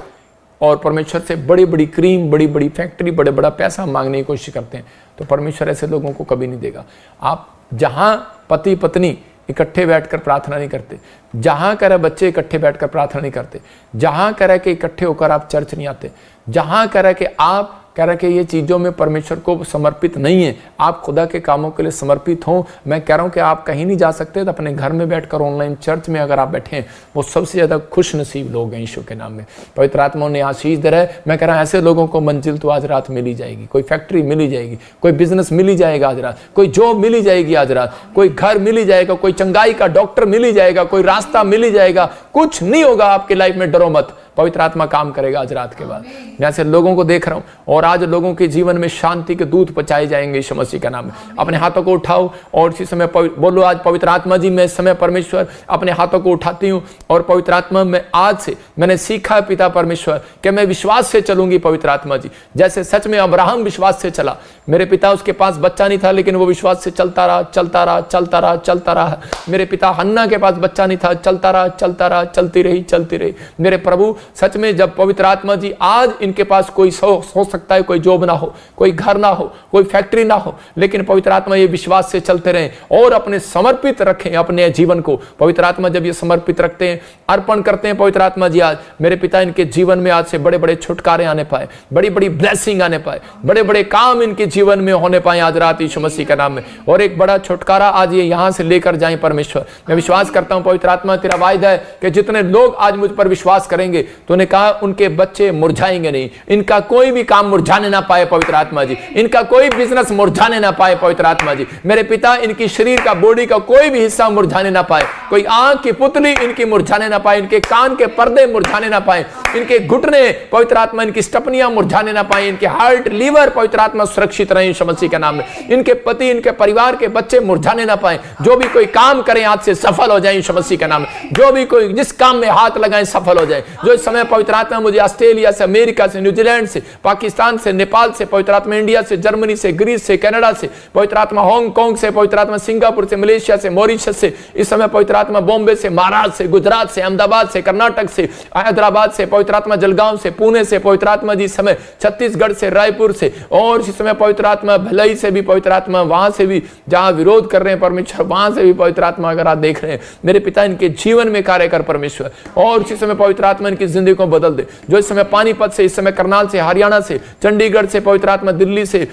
और परमेश्वर से बड़ी बड़ी क्रीम, बड़ी बड़ी फैक्ट्री, बड़ा पैसा मांगने की कोशिश करते हैं। तो परमेश्वर ऐसे लोगों को कभी नहीं देगा। आप जहां पति पत्नी इकट्ठे बैठकर प्रार्थना नहीं करते, जहां कह रहे बच्चे इकट्ठे बैठकर प्रार्थना नहीं करते, जहां कह रहे कि इकट्ठे होकर आप चर्च नहीं आते, जहां कह रहे कि आप कह रहे कि ये चीज़ों में परमेश्वर को समर्पित नहीं है, आप खुदा के कामों के लिए समर्पित हों, मैं कह रहा हूं कि आप कहीं नहीं जा सकते। तो अपने घर में बैठकर ऑनलाइन चर्च में अगर आप बैठे हैं, वो सबसे ज़्यादा खुश नसीब लोग हैं यीशु के नाम में। पवित्र आत्मा ने आशीष दे रहा है। मैं कह रहा हूं ऐसे लोगों को मंजिल तो आज रात मिल ही जाएगी, कोई फैक्ट्री मिल ही जाएगी, कोई बिजनेस मिल ही जाएगा आज रात, कोई जॉब मिल ही जाएगी आज रात, कोई घर मिल ही जाएगा, कोई चंगाई का डॉक्टर मिल ही जाएगा, कोई रास्ता मिल ही जाएगा। कुछ नहीं होगा आपके लाइफ में, डरो मत, पवित्र आत्मा काम करेगा आज रात के बाद। मैं ऐसे लोगों को देख रहा हूं, और आज लोगों के जीवन में शांति के दूत पहुंचाए जाएंगे यीशु मसीह का नाम में। अपने हाथों को उठाओ और इसी समय बोलो आज पवित्र आत्मा जी मैं इस समय परमेश्वर अपने हाथों को उठाती हूं, और पवित्र आत्मा में आज से मैंने सीखा है पिता परमेश्वर कि मैं विश्वास से चलूंगी। पवित्र आत्मा जी जैसे सच में अब्राहम विश्वास से चला, मेरे पिता उसके पास बच्चा नहीं था लेकिन वो विश्वास से चलता रहा। मेरे पिता हन्ना के पास बच्चा नहीं था, चलता रहा, चलती रही। मेरे प्रभु सच में जब पवित्र आत्मा जी आज इनके पास कोई हो सकता है, कोई जॉब ना हो, कोई घर ना हो, कोई फैक्ट्री ना हो, लेकिन पवित्र आत्मा ये विश्वास से चलते रहें और अपने समर्पित रखें अपने जीवन को। पवित्र आत्मा जब ये समर्पित रखते हैं, अर्पण करते हैं, पवित्र आत्मा जी आज मेरे पिता इनके जीवन में आज से बड़े बड़े छुटकारे आने पाए, बड़ी बड़ी ब्लेसिंग आने पाए, बड़े बड़े काम इनके जीवन में होने पाए आज रात यीशु मसीह के नाम में। और एक बड़ा छुटकारा आज ये यहां से लेकर जाएं परमेश्वर। मैं विश्वास करता हूं पवित्र आत्मा तेरा वायदा है कि जितने लोग आज मुझ पर विश्वास करेंगे, तूने कहा उनके बच्चे मुरझाएंगे नहीं, इनका कोई भी काम मुरझाने ना पाए पवित्र आत्मा जी, इनका कोई बिजनेस मुरझाने ना पाए पवित्र आत्मा जी। मेरे पिता इनकी शरीर का, बॉडी का कोई भी हिस्सा मुरझाने ना पाए, कोई आंख की पुतली इनकी मुरझाने ना पाए, इनके कान के पर्दे मुरझाने ना पाए। इनके घुटने पवित्र आत्मा, इनकी स्टपनियां मुरझाने ना पाए, इनके हार्ट लीवर पवित्र आत्मा सुरक्षित रहे यीशु मसीह के नाम में। इनके पति, इनके परिवार के बच्चे मुरझाने ना पाए। जो भी कोई काम करें आज से सफल हो जाए यीशु मसीह के नाम में। जो भी कोई जिस काम में हाथ लगाएं सफल हो जाए। जो इस समय पवित्र आत्मा मुझे ऑस्ट्रेलिया से, अमेरिका से, न्यूजीलैंड से, पाकिस्तान से, नेपाल से, पवित्र आत्मा इंडिया से, जर्मनी से, ग्रीस से, कनाडा से, पवित्र आत्मा हांगकांग से, पवित्र आत्मा सिंगापुर से, मलेशिया से, मॉरिशस से, इस समय पवित्र आत्मा बॉम्बे से, महाराष्ट्र से, गुजरात से, अहमदाबाद से, कर्नाटक से, हैदराबाद से, पवित्र आत्मा जलगांव से, पुणे से, पवित्र आत्मा जी समय छत्तीसगढ़ से, रायपुर से, और इस समय पवित्र आत्मा भिलाई से भी पवित्र आत्मा, वहां से भी जहां विरोध कर रहे हैं परमेश्वर, वहां से भी पवित्र आत्मा अगर आप देख रहे हैं मेरे पिता, इनके जीवन में कार्य कर परमेश्वर। और इस समय पवित्र आत्मा इनकी जिंदगी को बदल दे। जो इस समय पानीपत से, इस समय करनाल से, हरियाणा से, चंडीगढ़ से, पवित्र आत्मा दिल्ली से,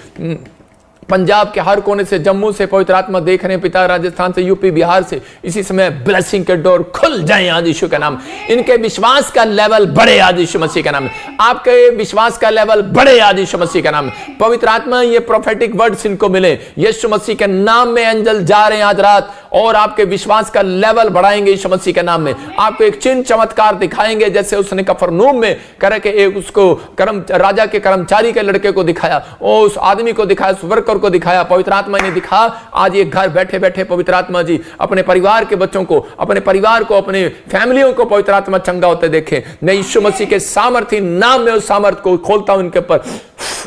पंजाब के हर कोने से, जम्मू से पवित्र आत्मा देख रहे हैं पिता, राजस्थान से, यूपी, बिहार से, इसी समय ब्लेसिंग के डोर खुल जाए आज यीशु के नाम। इनके विश्वास का लेवल बढ़े आज यीशु मसीह के नाम में। आपके विश्वास का लेवल बढ़े आज यीशु मसीह के नाम में। पवित्र आत्मा ये प्रोफेटिक वर्ड्स इनको मिले यीशु मसीह के नाम में। एंजल जा रहे हैं आज रात और आपके विश्वास का लेवल बढ़ाएंगे यीशु मसीह के नाम में। आपको एक चिन्ह चमत्कार दिखाएंगे, जैसे उसने कफरनहूम में करके एक उसको राजा के कर्मचारी के लड़के को दिखाया, और उस आदमी को दिखाया, उस वर्कर को दिखाया। पवित्र आत्मा ने दिखा आज ये घर बैठे बैठे पवित्र आत्मा जी अपने परिवार के बच्चों को, अपने परिवार को, अपने फैमिलियों को पवित्र आत्मा चंगा होते देखे। मैं यीशु मसीह के सामर्थी नाम में उस सामर्थ को खोलता हूं, इनके ऊपर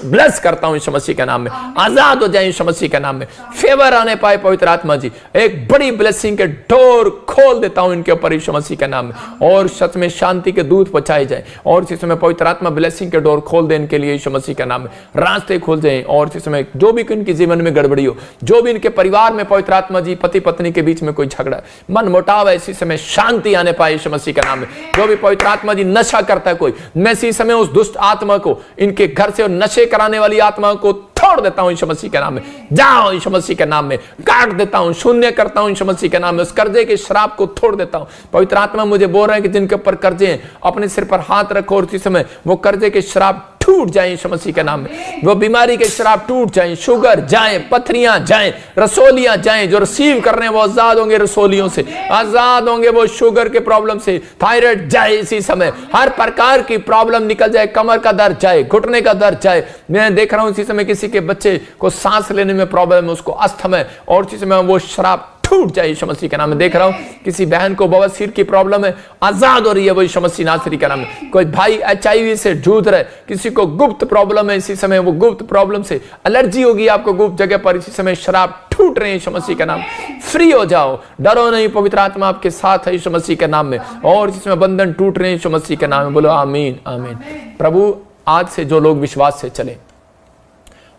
ब्लेस करता हूं यीशु मसीह के नाम में। आजाद हो जाए यीशु मसीह के नाम में। फेवर आने पाए पवित्र आत्मा जी। एक बड़ी ब्लेसिंग के डोर खोल देता हूं इनके ऊपर यीशु मसीह के नाम में। और सच में शांति के दूत पहुंचाए जाए। और इस समय पवित्र आत्मा ब्लेसिंग के डोर खोल दे इनके लिए यीशु मसीह के नाम में। रास्ते खोल जाए। और इस समय जो भी इनके जीवन में गड़बड़ी हो, जो भी इनके परिवार में पवित्र आत्मा जी पति पत्नी के बीच में कोई झगड़ा, मन मुटाव है, इसी समय शांति आने पाए यीशु मसीह के नाम में। जो भी पवित्र आत्मा जी नशा करता है कोई, मैं इसी समय उस दुष्ट आत्मा को, इनके घर से नशे कराने वाली आत्मा को तोड़ देता हूं यीशु मसीह के नाम में। जाओ यीशु मसीह के नाम में। काट देता हूं, शून्य करता हूं यीशु मसीह के नाम में। उस कर्जे के श्राप को तोड़ देता हूं। पवित्र आत्मा मुझे बोल रहे हैं कि जिनके ऊपर कर्जे हैं अपने सिर पर हाथ रखो और इसी समय वो कर्जे के श्राप टूट जाए यीशु मसीह के नाम में। वो बीमारी के श्राप टूट जाए, शुगर जाए, पथरियां जाए, रसोलियां जाए। जो रिसीव कर रहे हैं वो आजाद होंगे, रसोलियों से आजाद होंगे। वो शुगर के प्रॉब्लम से, थायराइड जाए इसी समय। हर प्रकार की प्रॉब्लम निकल जाए। कमर का दर्द जाए, घुटने का दर्द जाए। मैं देख रहा हूं इसी समय किसी के बच्चे को सांस लेने में प्रॉब्लम है, उसको अस्थमा है, और इसी समय वो श्राप टूट जाए यीशु मसीह के नाम में। देख रहा हूं किसी बहन को बवासीर की प्रॉब्लम है, आजाद हो रही है वो यीशु मसीह नासरी के नाम में। कोई भाई HIV से जूझ रहा है, किसी को गुप्त प्रॉब्लम है, इसी समय वो गुप्त प्रॉब्लम से एलर्जी होगी आपको गुप्त जगह पर, इसी समय शराब टूट रहे हैं यीशु मसीह के नाम। फ्री हो जाओ, डरो नहीं, पवित्र आत्मा आपके साथ है यीशु मसीह के नाम में। और इसमें बंधन टूट रहे हैं यीशु मसीह के नाम में। बोलो आमीन आमीन। प्रभु आज से जो लोग विश्वास से चले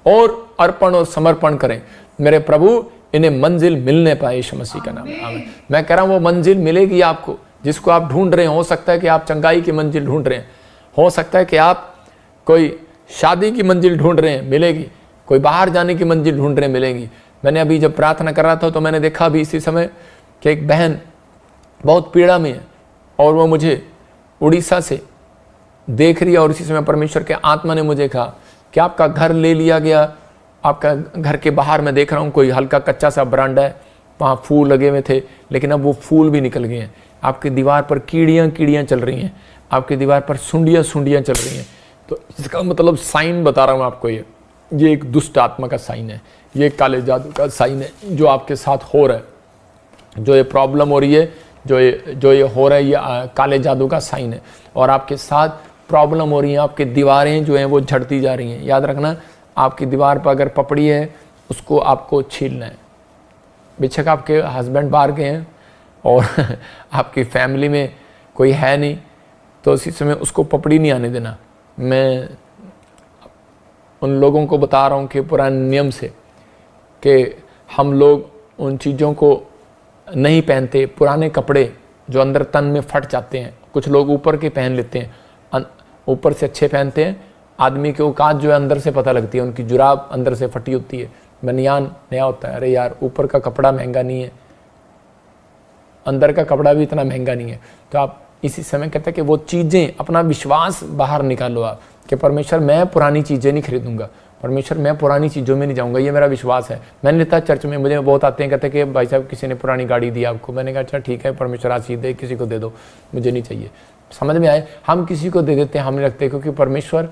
और अर्पण और समर्पण करें, मेरे प्रभु इन्हें मंजिल मिलने पाए यीशु मसीह का नाम। आमीन। मैं कह रहा हूं वो मंजिल मिलेगी आपको जिसको आप ढूंढ रहे हैं। हो सकता है कि आप चंगाई की मंजिल ढूंढ रहे हैं, हो सकता है कि आप कोई शादी की मंजिल ढूंढ रहे हैं, मिलेगी। कोई बाहर जाने की मंजिल ढूंढ रहे हैं, मिलेगी। मैंने अभी जब प्रार्थना कर रहा था तो मैंने देखा अभी इसी समय कि एक बहन बहुत पीड़ा में है और वो मुझे उड़ीसा से देख रही है। और इसी समय परमेश्वर के आत्मा ने मुझे कहा कि आपका घर ले लिया गया। आपका घर के बाहर मैं देख रहा हूँ कोई हल्का कच्चा सा बरांडा है, वहाँ फूल लगे हुए थे, लेकिन अब वो फूल भी निकल गए हैं। आपकी दीवार पर कीड़ियाँ चल रही हैं, आपकी दीवार पर सुंडियाँ चल रही हैं। तो इसका मतलब साइन बता रहा हूँ आपको, ये एक दुष्ट आत्मा का साइन है, ये काले जादू का साइन है जो आपके साथ हो रहा है। जो ये प्रॉब्लम हो रही है, जो ये हो रहा है, ये काले जादू का साइन है। और आपके साथ प्रॉब्लम हो रही है, आपकी दीवारें जो हैं वो झड़ती जा रही हैं। याद रखना, आपकी दीवार पर अगर पपड़ी है उसको आपको छीलना है। बेशक आपके हस्बैंड बाहर गए हैं और आपकी फैमिली में कोई है नहीं, तो इसी समय उसको पपड़ी नहीं आने देना। मैं उन लोगों को बता रहा हूँ कि पुराने नियम से कि हम लोग उन चीज़ों को नहीं पहनते। पुराने कपड़े जो अंदर तन में फट जाते हैं, कुछ लोग ऊपर के पहन लेते हैं, ऊपर से अच्छे पहनते हैं। आदमी के औकात जो है अंदर से पता लगती है, उनकी जुराब अंदर से फटी होती है, बनियान नया होता है। अरे यार, ऊपर का कपड़ा महंगा नहीं है, अंदर का कपड़ा भी इतना महंगा नहीं है। तो आप इसी समय कहते हैं कि वो चीज़ें, अपना विश्वास बाहर निकालो आप कि परमेश्वर मैं पुरानी चीज़ें नहीं खरीदूंगा, परमेश्वर मैं पुरानी चीज़ों में नहीं जाऊंगा, ये मेरा विश्वास है। मैंने लिखा चर्च में, मुझे बहुत आते हैं, कहते हैं कि भाई साहब किसी ने पुरानी गाड़ी दी आपको। मैंने कहा अच्छा ठीक है, परमेश्वर आशीष दे, किसी को दे दो, मुझे नहीं चाहिए। समझ में आए? हम किसी को दे देते हैं, हम नहीं रखते, क्योंकि परमेश्वर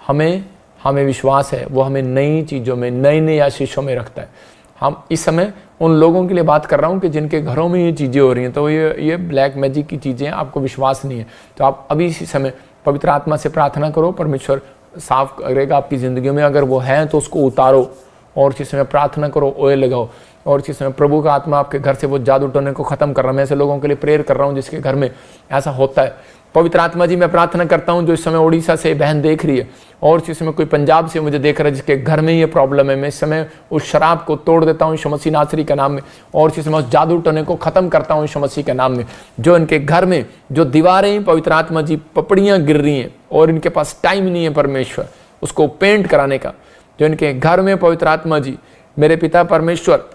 हमें विश्वास है, वो हमें नई चीज़ों में, नई नई आशीषों में रखता है। हम इस समय उन लोगों के लिए बात कर रहा हूँ कि जिनके घरों में ये चीज़ें हो रही हैं, तो ये ब्लैक मैजिक की चीज़ें आपको विश्वास नहीं है, तो आप अभी इसी समय पवित्र आत्मा से प्रार्थना करो, परमेश्वर साफ करेगा आपकी ज़िंदगी में। अगर वो है तो उसको उतारो, और इसी समय प्रार्थना करो, ऑयल लगाओ, और इसी समय प्रभु का आत्मा आपके घर से वो जादू टोने को ख़त्म कर रहा है। मैं ऐसे लोगों के लिए प्रेयर कर रहा हूँ जिसके घर में ऐसा होता है। पवित्र आत्मा जी, मैं प्रार्थना करता हूँ जो इस समय उड़ीसा से बहन देख रही है, और इस समय कोई पंजाब से मुझे देख रहा है जिसके घर में ये प्रॉब्लम है, मैं इस समय उस शराब को तोड़ देता हूँ यीशु मसीह नासरी के नाम में, और इस समय उस जादू टोने को ख़त्म करता हूँ यीशु मसीह के नाम में। जो इनके घर में जो दीवारें पवित्र आत्मा जी पपड़ियाँ गिर रही हैं और इनके पास टाइम नहीं है परमेश्वर उसको पेंट कराने का, जो इनके घर में पवित्र आत्मा जी, मेरे पिता परमेश्वर,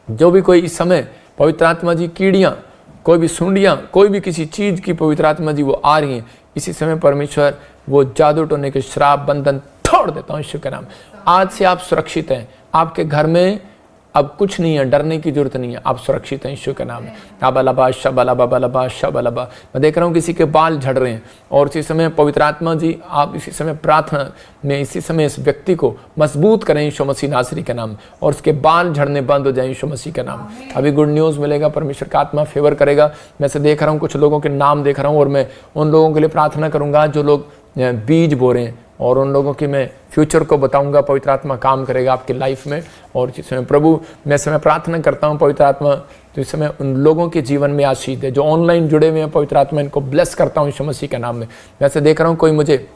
जो भी कोई इस समय पवित्र आत्मा जी कीड़ियाँ, कोई भी सुंडियाँ, कोई भी किसी चीज़ की पवित्र आत्मा जी वो आ रही हैं, इसी समय परमेश्वर वो जादू टोने के श्राप बंधन तोड़ देता हूँ यीशु के नाम। आज से आप सुरक्षित हैं, आपके घर में अब कुछ नहीं है, डरने की जरूरत नहीं है, आप सुरक्षित हैं यीशु के नाम में। अबलबा शबलबा शबलबा, मैं देख रहा हूँ किसी के बाल झड़ रहे हैं, और इसी समय पवित्र आत्मा जी आप इसी समय प्रार्थना में इसी समय इस व्यक्ति को मजबूत करें यीशु मसीह नासरी के नाम, और उसके बाल झड़ने बंद हो जाए यीशु मसीह के नाम। अभी गुड न्यूज़ मिलेगा, परमेश्वर का आत्मा फेवर करेगा। मैं से देख रहा हूँ कुछ लोगों के नाम देख रहा हूँ, और मैं उन लोगों के लिए प्रार्थना करूँगा जो लोग बीज बो रहे हैं, और उन लोगों की मैं फ्यूचर को बताऊंगा। पवित्र आत्मा काम करेगा आपकी लाइफ में, और जिस समय प्रभु मैं समय प्रार्थना करता हूं पवित्र आत्मा तो इस समय उन लोगों के जीवन में आशीष है जो ऑनलाइन जुड़े हुए हैं। पवित्र आत्मा इनको ब्लेस करता हूं यीशु मसीह के नाम में। वैसे देख रहा हूं कोई मुझे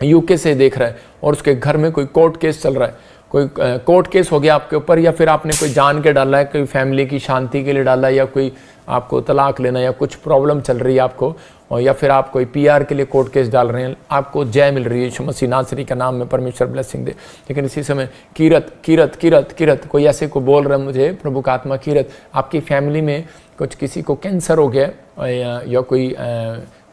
यूके से देख रहा है और उसके घर में कोई कोर्ट केस चल रहा है, कोई कोर्ट केस हो गया आपके ऊपर, या फिर आपने कोई जान के डाला है, कोई फैमिली की शांति के लिए डाला है, या कोई आपको तलाक लेना या कुछ प्रॉब्लम चल रही है आपको, और या फिर आप कोई पीआर के लिए कोर्ट केस डाल रहे हैं, आपको जय मिल रही है यीशु मसीह नासरी का नाम में। परमेश्वर ब्लेसिंग दे। लेकिन इसी समय कीरत कीरत कीरत कीरत कोई ऐसे को बोल रहा है मुझे प्रभु का आत्मा, कीरत आपकी फैमिली में कुछ किसी को कैंसर हो गया या कोई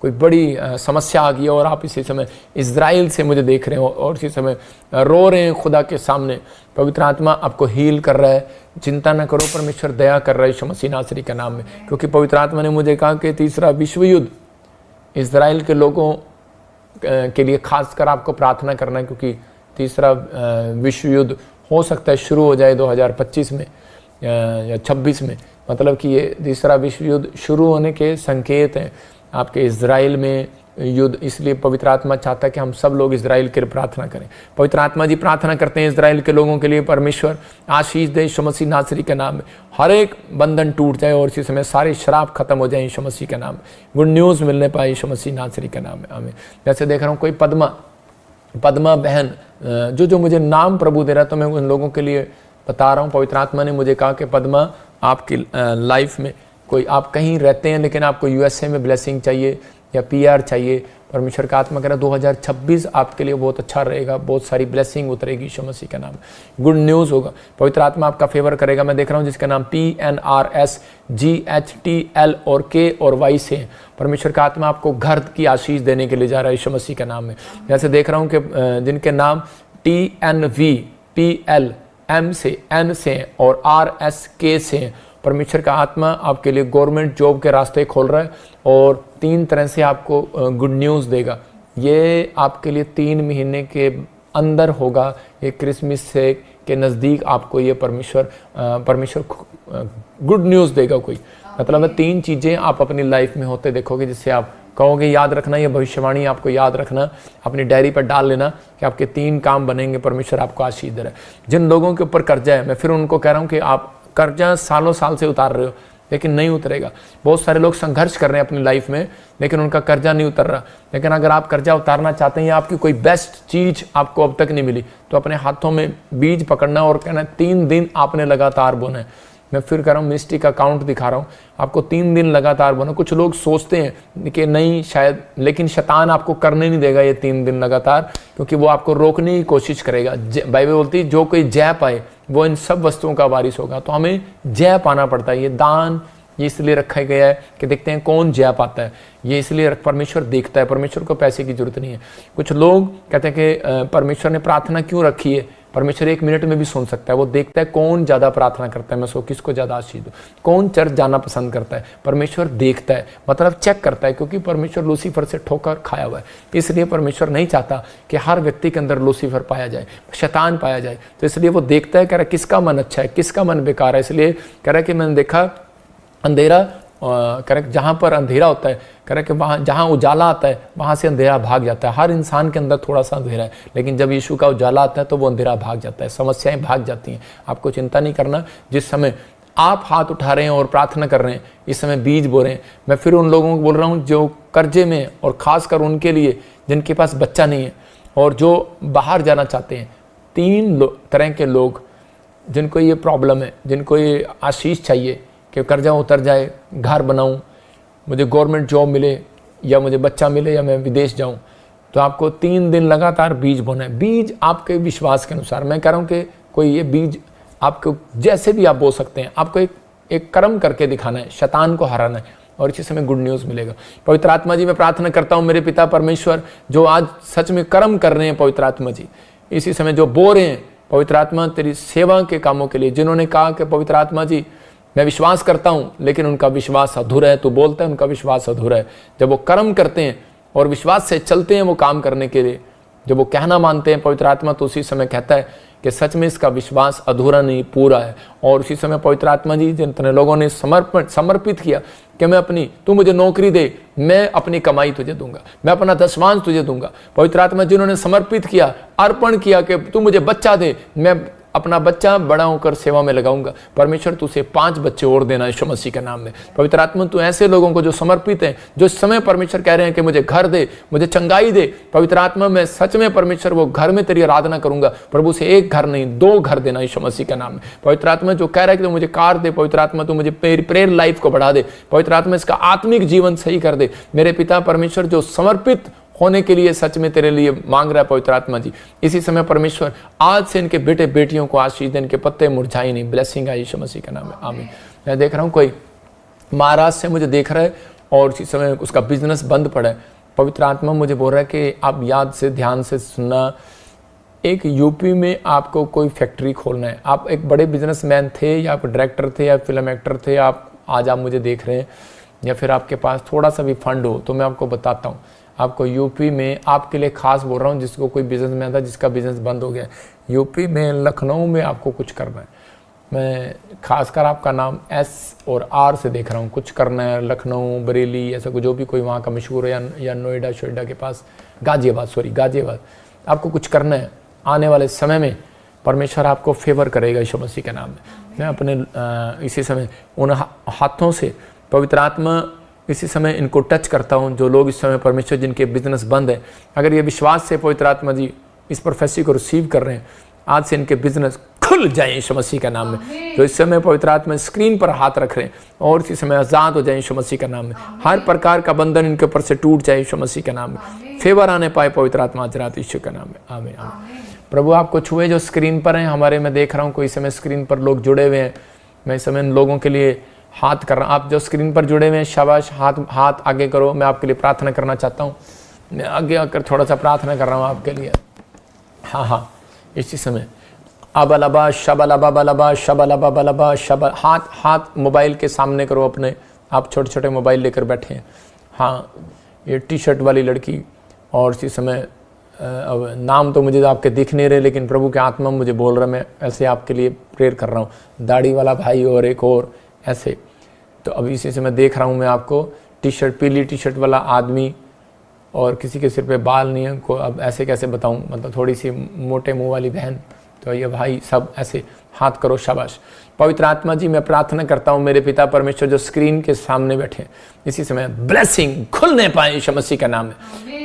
बड़ी समस्या आ गई और आप इसी समय इज़राइल से मुझे देख रहे हो और इसी समय रो रहे हैं खुदा के सामने। पवित्र आत्मा आपको हील कर रहा है, चिंता न करो, परमेश्वर दया कर रहा है यीशु मसीह नासरी का नाम में। क्योंकि पवित्र आत्मा ने मुझे कहा कि तीसरा विश्व युद्ध इज़राइल के लोगों के लिए खासकर आपको प्रार्थना करना है, क्योंकि तीसरा विश्व युद्ध हो सकता है शुरू हो जाए 2025 में या 26 में। मतलब कि ये तीसरा विश्व युद्ध शुरू होने के संकेत हैं आपके इज़राइल में युद्ध। इसलिए पवित्र आत्मा चाहता है कि हम सब लोग इज़राइल के लिए प्रार्थना करें। पवित्र आत्मा जी प्रार्थना करते हैं इज़राइल के लोगों के लिए, परमेश्वर आशीष दे यीशु मसीह नासरी के नाम में। हर एक बंधन टूट जाए और इसी समय सारी शराब खत्म हो जाए यीशु मसीह के नाम में। गुड न्यूज़ मिलने पाए यीशु मसीह नासरी के नाम में। आमीन। जैसे देख रहा हूँ कोई पद्मा बहन जो मुझे नाम प्रभु दे रहा है, तो मैं उन लोगों के लिए बता रहा हूँ। पवित्र आत्मा ने मुझे कहा कि पद्मा आपकी लाइफ में कोई आप कहीं रहते हैं लेकिन आपको यूएसए में ब्लेसिंग चाहिए या पीआर चाहिए। परमेश्वर का आत्मा कह रहा 2026 आपके लिए बहुत अच्छा रहेगा, बहुत सारी ब्लेसिंग उतरेगी यीशु मसीह का नाम। गुड न्यूज़ होगा, पवित्र आत्मा आपका फेवर करेगा। मैं देख रहा हूँ जिसका नाम PNRS GHTL और K और Y से है। परमेश्वर का आत्मा आपको घर की आशीष देने के लिए जा रहा है यीशु मसीह के नाम में। जैसे देख रहा हूँ कि जिनके नाम TNV PL M से N से और RS K से हैं, परमेश्वर का आत्मा आपके लिए गवर्नमेंट जॉब के रास्ते खोल रहा है और 3 तरह से आपको गुड न्यूज़ देगा। ये आपके लिए 3 महीने के अंदर होगा, ये क्रिसमस से के नज़दीक आपको ये परमेश्वर गुड न्यूज़ देगा। कोई मतलब है 3 चीज़ें आप अपनी लाइफ में होते देखोगे जिससे आप कहोगे याद रखना, ये भविष्यवाणी आपको याद रखना, अपनी डायरी पर डाल लेना कि आपके 3 काम बनेंगे। परमेश्वर आपको आशीष दे रहा है। जिन लोगों के ऊपर कर्जा है, मैं फिर उनको कह रहा हूँ कि आप कर्जा सालों साल से उतार रहे हो लेकिन नहीं उतरेगा। बहुत सारे लोग संघर्ष कर रहे हैं अपनी लाइफ में लेकिन उनका कर्जा नहीं उतर रहा। लेकिन अगर आप कर्जा उतारना चाहते हैं या आपकी कोई बेस्ट चीज़ आपको अब तक नहीं मिली, तो अपने हाथों में बीज पकड़ना और कहना 3 दिन आपने लगातार बोना है। मैं फिर कह रहा हूँ, मिस्टिक अकाउंट दिखा रहा हूँ, आपको 3 दिन लगातार बोना। कुछ लोग सोचते हैं कि नहीं शायद, लेकिन शैतान आपको करने नहीं देगा ये 3 दिन लगातार, क्योंकि वो आपको रोकने की कोशिश करेगा। बाइबल बोलती है जो कोई जय पाए वो इन सब वस्तुओं का वारिस होगा। तो हमें जय पाना पड़ता है। ये दान ये इसलिए रखा गया है कि देखते हैं कौन जय पाता है। ये इसलिए परमेश्वर देखता है, परमेश्वर को पैसे की जरूरत नहीं है। कुछ लोग कहते हैं कि परमेश्वर ने प्रार्थना क्यों रखी है, परमेश्वर 1 मिनट में भी सुन सकता है। वो देखता है कौन ज़्यादा प्रार्थना करता है, मैं सो किसको ज़्यादा आशीष दूँ, कौन चर्च जाना पसंद करता है। परमेश्वर देखता है, मतलब चेक करता है, क्योंकि परमेश्वर लूसीफर से ठोकर खाया हुआ है। इसलिए परमेश्वर नहीं चाहता कि हर व्यक्ति के अंदर लूसीफर पाया जाए, शैतान पाया जाए। तो इसलिए वो देखता है, कह रहा है किसका मन अच्छा है, किसका मन बेकार है। इसलिए कह रहा है कि मैंने देखा अंधेरा, कह रहा जहाँ पर अंधेरा होता है, कह रहा कि वहाँ जहाँ उजाला आता है वहाँ से अंधेरा भाग जाता है। हर इंसान के अंदर थोड़ा सा अंधेरा है, लेकिन जब यीशु का उजाला आता है तो वो अंधेरा भाग जाता है, समस्याएं भाग जाती हैं। आपको चिंता नहीं करना। जिस समय आप हाथ उठा रहे हैं और प्रार्थना कर रहे हैं, इस समय बीज बो रहे हैं। मैं फिर उन लोगों को बोल रहा हूँ जो कर्जे में, और ख़ासकर उनके लिए जिनके पास बच्चा नहीं है और जो बाहर जाना चाहते हैं। 3 तरह के लोग जिनको ये प्रॉब्लम है, जिनको ये आशीष चाहिए कि कर्जा उतर जाए, घर बनाऊं, मुझे गवर्नमेंट जॉब मिले, या मुझे बच्चा मिले, या मैं विदेश जाऊं, तो आपको 3 दिन लगातार बीज बोना है। बीज आपके विश्वास के अनुसार, मैं कह रहा हूं कि कोई ये बीज आपको जैसे भी आप बो सकते हैं, आपको एक कर्म करके दिखाना है, शैतान को हराना है, और इसी समय गुड न्यूज़ मिलेगा। पवित्र आत्मा जी, मैं प्रार्थना करता हूँ मेरे पिता परमेश्वर, जो आज सच में कर्म कर रहे हैं पवित्र आत्मा जी, इसी समय जो बो रहे हैं पवित्र आत्मा तेरी सेवा के कामों के लिए, जिन्होंने कहा कि पवित्र आत्मा जी मैं विश्वास करता हूँ लेकिन उनका विश्वास अधूरा है, तू बोलता है उनका विश्वास अधूरा है। जब वो कर्म करते हैं और विश्वास से चलते हैं वो काम करने के लिए, जब वो कहना मानते हैं पवित्र आत्मा, तो उसी समय कहता है कि सच में इसका विश्वास अधूरा नहीं पूरा है। और उसी समय पवित्र आत्मा जी, जितने लोगों ने समर्पित किया कि मैं अपनी, तू मुझे नौकरी दे, मैं अपनी कमाई तुझे दूंगा, मैं अपना दशमांश तुझे दूंगा। पवित्र आत्मा जिन्होंने समर्पित किया, अर्पण किया कि तू मुझे बच्चा दे, मैं अपना बच्चा बड़ा होकर सेवा में लगाऊंगा। परमेश्वर तू उसे 5 बच्चे और देना यीशु मसीह के नाम में। पवित्र आत्मा तू ऐसे लोगों को जो समर्पित हैं, जो इस समय परमेश्वर कह रहे हैं कि मुझे घर दे, मुझे चंगाई दे, पवित्र आत्मा मैं सच में परमेश्वर वो घर में तेरी आराधना करूंगा। प्रभु से 1 घर नहीं 2 घर देना यीशु मसीह के नाम में। पवित्र आत्मा जो कह रहा है कि तू मुझे कार दे, पवित्र आत्मा तू मुझे प्रेयर लाइफ को बढ़ा दे, पवित्र आत्मा इसका आत्मिक जीवन सही कर दे। मेरे पिता परमेश्वर जो समर्पित होने के लिए सच में तेरे लिए मांग रहा है पवित्र आत्मा जी, इसी समय परमेश्वर आज से इनके बेटे बेटियों को आशीष दे, इनके पत्ते मुरझाई नहीं, ब्लेसिंग आई यीशु मसीह के नाम में, आमीन। मैं देख रहा हूँ कोई महाराज से मुझे देख रहा है और इसी समय उसका बिजनेस बंद पड़ा है। पवित्र आत्मा मुझे बोल रहा है कि आप याद से ध्यान से सुनना, एक यूपी में आपको कोई फैक्ट्री खोलना है। आप एक बड़े बिजनेसमैन थे, या आप डायरेक्टर थे, या फिल्म एक्टर थे, आज आप मुझे देख रहे हैं, या फिर आपके पास थोड़ा सा भी फंड हो, तो मैं आपको बताता हूँ। आपको यूपी में, आपके लिए खास बोल रहा हूँ, जिसको कोई बिजनेसमैन था जिसका बिजनेस बंद हो गया, यूपी में लखनऊ में आपको कुछ करना है। मैं खासकर आपका नाम S और R से देख रहा हूँ, कुछ करना है लखनऊ, बरेली, ऐसा जो भी कोई वहाँ का मशहूर है, या नोएडा शोएडा के पास, गाजियाबाद, आपको कुछ करना है। आने वाले समय में परमेश्वर आपको फेवर करेगा यीशु मसीह के नाम में। मैं अपने इसी समय उन हाथों से पवित्र आत्मा इसी समय इनको टच करता हूं, जो लोग इस समय परमेश्वर जिनके बिजनेस बंद है, अगर ये विश्वास से पवित्र आत्मा जी इस प्रोफेसी को रिसीव कर रहे हैं, आज से इनके बिजनेस खुल जाए यीशु मसीह का नाम में। जो इस समय पवित्र आत्मा स्क्रीन पर हाथ रख रहे हैं, और इसी समय आजाद हो जाए यीशु मसीह का नाम में। हर प्रकार का बंधन इनके ऊपर से टूट जाए यीशु मसीह के नाम में। फेवर आने पाए पवित्र आत्मा आज रात यीशु का नाम में, आमीन। प्रभु आपको छुए जो स्क्रीन पर हैं हमारे, मैं देख रहा हूँ कोई समय स्क्रीन पर लोग जुड़े हुए हैं, मैं इस समय इन लोगों के लिए हाथ कर रहा हूँ। आप जो स्क्रीन पर जुड़े हुए हैं, शाबाश, हाथ आगे करो, मैं आपके लिए प्रार्थना करना चाहता हूँ। मैं आगे आकर थोड़ा सा प्रार्थना कर रहा हूँ आपके लिए। हाँ, इसी समय अबलबा शबलबा बलबा शबलबा बलबा शब, हाथ मोबाइल के सामने करो अपने। आप छोटे छोटे मोबाइल लेकर बैठे हैं। हाँ, ये टी-शर्ट वाली लड़की, और इसी समय अब नाम तो मुझे आपके दिख नहीं रहे, लेकिन प्रभु के आत्मा मुझे बोल रहा है, मैं ऐसे आपके लिए प्रेयर कर रहा हूँ। दाढ़ी वाला भाई और एक और ऐसे, तो अभी इसी से मैं देख रहा हूँ मैं आपको टी-शर्ट, पीली टी-शर्ट वाला आदमी, और किसी के सिर पे बाल नहीं है, को अब ऐसे कैसे बताऊँ, मतलब थोड़ी सी मोटे मुंह वाली बहन, तो ये भाई सब ऐसे हाथ करो, शाबाश। पवित्र आत्मा जी मैं प्रार्थना करता हूँ मेरे पिता परमेश्वर जो स्क्रीन के सामने बैठे, इसी समय ब्लेसिंग खुलने पाए यीशु मसीह का नाम में।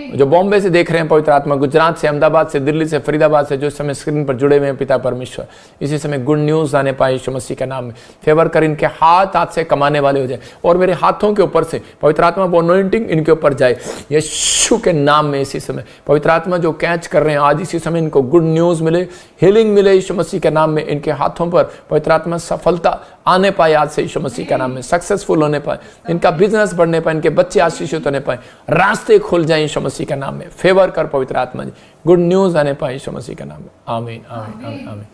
जो बॉम्बे से देख रहे हैं पवित्र आत्मा, गुजरात से, अहमदाबाद से, दिल्ली से, फरीदाबाद से, जो इस समय स्क्रीन पर जुड़े हुए हैं पिता परमेश्वर, इसी समय गुड न्यूज़ आने पाए यीशु मसीह के नाम में। फेवर कर इनके हाथ से कमाने वाले हो जाए, और मेरे हाथों के ऊपर से पवित्र आत्मा वो अनॉइंटिंग इनके ऊपर जाए यीशु के नाम में। इसी समय पवित्र आत्मा जो कैच कर रहे हैं आज इसी समय इनको गुड न्यूज़ मिले, हीलिंग मिले यीशु मसीह के नाम में। इनके हाथों पर पवित्र आत्मा सफलता आने पाए आज से यीशु मसीह के नाम में, सक्सेसफुल होने पाए, इनका बिजनेस बढ़ने पाए, इनके बच्चे आशीषित होने पाए, रास्ते खुल जाए यीशु मसीह के नाम में, फेवर कर पवित्र आत्मा जी, गुड न्यूज आने पाए यीशु मसीह के नाम में। आमीन आमीन आमीन आमीन।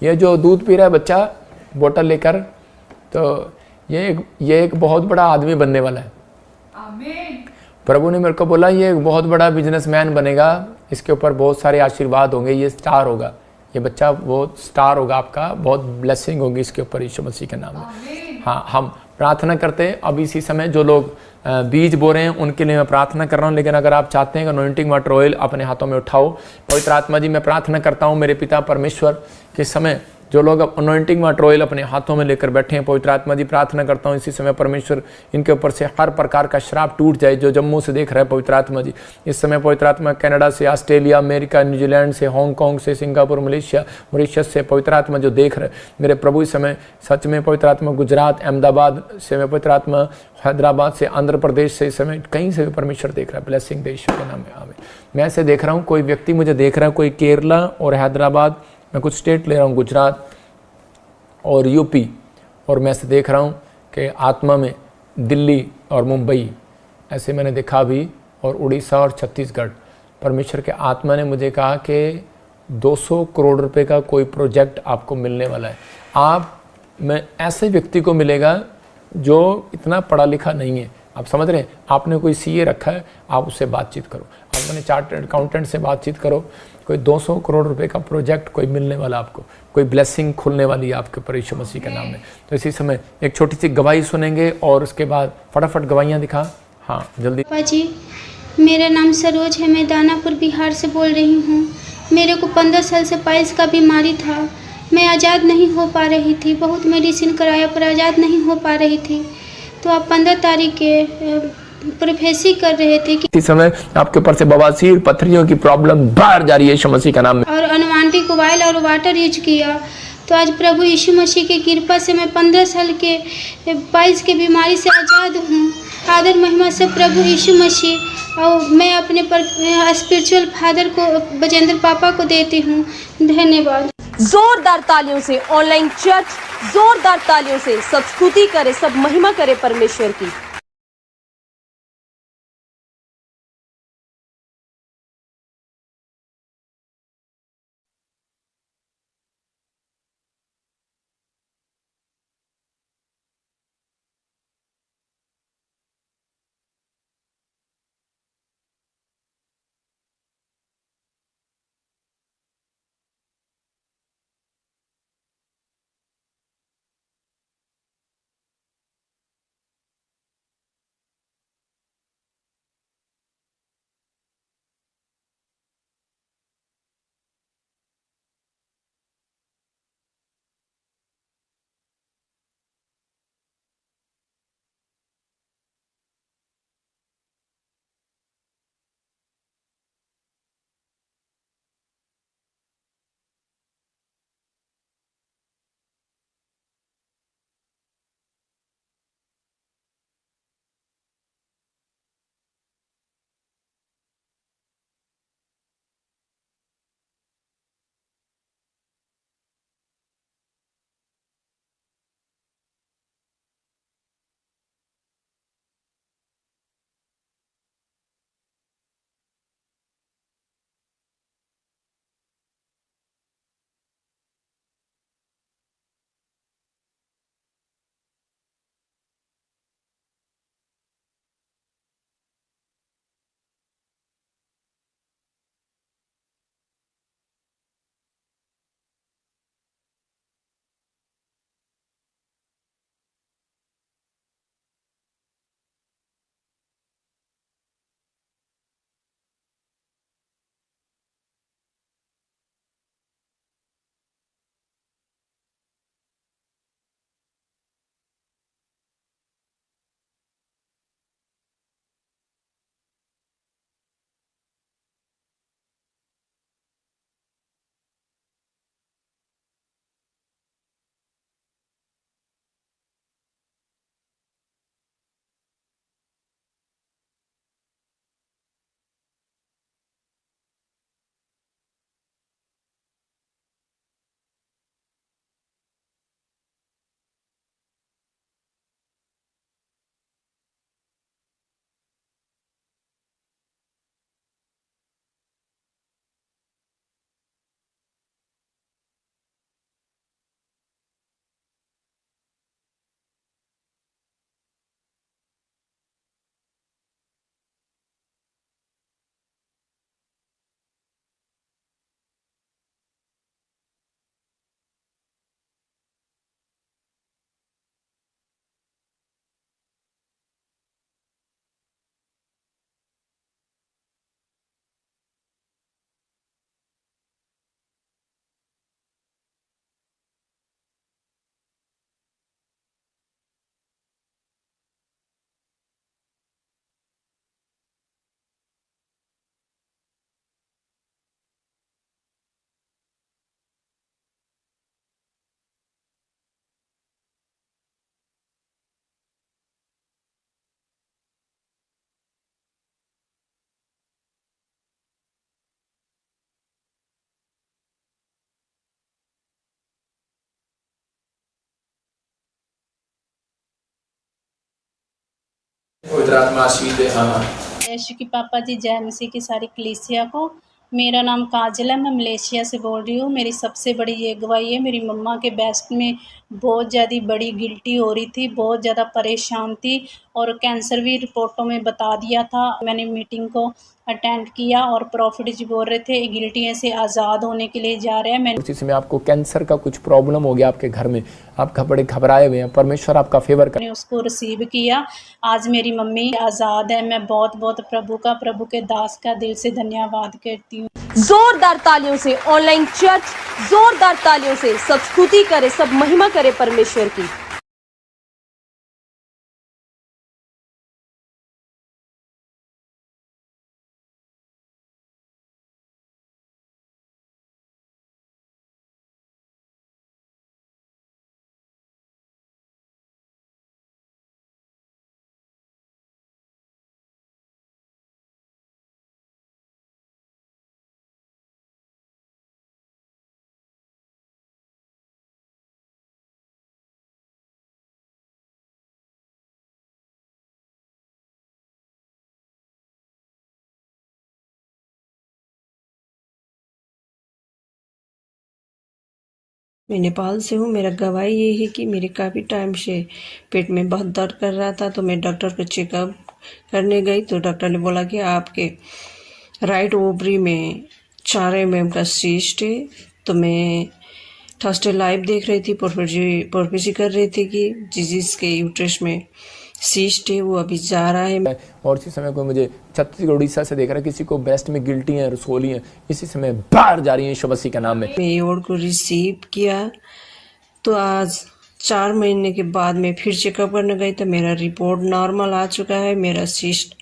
ये जो दूध पी रहा है बच्चा बोतल लेकर, तो ये एक बहुत बड़ा आदमी बनने वाला है। आमीन। प्रभु ने मेरे को बोला ये एक बहुत बड़ा बिजनेसमैन बनेगा, इसके ऊपर बहुत सारे आशीर्वाद होंगे, ये स्टार होगा, ये बच्चा बहुत स्टार होगा, आपका बहुत ब्लेसिंग होगी इसके ऊपर यीशु मसीह के नाम में। हाँ, हम प्रार्थना करते हैं। अब इसी समय जो लोग बीज बो रहे हैं उनके लिए मैं प्रार्थना कर रहा हूँ, लेकिन अगर आप चाहते हैं कि अनॉइंटिंग वाटर ऑयल अपने हाथों में उठाओ, पवित्र आत्मा जी मैं प्रार्थना करता हूँ मेरे पिता परमेश्वर के समय जो लोग अब अनॉइंटिंग वाटर ऑयल अपने हाथों में लेकर बैठे हैं, पवित्र आत्मा जी प्रार्थना करता हूँ इसी समय परमेश्वर इनके ऊपर से हर प्रकार का श्राप टूट जाए। जो जम्मू से देख रहा है पवित्र आत्मा जी, इस समय पवित्र आत्मा कनाडा से, ऑस्ट्रेलिया, अमेरिका, न्यूजीलैंड से, हांगकांग से, सिंगापुर, मलेशिया, मॉरिशस से पवित्र आत्मा जो देख रहे मेरे प्रभु, इस समय सच में पवित्र आत्मा गुजरात, अहमदाबाद से मैं पवित्र आत्मा, हैदराबाद से, आंध्र प्रदेश से, इस समय कहीं से भी परमेश्वर देख रहा है। ब्लेसिंग देश के नाम में आमीन। मैं ऐसे देख रहा हूँ, कोई व्यक्ति मुझे देख रहा है, कोई केरला और हैदराबाद, मैं कुछ स्टेट ले रहा हूँ, गुजरात और यूपी, और मैं ऐसे देख रहा हूँ कि आत्मा में दिल्ली और मुंबई ऐसे मैंने देखा भी, और उड़ीसा और छत्तीसगढ़। परमेश्वर के आत्मा ने मुझे कहा कि 200 करोड़ रुपए का कोई प्रोजेक्ट आपको मिलने वाला है। आप में ऐसे व्यक्ति को मिलेगा जो इतना पढ़ा लिखा नहीं है, आप समझ रहे हैं, आपने कोई सीए रखा है, आप उससे बातचीत करो, आपने चार्टर्ड अकाउंटेंट से बातचीत करो, कोई 200 करोड़ रुपए का प्रोजेक्ट कोई मिलने वाला, आपको कोई ब्लेसिंग खुलने वाली है आपके ऊपर यीशु मसीह के नाम में। तो इसी समय एक छोटी सी गवाही सुनेंगे और उसके बाद फटाफट गवाहियाँ दिखा। हाँ जल्दी। पापा जी, मेरा नाम सरोज है, मैं दानापुर बिहार से बोल रही हूँ। मेरे को 15 साल से पाइल्स का बीमारी था, मैं आज़ाद नहीं हो पा रही थी, बहुत मेडिसिन कराया पर आज़ाद नहीं हो पा रही थी। तो आप 15 तारीख के प्रोफेसी कर रहे थे कि इस समय आपके ऊपर से बवासीर, पथरियों की प्रॉब्लम बाहर जा रही है यीशु मसीह का नाम में। और अनुवांटिक ऑयल और वाटर यूज किया, तो आज प्रभु यीशु मसीह की कृपा से मैं 15 साल के पाइल्स के बीमारी से आज़ाद हूँ। आदर महिमा सब प्रभु यीशु मसीह और मैं अपने स्पिरिचुअल फादर को, बजेंद्र पापा को देती हूँ। धन्यवाद। जोरदार तालियों से ऑनलाइन चर्च, जोरदार तालियों से सब स्तुति करे, सब महिमा करे परमेश्वर की। पवित्र आत्मा आशीष दे। हाँ, यीशु की पापा जी, जय मसीह की सारी कलीसिया को। मेरा नाम काजल है, मैं मलेशिया से बोल रही हूँ। मेरी सबसे बड़ी ये गवाही है, मेरी मम्मा के ब्रेस्ट में बहुत ज़्यादा बड़ी गिल्टी हो रही थी, बहुत ज़्यादा परेशान थी और कैंसर भी रिपोर्टों में बता दिया था। मैंने मीटिंग को अटेंड किया और प्रॉफिट जी बोल रहे थे गिल्टियों से आज़ाद होने के लिए जा रहे हैं। उसी समय आपको कैंसर का कुछ प्रॉब्लम हो गया आपके घर में, आप बड़े घबराए हुए हैं, परमेश्वर आपका फेवर कर। मैंने उसको रिसीव किया, आज मेरी मम्मी आज़ाद है। मैं बहुत बहुत प्रभु के दास का दिल से धन्यवाद करती हूँ। जोरदार तालियों से ऑनलाइन चर्च, जोरदार तालियों से सब स्तुति करे, सब महिमा करे परमेश्वर की। मैं नेपाल से हूँ। मेरा गवाही ये है कि मेरे काफ़ी टाइम से पेट में बहुत दर्द कर रहा था, तो मैं डॉक्टर को चेकअप करने गई तो डॉक्टर ने बोला कि आपके राइट ओवरी में 4 mm का सिस्ट है। तो मैं थर्सडे लाइव देख रही थी, प्रोफेसी कर रही थी कि जिसके यूट्रस में सिस्ट है वो अभी जा रहा है। और इसी समय को मुझे छत्तीसगढ़ उड़ीसा से देख रहा है, किसी को ब्रेस्ट में गिल्टी है, रसोली है, इसी समय बाहर जा रही है यीशु मसीह के नाम में। मैं योड को रिसीव किया तो आज 4 महीने के बाद मैं फिर चेकअप करने गई तो मेरा रिपोर्ट नॉर्मल आ चुका है, मेरा सिस्ट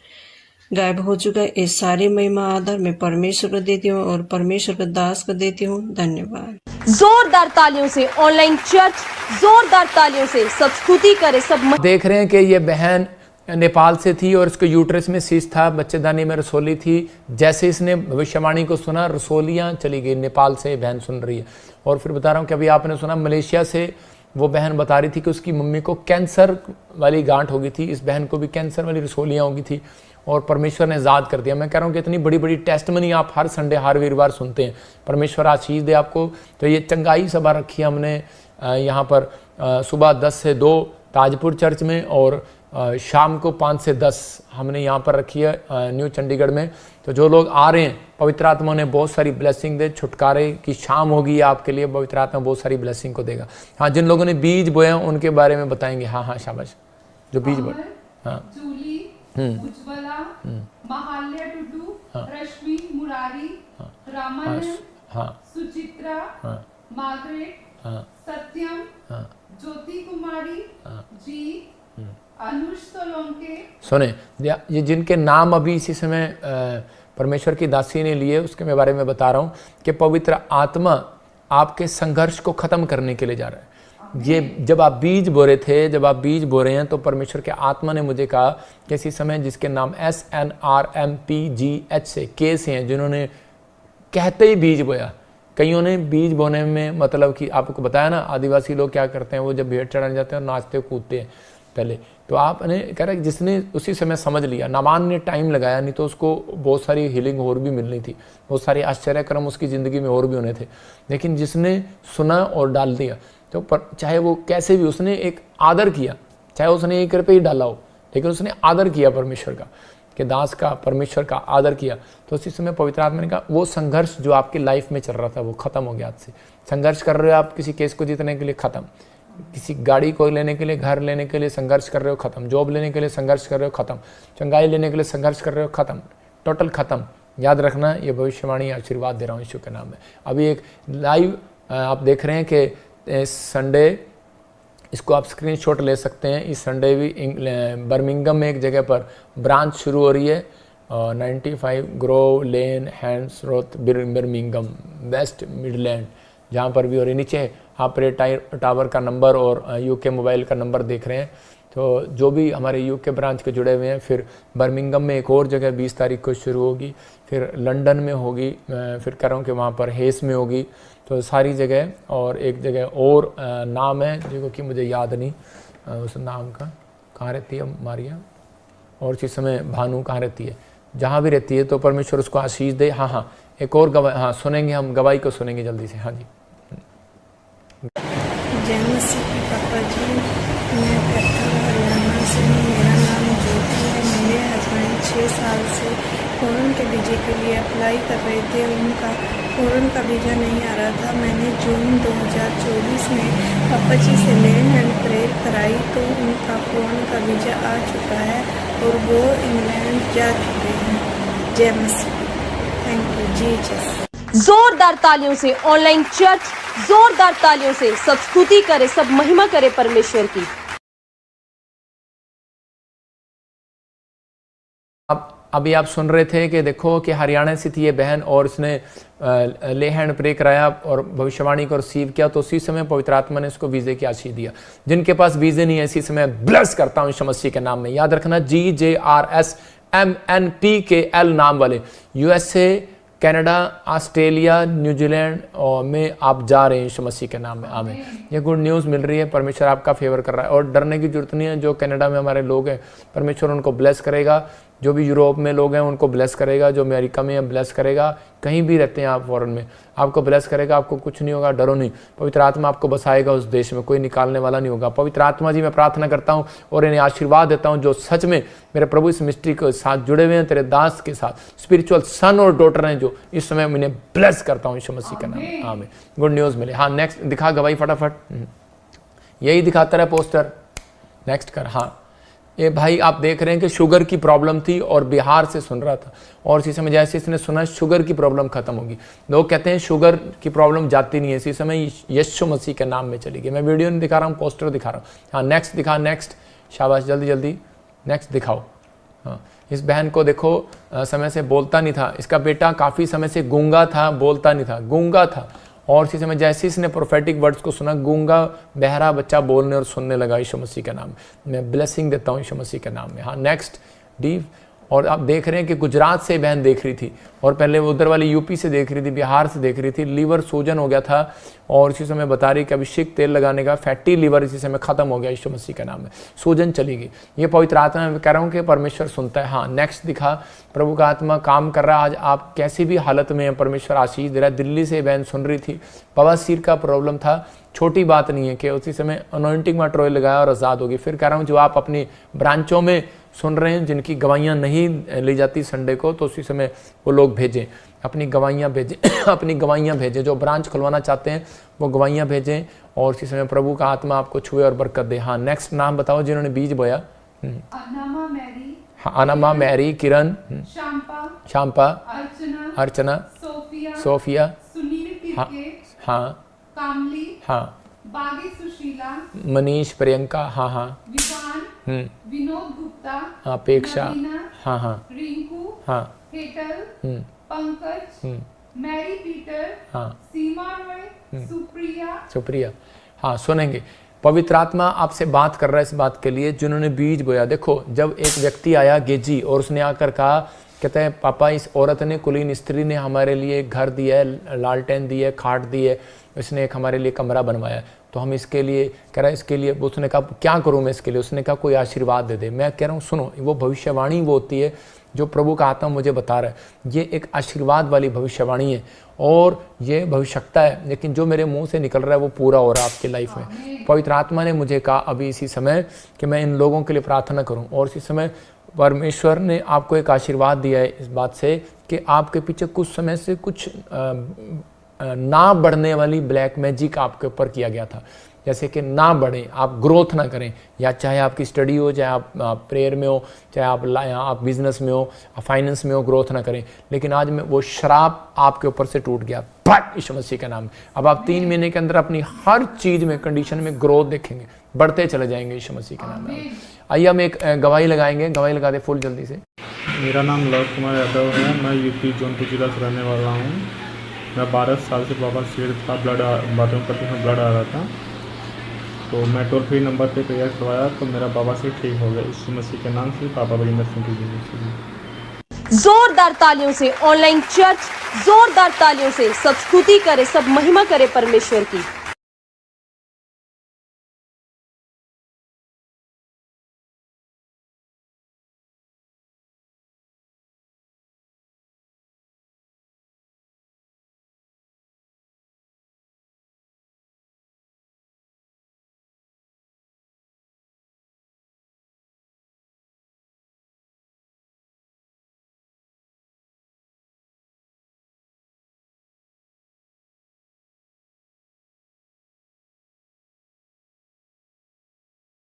गायब हो चुका है। ये सारी महिमा आदर मैं परमेश्वर को देती हूँ और परमेश्वर को दास को देती हूँ। धन्यवाद। जोरदार तालियों से ऑनलाइन चर्च, जोरदार तालियों से सब स्तुति करे, सब देख रहे हैं कि ये बहन नेपाल से थी और इसके यूट्रस में सिस्ट था, बच्चेदानी में रसोली थी। जैसे इसने भविष्यवाणी को सुना, रसोलियाँ चली गई। नेपाल से बहन सुन रही है। और फिर बता रहा हूँ कि अभी आपने सुना मलेशिया से वो बहन बता रही थी कि उसकी मम्मी को कैंसर वाली गांठ हो गई थी, इस बहन को भी कैंसर वाली रसोलियाँ हो गई थी और परमेश्वर ने आज़ाद कर दिया। मैं कह रहा हूँ कि इतनी बड़ी बड़ी टेस्टमनी आप हर संडे हर वीरवार सुनते हैं। परमेश्वर आशीष दे आपको। तो ये चंगाई सभा रखी है हमने यहाँ पर सुबह 10 से 2 ताजपुर चर्च में और शाम को 5 से 10 हमने यहाँ पर रखी है न्यू चंडीगढ़ में। तो जो लोग आ रहे हैं, पवित्र आत्मा ने बहुत सारी ब्लेसिंग दे, छुटकारे की शाम होगी आपके लिए, पवित्र आत्मा बहुत सारी ब्लेसिंग को देगा। हाँ, जिन लोगों ने बीज बोया उनके बारे में बताएंगे। हाँ हाँ, शाबाश। जो बीज बोए, हाँ, उज्ज्वला, महाल्या टुडू, रश्मि मुरारी, रामानंद, सुचित्रा, मार्गरेट, सत्यम, ज्योति कुमारी जी, अनुष सोलंके। सुने, ये जिनके नाम अभी इसी समय परमेश्वर की दासी ने लिए, उसके मैं बारे में बता रहा हूँ कि पवित्र आत्मा आपके संघर्ष को खत्म करने के लिए जा रहा है। ये जब आप बीज बो रहे थे, जब आप बीज बो रहे हैं तो परमेश्वर के आत्मा ने मुझे कहा कि इसी समय जिसके नाम SNRMPGH से के से हैं, जिन्होंने कहते ही बीज बोया। कईयों ने बीज बोने में मतलब कि आपको बताया ना, आदिवासी लोग क्या करते हैं, वो जब भेंट चढ़ाने जाते हैं और नाचते कूदते हैं पहले। तो आपने कह रहा है जिसने उसी समय समझ लिया, नामान ने टाइम लगाया, नहीं तो उसको बहुत सारी हीलिंग और भी मिलनी थी, बहुत सारे आश्चर्यक्रम उसकी ज़िंदगी में और भी होने थे। लेकिन जिसने सुना और डाल दिया, तो चाहे वो कैसे भी, उसने एक आदर किया, चाहे उसने 1 रुपये ही डाला हो, लेकिन उसने आदर किया परमेश्वर का, कि दास का, परमेश्वर का आदर किया। तो उसी समय पवित्र आत्मा ने कहा वो संघर्ष जो आपकी लाइफ में चल रहा था वो खत्म हो गया। आज से संघर्ष कर रहे हो आप किसी केस को जीतने के लिए, खत्म। किसी गाड़ी को लेने के लिए, घर लेने के लिए संघर्ष कर रहे हो, खत्म। जॉब लेने के लिए संघर्ष कर रहे हो, खत्म। चंगाई लेने के लिए संघर्ष कर रहे हो, खत्म। टोटल खत्म। याद रखना, ये भविष्यवाणी आशीर्वाद दे रहा हूँ यीशु के नाम में। अभी एक लाइव आप देख रहे हैं कि संडे, इसको आप स्क्रीनशॉट ले सकते हैं। इस संडे भी बर्मिंघम में एक जगह पर ब्रांच शुरू हो रही है, 95 ग्रोव लेन, हैंड्सवर्थ, बर्मिंघम, वेस्ट मिडलैंड, जहाँ पर भी। और नीचे आप टावर का नंबर और यूके मोबाइल का नंबर देख रहे हैं। तो जो भी हमारे यूके ब्रांच के जुड़े हुए हैं, फिर बर्मिंघम में एक और जगह 20 तारीख को शुरू होगी, फिर लंदन में होगी, फिर कह रहा हूँ कि वहाँ पर हेस में होगी। तो सारी जगह, और एक जगह और नाम है जो कि मुझे याद नहीं उस नाम का, कहाँ रहती है मारिया, और इसी समय भानु कहाँ रहती है, जहाँ भी रहती है, तो परमेश्वर उसको आशीष दे। हाँ हाँ, एक और गवाही, हाँ सुनेंगे, हम गवाही को सुनेंगे जल्दी से। हाँ जी। जय मसीह की पापा जी, मैं प्रथम हरियाणा से हूँ। मेरा नाम ज्योति है। मेरे हस्बैंड 6 साल से फॉरेन के वीज़े के लिए अप्लाई कर रहे थे, उनका फॉरेन का वीज़ा नहीं आ रहा था। मैंने जून 2024 में पापा जी से लैंड एंड प्रेयर कराई तो उनका फॉरेन का वीज़ा आ चुका है और वो इंग्लैंड जा चुके हैं। जय मसीह। Thank you Jesus. जोरदार तालियों से ऑनलाइन चर्च, जोरदार तालियों से सब स्तुति करे, सब महिमा करे परमेश्वर की। अभी आप सुन रहे थे कि देखो कि हरियाणा से थी ये बहन और इसने ले हैंड प्रे कराया और भविष्यवाणी को रिसीव किया, तो उसी समय पवित्र आत्मा ने इसको वीजे की आशीष दिया। जिनके पास वीजे नहीं है इसी समय ब्लेस करता हूं यीशु मसीह के नाम में। याद रखना GJRSMNPKL नाम वाले USA, कनाडा, ऑस्ट्रेलिया, न्यूजीलैंड और में आप जा रहे हैं यीशु मसीह के नाम में। आमीन। ये गुड न्यूज़ मिल रही है, परमेश्वर आपका फेवर कर रहा है और डरने की जरूरत नहीं है। जो कनाडा में हमारे लोग हैं, परमेश्वर उनको ब्लेस करेगा। जो भी यूरोप में लोग हैं उनको ब्लेस करेगा। जो अमेरिका में है ब्लेस करेगा। कहीं भी रहते हैं आप फॉरेन में, आपको ब्लेस करेगा। आपको कुछ नहीं होगा, डरो नहीं। पवित्र आत्मा आपको बसाएगा उस देश में, कोई निकालने वाला नहीं होगा। पवित्र आत्मा जी, मैं प्रार्थना करता हूँ और इन्हें आशीर्वाद देता हूँ जो सच में मेरे प्रभु इस मिस्ट्री के साथ जुड़े हुए हैं, तेरे दास के साथ, स्पिरिचुअल सन और डॉटर हैं जो इस समय इन्हें ब्लेस करता हूँ यीशु मसीह का नाम। आमीन। गुड न्यूज़ मिले। हाँ नेक्स्ट दिखा गवाही फटाफट, यही दिखाता रहा पोस्टर। नेक्स्ट कर। हाँ ये भाई आप देख रहे हैं कि शुगर की प्रॉब्लम थी और बिहार से सुन रहा था और इसी समय जैसे इसने सुना शुगर की प्रॉब्लम खत्म होगी। लोग कहते हैं शुगर की प्रॉब्लम जाती नहीं है, इसी समय यीशु मसीह के नाम में चली गई। मैं वीडियो नहीं दिखा रहा हूँ, पोस्टर दिखा रहा हूँ। हाँ नेक्स्ट दिखा, नेक्स्ट, शाबाश, जल्दी जल्दी नेक्स्ट दिखाओ। हाँ इस बहन को देखो, समय से बोलता नहीं था। इसका बेटा काफ़ी समय से गूंगा था, बोलता नहीं था, गूंगा था और इसी समय जैसे इसने प्रोफेटिक वर्ड्स को सुना, गूंगा बहरा बच्चा बोलने और सुनने लगा यीशु मसीह के नाम में। मैं ब्लेसिंग देता हूँ यीशु मसीह के नाम में। हाँ नेक्स्ट डी। और आप देख रहे हैं कि गुजरात से बहन देख रही थी और पहले वो उधर वाली यूपी से देख रही थी, बिहार से देख रही थी। लीवर सूजन हो गया था और इसी समय बता रही कि अभिषेक तेल लगाने का फैटी लीवर इसी समय खत्म हो गया यीशु मसीह के नाम में, सूजन चली गई। ये पवित्र आत्मा में कह रहा हूँ कि परमेश्वर सुनता है। हाँ नेक्स्ट दिखा, प्रभु का आत्मा काम कर रहा है। आज आप कैसी भी हालत में हैं, परमेश्वर आशीष दे रहा है। दिल्ली से बहन सुन रही थी, बवासीर का प्रॉब्लम था, छोटी बात नहीं है कि उसी समय अनॉइंटिंग वाटर ऑयल लगाया और आज़ाद होगी। फिर कह रहा हूँ जो आप अपनी ब्रांचों में सुन रहे हैं, जिनकी गवाहियाँ नहीं ली जाती संडे को, तो उसी समय वो लोग भेजें, अपनी गवाहियाँ भेजें अपनी गवाहियाँ भेजें। जो ब्रांच खुलवाना चाहते हैं वो गवाहियाँ भेजें और इसी समय प्रभु का आत्मा आपको छुए और बरकत दे। हाँ नेक्स्ट नाम बताओ जिन्होंने बीज बोया। अनामा मैरी, हाँ अनामा मैरी, किरण, शांपा, अर्चना, सोफिया, सुनील, हाँ कामली, हाँ बागी, सुशीला, मनीष, प्रियंका, हाँ हाँ, विवान, विनोद गुप्ता, हाँ अपेक्षा, हाँ हाँ, रिंकू, हाँ हेटल, पंकज, मैरी पीटर, हाँ सीमा रॉय, सुप्रिया। हाँ सुनेंगे। पवित्र आत्मा आपसे बात कर रहा है इस बात के लिए जिन्होंने बीज बोया। देखो जब एक व्यक्ति आया गेजी और उसने आकर कहा, कहते हैं पापा इस औरत ने, कुलीन स्त्री ने हमारे लिए घर दिया है, लालटेन दी है, खाट दी है, इसने एक हमारे लिए कमरा बनवाया, तो हम इसके लिए कह रहा है, इसके लिए उसने कहा क्या करूं मैं इसके लिए, उसने कहा कोई आशीर्वाद दे दे। मैं कह रहा हूं सुनो, वो भविष्यवाणी वो होती है जो प्रभु का आत्मा मुझे बता रहा है। ये एक आशीर्वाद वाली भविष्यवाणी है और ये भविष्यता है, लेकिन जो मेरे मुंह से निकल रहा है वो पूरा हो रहा है आपकी लाइफ में। पवित्र आत्मा ने मुझे कहा अभी इसी समय कि मैं इन लोगों के लिए प्रार्थना करूं और इसी समय परमेश्वर ने आपको एक आशीर्वाद दिया है इस बात से कि आपके पीछे कुछ समय से कुछ ना बढ़ने वाली ब्लैक मैजिक आपके ऊपर किया गया था, जैसे कि ना बढ़े, आप ग्रोथ ना करें, या चाहे आपकी स्टडी हो, चाहे आप प्रेयर में हो, चाहे आप बिजनेस में हो, फाइनेंस में हो, ग्रोथ ना करें। लेकिन आज में वो शराब आपके ऊपर से टूट गया यीशु मसीह के नाम। अब आप 3 महीने के अंदर अपनी हर चीज़ में, कंडीशन में ग्रोथ देखेंगे, बढ़ते चले जाएंगे यीशु मसीह के नाम में। आइए हम एक गवाही लगाएंगे, गवाही लगा दे फुल जल्दी से। मेरा नाम लव कुमार यादव है, मैं यूपी जौनपुर जिला से रहने वाला हूँ। मैं 12 साल से बाबा सीर था, बाथरूम करते हुए ब्लड आ रहा था, तो मैं टोल फ्री नंबर पे प्रेयर करवाया तो मेरा बाबा से ठीक हो गया यीशु मसीह के नाम से, पापा विजेंद्र सिंह की वजह से। जोरदार तालियों से ऑनलाइन चर्च, जोरदार तालियों से सब स्तुति करे, सब महिमा करे परमेश्वर की।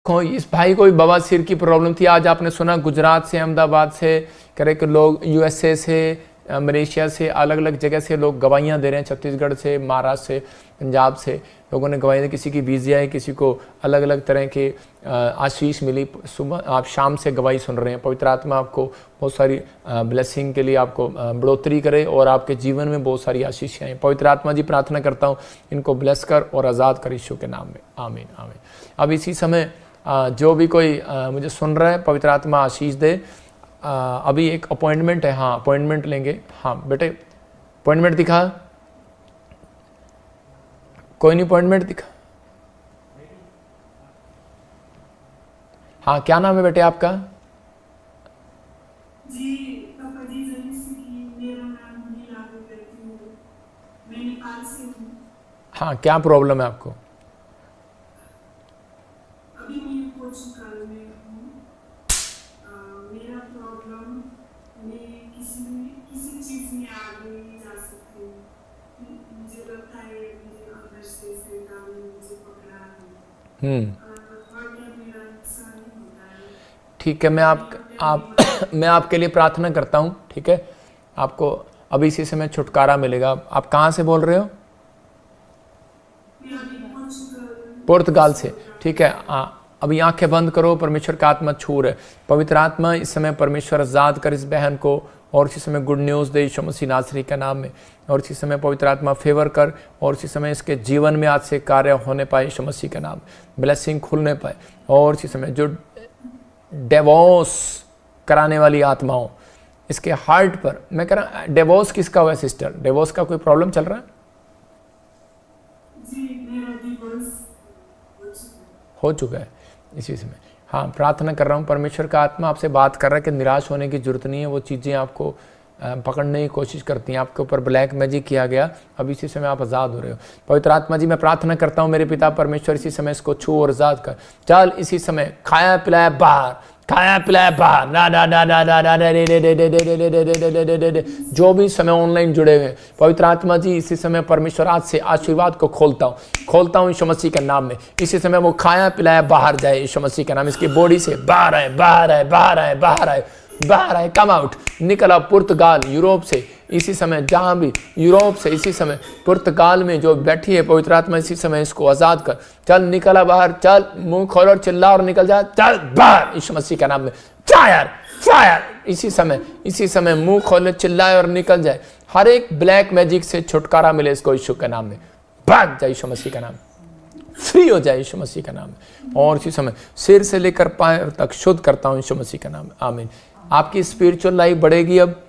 इस भाई को भी बवासीर की प्रॉब्लम थी। आज आपने सुना गुजरात से, अहमदाबाद से, करे कि लोग यूएसए से, मलेशिया से, अलग अलग जगह से लोग गवाहियाँ दे रहे हैं। छत्तीसगढ़ से, महाराष्ट्र से, पंजाब से लोगों ने गवाही दी। किसी की वीज़ा है, किसी को अलग अलग तरह के आशीष मिली। सुबह आप शाम से गवाही सुन रहे हैं। पवित्र आत्मा आपको बहुत सारी ब्लेसिंग के लिए आपको बढ़ोतरी करे और आपके जीवन में बहुत सारी आशीष आएँ। पवित्र आत्मा जी प्रार्थना करता हूँ इनको ब्लेस कर और आज़ाद कर यीशु के नाम में, आमीन आमीन। अब इसी समय जो भी कोई मुझे सुन रहा है, पवित्र आत्मा आशीष दे। अभी एक अपॉइंटमेंट है, हाँ अपॉइंटमेंट लेंगे। हाँ बेटे अपॉइंटमेंट दिखा, कोई नहीं अपॉइंटमेंट दिखा। हाँ क्या नाम है बेटे आपका? जी पापा जी, मेरा नाम लागू करती हूँ, मैं नेपाल से हूँ। हाँ क्या प्रॉब्लम है आपको? अभी मैं पोर्चुगल में हूँ। मेरा प्रॉब्लम, मैं किसी चीज़ में आगे नहीं जा सकती हूँ। मुझे लगता है मुझे अंदर से शैतान ने मुझे पकड़ा है। और क्या मेरा नुकसान नहीं होता है? ठीक है, मैं आपके लिए प्रार्थना करता हूँ। ठीक है, आपको अभी इसी समय छुटकारा मिलेगा। आप कहाँ से बोल रहे हो? पुर्तगाल से। ठीक है, अभी आंखें बंद करो, परमेश्वर का आत्मा छू रहे। पवित्र आत्मा इस समय परमेश्वर आजाद कर इस बहन को, और इसी समय गुड न्यूज़ दे यीशु मसीह नासरी के नाम में। और इसी समय पवित्र आत्मा फेवर कर, और इसी समय इसके जीवन में आज से कार्य होने पाए यीशु मसीह के नाम, ब्लेसिंग खुलने पाए। और इसी समय जो डिवोर्स कराने वाली आत्माओं इसके हार्ट पर, मैं कह रहा डिवोर्स किसका हुआ है सिस्टर? डिवोर्स का कोई प्रॉब्लम चल रहा है? हो चुका है इसी समय। हाँ प्रार्थना कर रहा हूँ, परमेश्वर का आत्मा आपसे बात कर रहा है कि निराश होने की जरूरत नहीं है। वो चीज़ें आपको पकड़ने की कोशिश करती हैं, आपके ऊपर ब्लैक मैजिक किया गया, अब इसी समय आप आज़ाद हो रहे हो। पवित्र आत्मा जी मैं प्रार्थना करता हूँ मेरे पिता परमेश्वर, इसी समय इसको छू और आज़ाद कर। चल इसी समय खाया पिलाया बाहर, खाया पिलाया बाहर, ना ना ना ना ना ना रे रे रे रे रे रे रे रे रे रे रे। जो भी समय ऑनलाइन जुड़े हुए पवित्र आत्मा जी इसी समय परमेश्वर आज से आशीर्वाद को खोलता हूँ यीशु मसीह के नाम में। इसी समय वो खाया पिलाया बाहर जाए यीशु मसीह के नाम। इसकी बॉडी से बाहर आए, बाहर आए, बाहर आए, बाहर आए, बाहर आए, कम आउट, निकला। पुर्तगाल, यूरोप से इसी समय, जहाँ भी यूरोप से इसी समय पुर्तगाल में जो बैठी है पवित्र आत्मा इसी समय इसको आज़ाद कर। चल निकला बाहर, चल मुंह खोल और चिल्ला और निकल जा, चल बाहर यीशु मसीह के नाम में। फायर फायर, इसी समय मुंह खोले, चिल्लाए और निकल जाए। हर एक ब्लैक मैजिक से छुटकारा मिले इसको यीशु के नाम में। भाग जाए यीशु मसीह का नाम, फ्री हो जाए यीशु मसीह का नाम में। और इसी समय सिर से लेकर पैर तक शुद्ध करता हूँ यीशु मसीह का नाम, आमीन। आपकी स्पिरिचुअल लाइफ बढ़ेगी, अब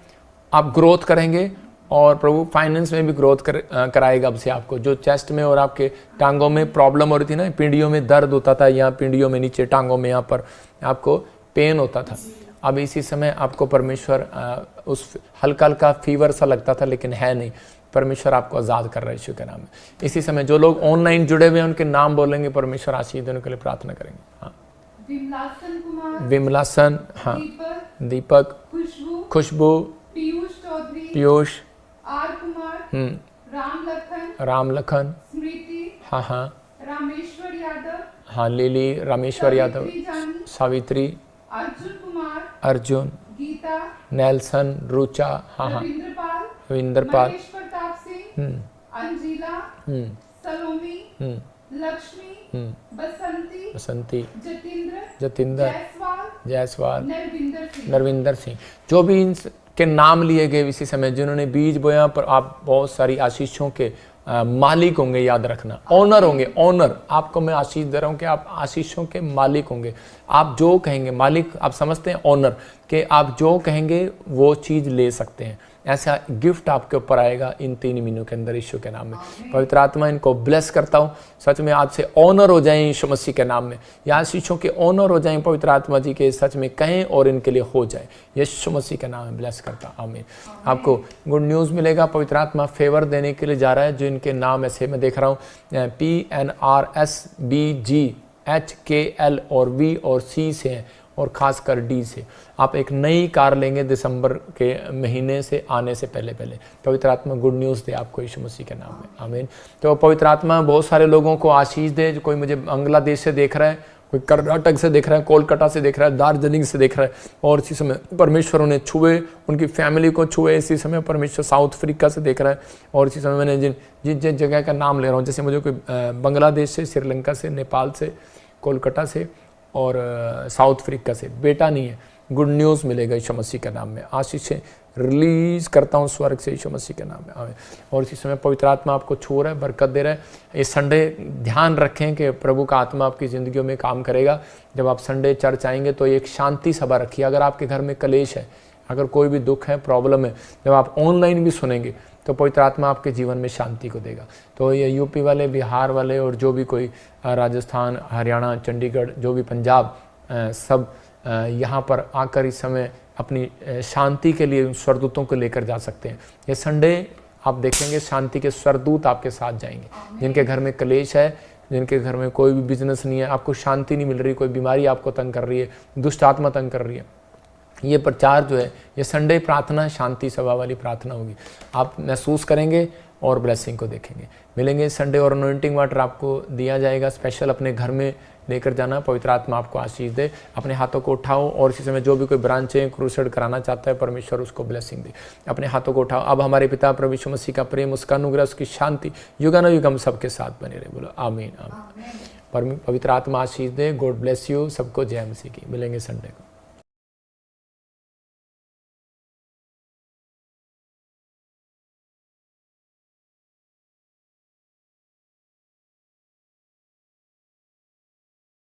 आप ग्रोथ करेंगे और प्रभु फाइनेंस में भी ग्रोथ कराएगा अब से आपको। जो चेस्ट में और आपके टांगों में प्रॉब्लम हो रही थी ना, पिंडियों में दर्द होता था, यहाँ पिंडियों में नीचे टांगों में यहाँ पर आपको पेन होता था, अब इसी समय आपको परमेश्वर उस हल्का हल्का फीवर सा लगता था लेकिन है नहीं, परमेश्वर आपको आज़ाद कर रहा है यीशु के नाम में। इसी समय जो लोग ऑनलाइन जुड़े हुए हैं उनके नाम बोलेंगे, परमेश्वर आशीष देने के लिए प्रार्थना करेंगे। हाँ विमलासन कुमार, विमलासन, हाँ दीपक, खुशबू, पीयूष, आर कुमार, राम लखन, स्मृति, हाँ रामेश्वर यादव, हाँ लिली, रामेश्वर यादव, सावित्री, अर्जुन, गीता, नेल्सन, रुचा, हाँ रविंद्रपाल, अंजिला, सलोमी, लक्ष्मी, बसंती, जतिंदर, जायसवाल, नरविंदर सिंह, जो भी इनके नाम लिए गए इसी समय जिन्होंने बीज बोया, पर आप बहुत सारी आशीषों के मालिक होंगे, याद रखना, ऑनर होंगे। ऑनर आपको मैं आशीष दे रहा हूँ कि आप आशीषों के मालिक होंगे। आप जो कहेंगे, मालिक आप समझते हैं ऑनर, कि आप जो कहेंगे वो चीज़ ले सकते हैं, ऐसा गिफ्ट आपके ऊपर आएगा इन 3 महीनों के अंदर यीशु के नाम में। पवित्र आत्मा इनको ब्लेस करता हूँ, सच में आज से ऑनर हो जाएं यीशु मसीह के नाम में, या आशीषों के ऑनर हो जाएं पवित्र आत्मा जी के, सच में कहें और इनके लिए हो जाए यीशु मसीह के नाम में। ब्लेस करता हूँ, आमीन। आपको गुड न्यूज़ मिलेगा, पवित्र आत्मा फेवर देने के लिए जा रहा है। जो इनके नाम ऐसे मैं देख रहा हूँ, PNRSBGHKL और V और C से हैं, और खासकर D से। आप एक नई कार लेंगे दिसंबर के महीने से आने से पहले पवित्र आत्मा गुड न्यूज़ दे आपको यीशु मसीह के नाम में, आमीन। तो पवित्र आत्मा बहुत सारे लोगों को आशीष दे। जो कोई मुझे बांग्लादेश से देख रहा है कोई कर्नाटक से देख रहा है, कोलकाता से देख रहा है, दार्जिलिंग से देख रहा है, और इसी समय परमेश्वर उन्हें छुए, उनकी फैमिली को छुए। इसी समय परमेश्वर साउथ अफ्रीका से देख रहा है, और इसी समय मैंने जिन जगह का नाम ले रहा हूँ, जैसे मुझे कोई बांग्लादेश से, श्रीलंका से, नेपाल से, कोलकाता से और साउथ अफ्रीका से बेटा नहीं है, गुड न्यूज़ मिलेगा यीशु मसीह के नाम में। आशीष रिलीज करता हूँ स्वर्ग से यीशु मसीह के नाम में, आमीन। और इसी समय पवित्र आत्मा आपको छू रहा है, बरकत दे रहा है। ये संडे ध्यान रखें कि प्रभु का आत्मा आपकी ज़िंदगियों में काम करेगा। जब आप संडे चर्च आएंगे तो एक शांति सभा रखिए। अगर आपके घर में कलेश है, अगर कोई भी दुख है, प्रॉब्लम है, जब आप ऑनलाइन भी सुनेंगे तो पवित्र आत्मा आपके जीवन में शांति को देगा। तो ये यूपी वाले, बिहार वाले और जो भी कोई राजस्थान, हरियाणा, चंडीगढ़, जो भी पंजाब, सब यहाँ पर आकर इस समय अपनी शांति के लिए उन स्वरदूतों को लेकर जा सकते हैं। ये संडे आप देखेंगे शांति के स्वरदूत आपके साथ जाएंगे। जिनके घर में कलेश है, जिनके घर में कोई भी बिजनेस नहीं है, आपको शांति नहीं मिल रही, कोई बीमारी आपको तंग कर रही है, दुष्ट आत्मा तंग कर रही है, ये प्रचार जो है, ये संडे प्रार्थना शांति सभा वाली प्रार्थना होगी। आप महसूस करेंगे और ब्लेसिंग को देखेंगे। मिलेंगे संडे, और अनॉइंटिंग वाटर आपको दिया जाएगा स्पेशल, अपने घर में लेकर जाना। पवित्र आत्मा आपको आशीष दे। अपने हाथों को उठाओ, और इसी समय जो भी कोई ब्रांचें क्रूसेड कराना चाहता है, परमेश्वर उसको ब्लेसिंग दे। अपने हाथों को उठाओ। अब हमारे पिता प्रभु यीशु मसीह का प्रेम, उसका अनुग्रह, उसकी शांति युगानुयुग हम सबके साथ बने रहे। बोलो आमीन आमीन। पवित्र आत्मा आशीष दे। God bless you. सबको जय मसीह की। मिलेंगे संडे को।